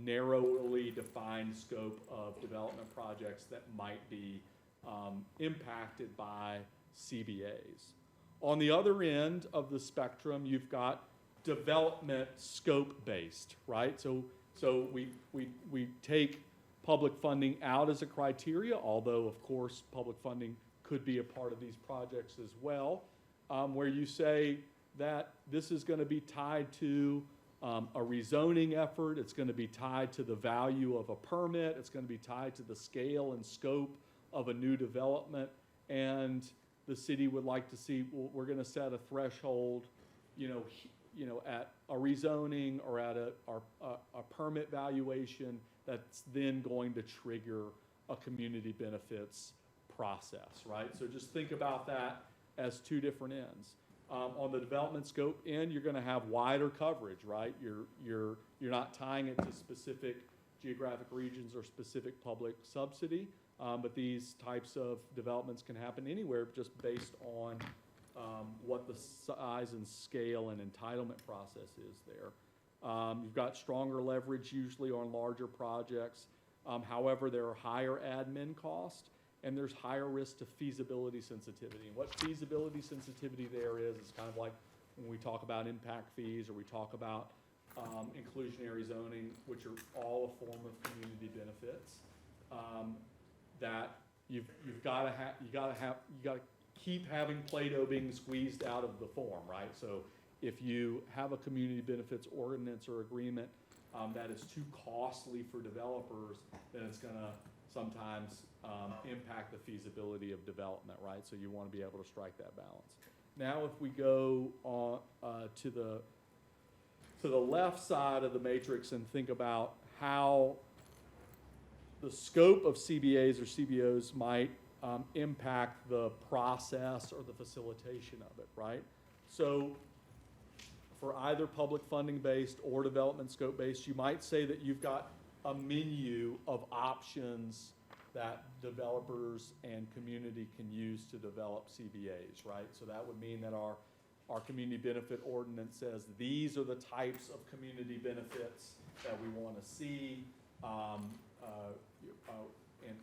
S4: narrowly defined scope of development projects that might be impacted by CBAs. On the other end of the spectrum, you've got development scope based, right? So we take public funding out as a criteria, although of course public funding could be a part of these projects as well, where you say that this is going to be tied to a rezoning effort, it's going to be tied to the value of a permit, it's going to be tied to the scale and scope of a new development, and the city would like to see, well, we're gonna set a threshold, at a rezoning or at a permit valuation that's then going to trigger a community benefits process, right? So just think about that as two different ends. On the development scope end, you're gonna have wider coverage, right? You're not tying it to specific geographic regions or specific public subsidy, but these types of developments can happen anywhere just based on what the size and scale and entitlement process is there. You've got stronger leverage usually on larger projects. However, there are higher admin costs and there's higher risk to feasibility sensitivity. And what feasibility sensitivity there is kind of like when we talk about impact fees or we talk about inclusionary zoning, which are all a form of community benefits. That you've got to keep having Play-Doh being squeezed out of the form, right? So if you have a community benefits ordinance or agreement that is too costly for developers, then it's going to sometimes impact the feasibility of development, right? So you want to be able to strike that balance. Now, if we go on to the left side of the matrix and think about how the scope of CBAs or CBOs might impact the process or the facilitation of it, right? So for either public funding based or development scope based, you might say that you've got a menu of options that developers and community can use to develop CBAs, right? So that would mean that our community benefit ordinance says these are the types of community benefits that we want to see.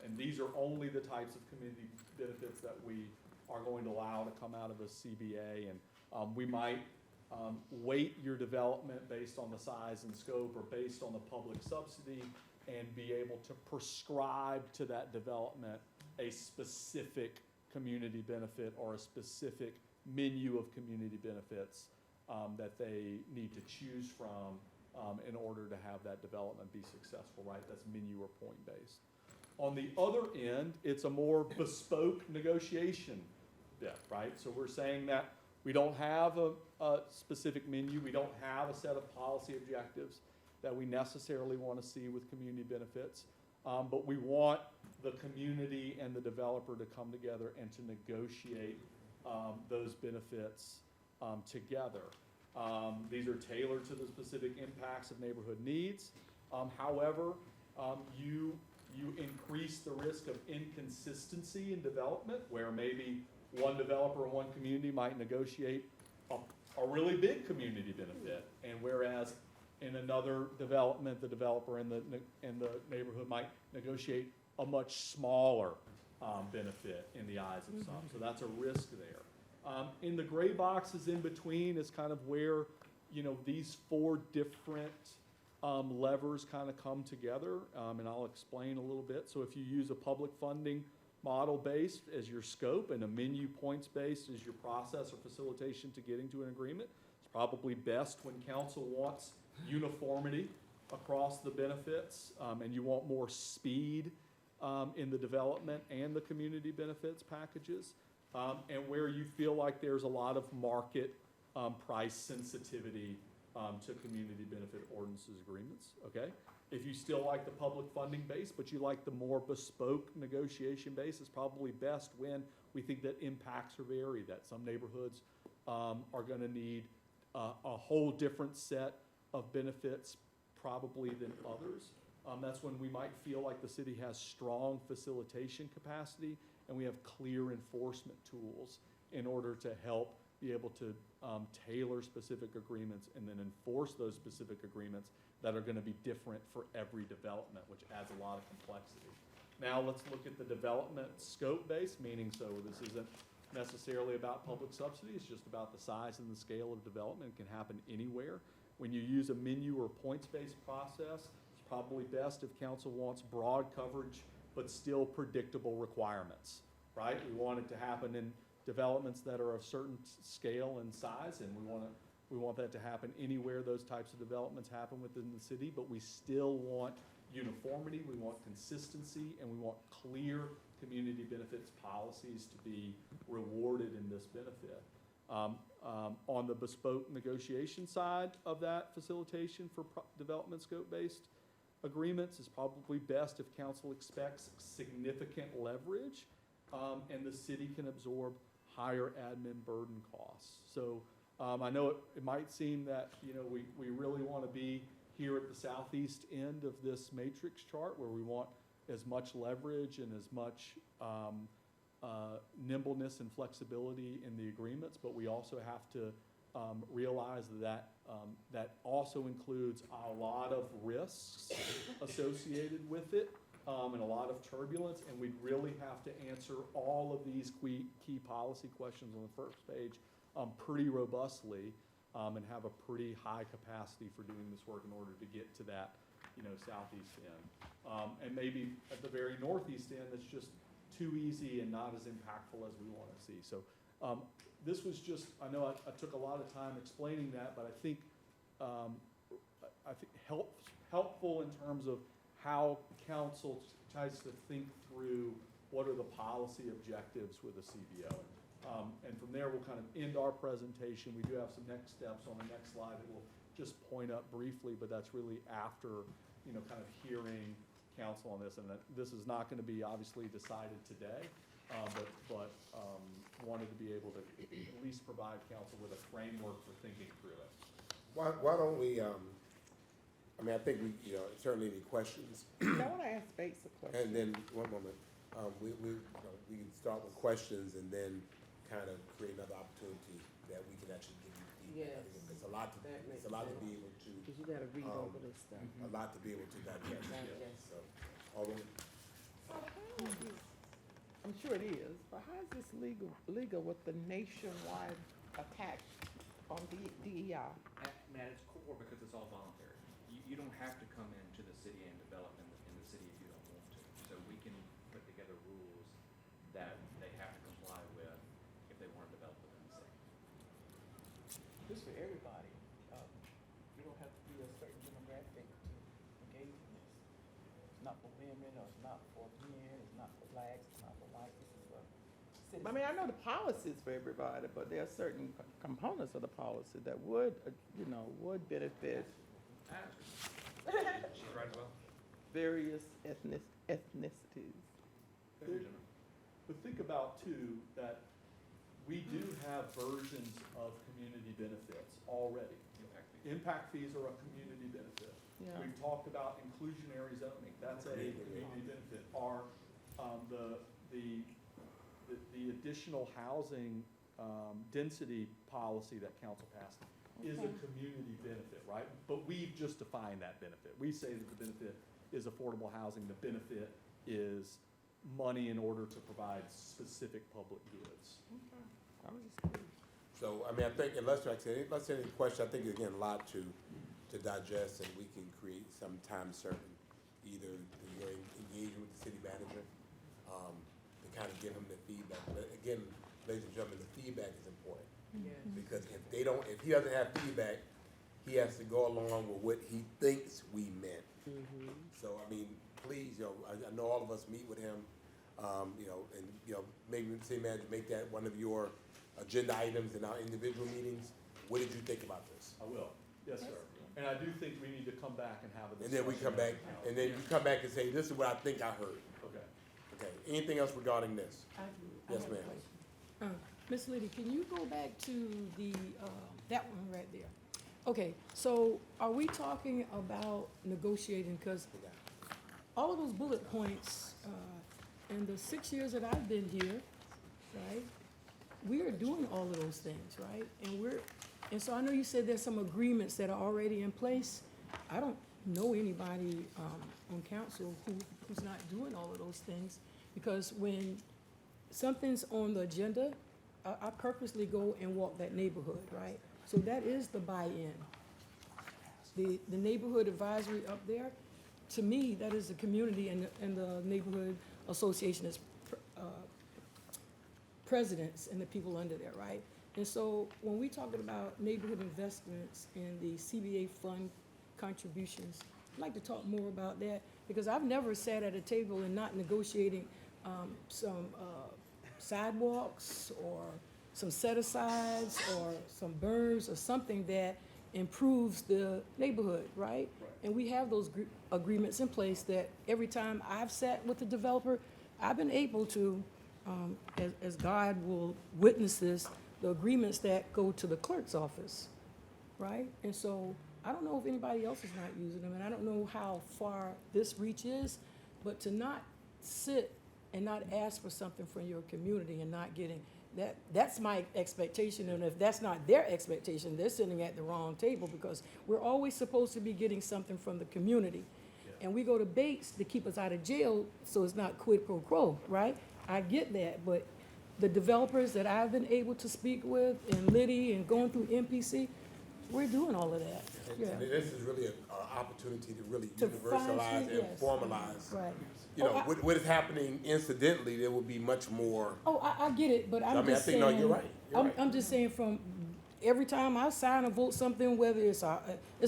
S4: And these are only the types of community benefits that we are going to allow to come out of a CBA. And we might weight your development based on the size and scope or based on the public subsidy and be able to prescribe to that development a specific community benefit or a specific menu of community benefits that they need to choose from in order to have that development be successful, right? That's menu or point based. On the other end, it's a more bespoke negotiation bit, right? So we're saying that we don't have a specific menu, we don't have a set of policy objectives that we necessarily want to see with community benefits, but we want the community and the developer to come together and to negotiate those benefits together. These are tailored to the specific impacts of neighborhood needs. However, you increase the risk of inconsistency in development, where maybe one developer and one community might negotiate a really big community benefit, and whereas in another development, the developer and the neighborhood might negotiate a much smaller benefit in the eyes of some. So that's a risk there. In the gray boxes in between is kind of where, these four different levers kind of come together, and I'll explain a little bit. So if you use a public funding model based as your scope and a menu points based as your process or facilitation to getting to an agreement, it's probably best when council wants uniformity across the benefits, and you want more speed in the development and the community benefits packages, and where you feel like there's a lot of market price sensitivity to community benefit ordinances agreements, okay? If you still like the public funding base, but you like the more bespoke negotiation base, it's probably best when we think that impacts are varied, that some neighborhoods are gonna need a whole different set of benefits probably than others. That's when we might feel like the city has strong facilitation capacity and we have clear enforcement tools in order to help be able to tailor specific agreements and then enforce those specific agreements that are going to be different for every development, which adds a lot of complexity. Now let's look at the development scope base, meaning so this isn't necessarily about public subsidy, it's just about the size and the scale of development. It can happen anywhere. When you use a menu or points-based process, it's probably best if council wants broad coverage but still predictable requirements, right? We want it to happen in developments that are of certain scale and size, and we want that to happen anywhere those types of developments happen within the city, but we still want uniformity, we want consistency, and we want clear community benefits policies to be rewarded in this benefit. On the bespoke negotiation side of that facilitation for development scope-based agreements, it's probably best if council expects significant leverage, and the city can absorb higher admin burden costs. So I know it might seem that, you know, we really want to be here at the southeast end of this matrix chart where we want as much leverage and as much nimbleness and flexibility in the agreements, but we also have to realize that that also includes a lot of risks associated with it, and a lot of turbulence, and we'd really have to answer all of these key policy questions on the first page pretty robustly, and have a pretty high capacity for doing this work in order to get to that, you know, southeast end. And maybe at the very northeast end, it's just too easy and not as impactful as we want to see. So this was just, I know I took a lot of time explaining that, but I think helpful in terms of how council tries to think through what are the policy objectives with a CBO. And from there, we'll kind of end our presentation. We do have some next steps on the next slide that we'll just point up briefly, but that's really after, you know, kind of hearing council on this. And that this is not going to be obviously decided today, but wanted to be able to at least provide council with a framework for thinking through it.
S2: Why don't we, I mean, I think we, you know, certainly any questions.
S7: I want to ask Bates a question.
S2: And then, one moment, we can start with questions and then kind of create another opportunity that we can actually give you feedback. I think It's a lot to,
S12: That
S2: it's
S12: makes
S2: a lot to
S12: sense.
S2: be able to,
S12: Cause you gotta read over this stuff.
S2: a lot to be able to digest.
S12: Digest.
S2: So, Alderman?
S7: So how is, I'm sure it is, but how is this legal with the nationwide attack on DEI?
S15: Matt, it's core because it's all voluntary. You don't have to come into the city and develop in the city if you don't want to. So we can put together rules that they have to comply with if they want to develop within the city.
S7: This for everybody. You don't have to be a certain demographic to engage in this. It's not for women, or it's not for men, it's not for blacks, it's not for whites, this is for citizens. I mean, I know the policy is for everybody, but there are certain components of the policy that would, you know, would benefit
S15: She's right as well.
S7: various ethnicities.
S4: But think about too, that we do have versions of community benefits already. Impact fees are a community benefit.
S7: Yeah.
S4: We've talked about inclusionary zoning, that's a community benefit. Our, the additional housing, density policy that council passed is a community benefit, right? But we've just defined that benefit. We say that the benefit is affordable housing, the benefit is money in order to provide specific public goods.
S7: I was just curious.
S2: So, I mean, I think, unless there are any questions, I think, again, a lot to digest, and we can create some time certain, either your engagement with the city manager, to kind of give him the feedback. But again, ladies and gentlemen, the feedback is important.
S12: Yes.
S2: Because if he doesn't have feedback, he has to go along with what he thinks we meant. So, I mean, please, you know, I know all of us meet with him, you know, and, you know, maybe the city manager make that one of your agenda items in our individual meetings. What did you think about this?
S4: I will, yes, sir. And I do think we need to come back and have a
S2: And
S4: discussion.
S2: then we come back, and then you come back and say, this is what I think I heard.
S4: Okay.
S2: Okay, anything else regarding this?
S9: I
S2: Yes,
S9: have a
S2: ma'am.
S9: question. Ms. Liddy, can you go back to the, that one right there? Okay, so are we talking about negotiating, because all of those bullet points, in the 6 years that I've been here, right, we are doing all of those things, right? And so I know you said there's some agreements that are already in place. I don't know anybody, on council who's not doing all of those things, because when something's on the agenda, I purposely go and walk that neighborhood, right? So that is the buy-in. The neighborhood advisory up there, to me, that is the community and the neighborhood association is presidents and the people under there, right? And so when we talking about neighborhood investments and the CBA fund contributions I'd like to talk more about that, because I've never sat at a table and not negotiating some sidewalks or some set-asides or some berms or something that improves the neighborhood, right? And we have those agreements in place that every time I've sat with the developer, I've been able to, as God will witness this, the agreements that go to the clerk's office, right? And so I don't know if anybody else is not using them, and I don't know how far this reach is, but to not sit and not ask for something from your community and not getting, that's my expectation, and if that's not their expectation, they're sitting at the wrong table, because we're always supposed to be getting something from the community. And we go to Bates to keep us out of jail, so it's not quid pro quo, right? I get that, but the developers that I've been able to speak with, and Liddy, and going through MPC, we're doing all of that, yeah.
S2: And this is really an opportunity to really
S9: To
S2: universalize
S9: fine-tune,
S2: and
S9: yes.
S2: formalize.
S9: Right.
S2: You know,
S9: Oh, I-
S2: what is happening incidentally, there will be much more.
S9: Oh, I get it, but
S2: I
S9: I'm
S2: mean, I
S9: just
S2: think,
S9: saying.
S2: no, you're right. You're right.
S9: I'm just saying, from every time I sign or vote something, whether it's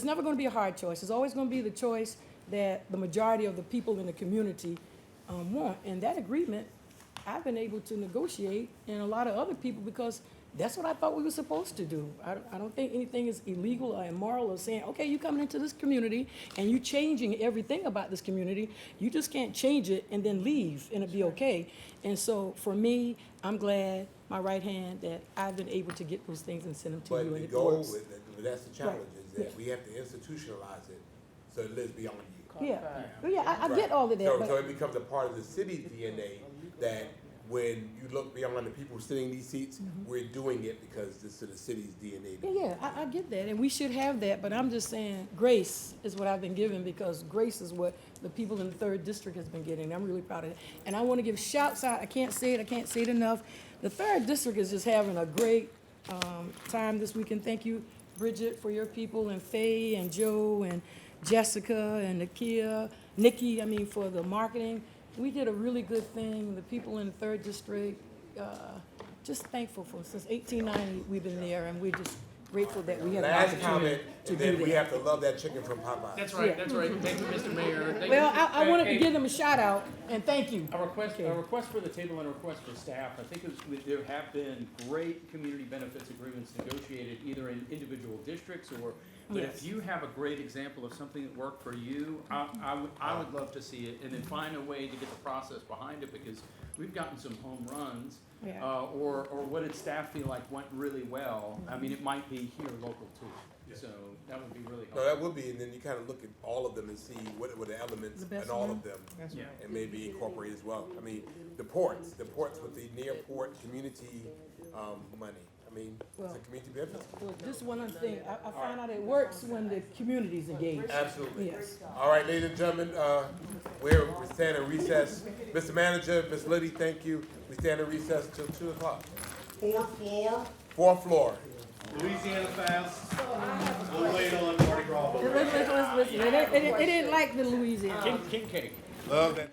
S9: never gonna be a hard choice. It's always gonna be the choice that the majority of the people in the community want. And that agreement, I've been able to negotiate, and a lot of other people, because that's what I thought we were supposed to do. I don't think anything is illegal or immoral or saying, okay, you coming into this community and you changing everything about this community. You just can't change it and then leave and it'd be okay. And so for me, I'm glad, my right hand, that I've been able to get those things and send them to
S2: But
S9: you,
S2: the
S9: and it
S2: goal
S9: works.
S2: with it, that's the challenge, is that
S9: yeah.
S2: we have to institutionalize it, so it lives beyond you.
S9: Yeah, yeah, I get all of that,
S2: So
S9: but.
S2: it becomes a part of the city's DNA, that when you look beyond the people sitting in these seats, we're doing it because this is the city's DNA.
S9: Yeah, I get that, and we should have that, but I'm just saying, grace is what I've been given, because grace is what the people in the 3rd District has been getting. I'm really proud of it. And I want to give shouts out, I can't say it enough. The 3rd District is just having a great time this weekend. Thank you, Bridget, for your people, and Faye, and Joe, and Jessica, and Nikki, for the marketing. We did a really good thing. The people in the 3rd District, just thankful for, since 1890, we've been there, and we're just grateful that we have the
S2: Last
S9: opportunity
S2: comment,
S9: to
S2: and
S9: do
S2: then
S9: that.
S2: we have to love that chicken from Popeyes.
S3: That's right,
S9: Yeah.
S3: that's right. Thank you, Mr. Mayor. Thank
S9: Well,
S3: you.
S9: I wanted to
S3: Hey,
S9: give them a shout out, and thank you.
S3: A request for the table and a request for staff. I think there have been great community benefits agreements negotiated either in individual districts or, but if
S9: Yes.
S3: you have a great example of something that worked for you, I would love to see it, and then find a way to get the process behind it, because we've gotten some home runs.
S9: Yeah.
S3: Or what did staff feel like went really well? I mean, it might be here local too, so that would be really
S2: No,
S3: helpful.
S2: that would be, and then you kind of look at all of them and see what were the elements
S9: The best
S2: in all
S9: one.
S2: of them.
S7: That's
S3: Yeah.
S2: And maybe incorporate as well. I mean, the ports with the near port community, money. I mean, it's
S9: Well-
S2: a community benefit.
S9: Well, just one other thing, I found out it works when the community's engaged.
S2: Absolutely.
S9: Yes.
S2: All right, ladies and gentlemen, we're standing in recess. Mr. Manager, Ms. Liddy, thank you. We stand in recess till 2 o'clock.
S1: 4th floor,
S2: 4th floor.
S1: Louisiana Fast, a little late on Mardi Gras.
S9: Listen, it didn't like the Louisiana.
S3: King cake.
S2: Love that.